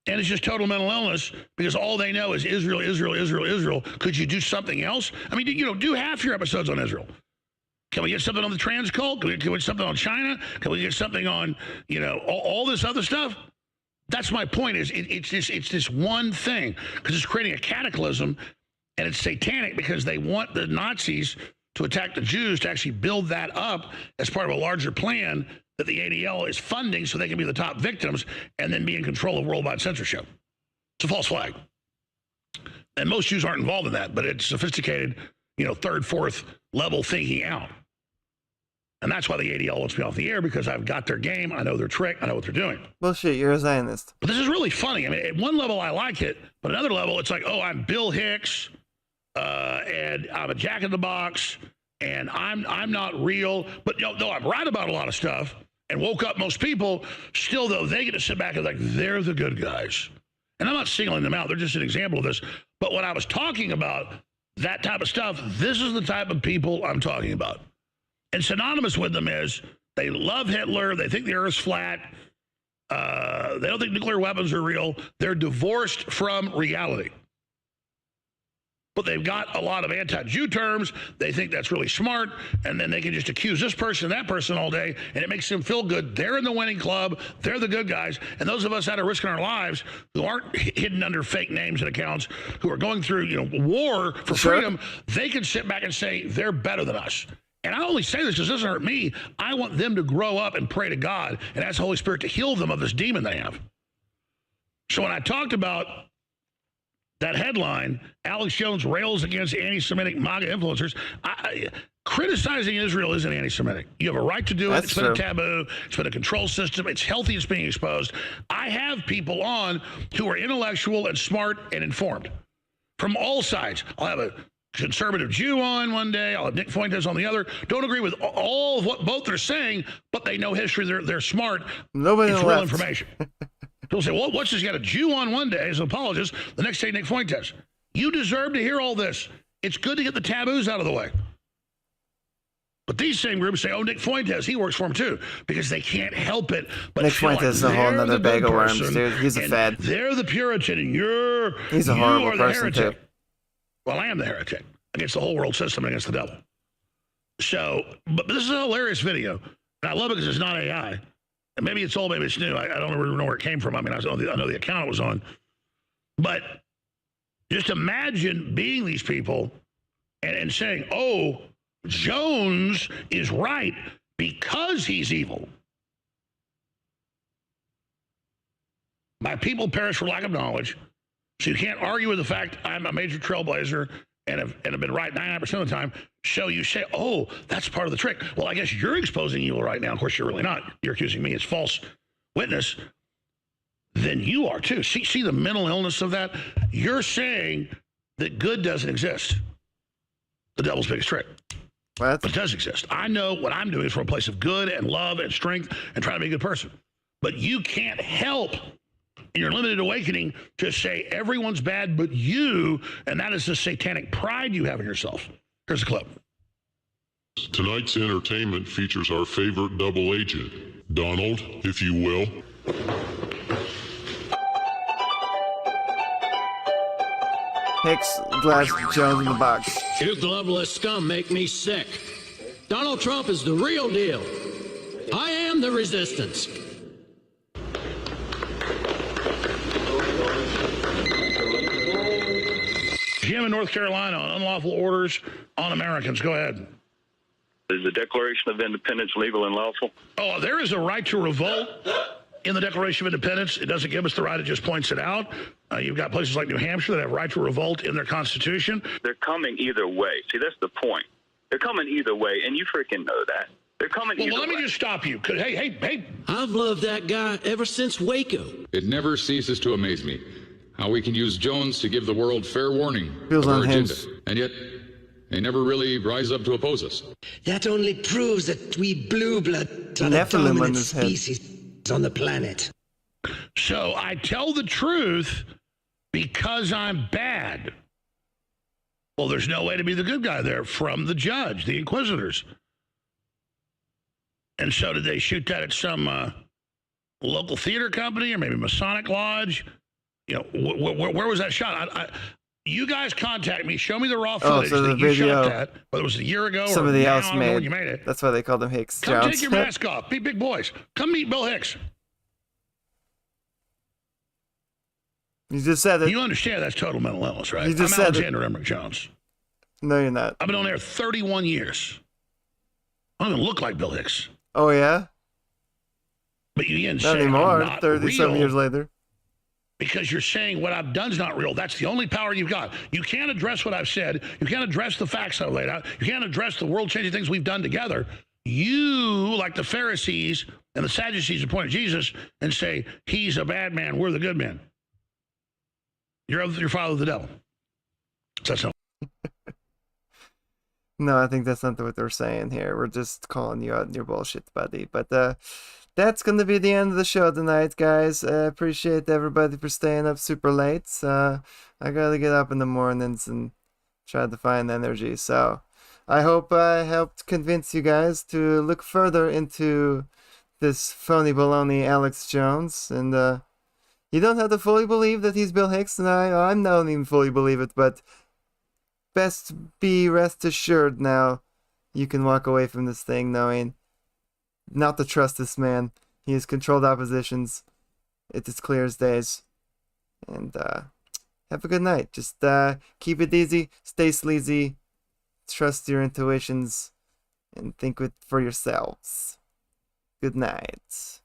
And it's just total mental illness because all they know is Israel, Israel, Israel, Israel. Could you do something else? I mean, do half your episodes on Israel. Can we get something on the trans cult? Can we get something on China? Can we get something on, all this other stuff? That's my point. Is it's this one thing, because it's creating a cataclysm, and it's satanic because they want the Nazis to attack the Jews to actually build that up as part of a larger plan that the ADL is funding so they can be the top victims and then be in control of worldwide censorship. It's a false flag. And most Jews aren't involved in that, but it's sophisticated, third, fourth level thinking out. And that's why the ADL wants me off the air, because I've got their game, I know their trick, I know what they're doing. Bullshit, you're a Zionist. But this is really funny. I mean, at one level I like it, but another level it's like, oh, I'm Bill Hicks, and I'm a jack in the box, and I'm not real. But though I'm right about a lot of stuff and woke up most people, still though they get to sit back and like they're the good guys. And I'm not singling them out, they're just an example of this. But when I was talking about that type of stuff, this is the type of people I'm talking about. And synonymous with them is they love Hitler, they think the Earth's flat, they don't think nuclear weapons are real, they're divorced from reality. But they've got a lot of anti-Jew terms, they think that's really smart, and then they can just accuse this person and that person all day, and it makes them feel good. They're in the winning club, they're the good guys, and those of us out of risking our lives who aren't hidden under fake names and accounts, who are going through war for freedom, they can sit back and say they're better than us. And I only say this because it doesn't hurt me. I want them to grow up and pray to God and ask the Holy Spirit to heal them of this demon they have. So when I talked about that headline, Alex Jones rails against anti-Semitic MAGA influencers, criticizing Israel isn't anti-Semitic. You have a right to do it. It's been a taboo. It's been a control system. It's healthy. It's being exposed. I have people on who are intellectual and smart and informed from all sides. I'll have a conservative Jew on one day. I'll have Nick Fuentes on the other. Don't agree with all of what both are saying, but they know history. They're smart. Nobody it's real information. People say, well, what's this? You got a Jew on one day as an apologist, the next day Nick Fuentes. You deserve to hear all this. It's good to get the taboos out of the way. But these same groups say, oh, Nick Fuentes, he works for him too, because they can't help it. But Nick Fuentes is a whole nother bag of worms, dude. He's a fad. They're the Puritan, and he's a horrible person too. Well, I am the heretic against the whole world system and against the devil. So, but this is a hilarious video. And I love it because it's not AI. And maybe it's old, maybe it's new. I don't really know where it came from. I mean, I know the account it was on. But just imagine being these people and saying, oh, Jones is right because he's evil. My people perish for lack of knowledge. So you can't argue with the fact I'm a major trailblazer and have been right 99% of the time. So you say, oh, that's part of the trick. Well, I guess you're exposing evil right now. Of course, you're really not. You're accusing me as false witness. Then you are too. See the mental illness of that? You're saying that good doesn't exist. The devil's biggest trick. What? But it does exist. I know what I'm doing is from a place of good and love and strength and trying to be a good person. But you can't help in your limited awakening to say everyone's bad but you, and that is the satanic pride you have in yourself. Here's a clip. Tonight's entertainment features our favorite double agent, Donald, if you will. Hicks, Glass, Jones in the box. You globalist scum make me sick. Donald Trump is the real deal. I am the resistance. Jim in North Carolina on unlawful orders on Americans. Go ahead. Is the Declaration of Independence legal and lawful? Oh, there is a right to revolt in the Declaration of Independence. It doesn't give us the right, it just points it out. You've got places like New Hampshire that have right to revolt in their constitution. They're coming either way. See, that's the point. They're coming either way, and you freaking know that. They're coming either way. Well, let me just stop you. Hey. I've loved that guy ever since Waco. It never ceases to amaze me how we can use Jones to give the world fair warning Feels of our on agenda, him. and yet they never really rise up to oppose us. That only proves that we blue blood are the dominant species on the planet. So I tell the truth because I'm bad. Well, there's no way to be the good guy there from the judge, the inquisitors. And so did they shoot that at some local theater company or maybe Masonic Lodge? You know, where was that shot? You guys contact me. Show me the raw footage so the that you video, shot that, whether it was a year ago somebody or else now, made. when you made it. That's why they called him Hicks. Come Jones. take your mask off. Be big boys. Come meet Bill Hicks. You just said it. You understand that's total mental illness, right? You just I'm said Alexander Emmerich Jones. No, you're not. I've been on air 31 years. I don't even look like Bill Hicks. Oh, yeah? But you didn't not say anymore, I'm not 30-some years later. Because you're saying what I've done is not real. That's the only power you've got. You can't address what I've said. You can't address the facts I've laid out. You can't address the world-changing things we've done together. You, like the Pharisees and the Sadducees, appointed Jesus and say, he's a bad man, we're the good men. You're father the devil. That's not. No, I think that's not what they're saying here. We're just calling you out in your bullshit, buddy. But that's going to be the end of the show tonight, guys. I appreciate everybody for staying up super late. I got to get up in the mornings and try to find energy. So I hope I helped convince you guys to look further into this phony baloney Alex Jones. And you don't have to fully believe that he's Bill Hicks, and I don't even fully believe it, but best be rest assured now you can walk away from this thing knowing not to trust this man. He has controlled oppositions. It's as clear as days. And have a good night. Just keep it easy, stay sleazy, trust your intuitions, and think it for yourselves. Good night.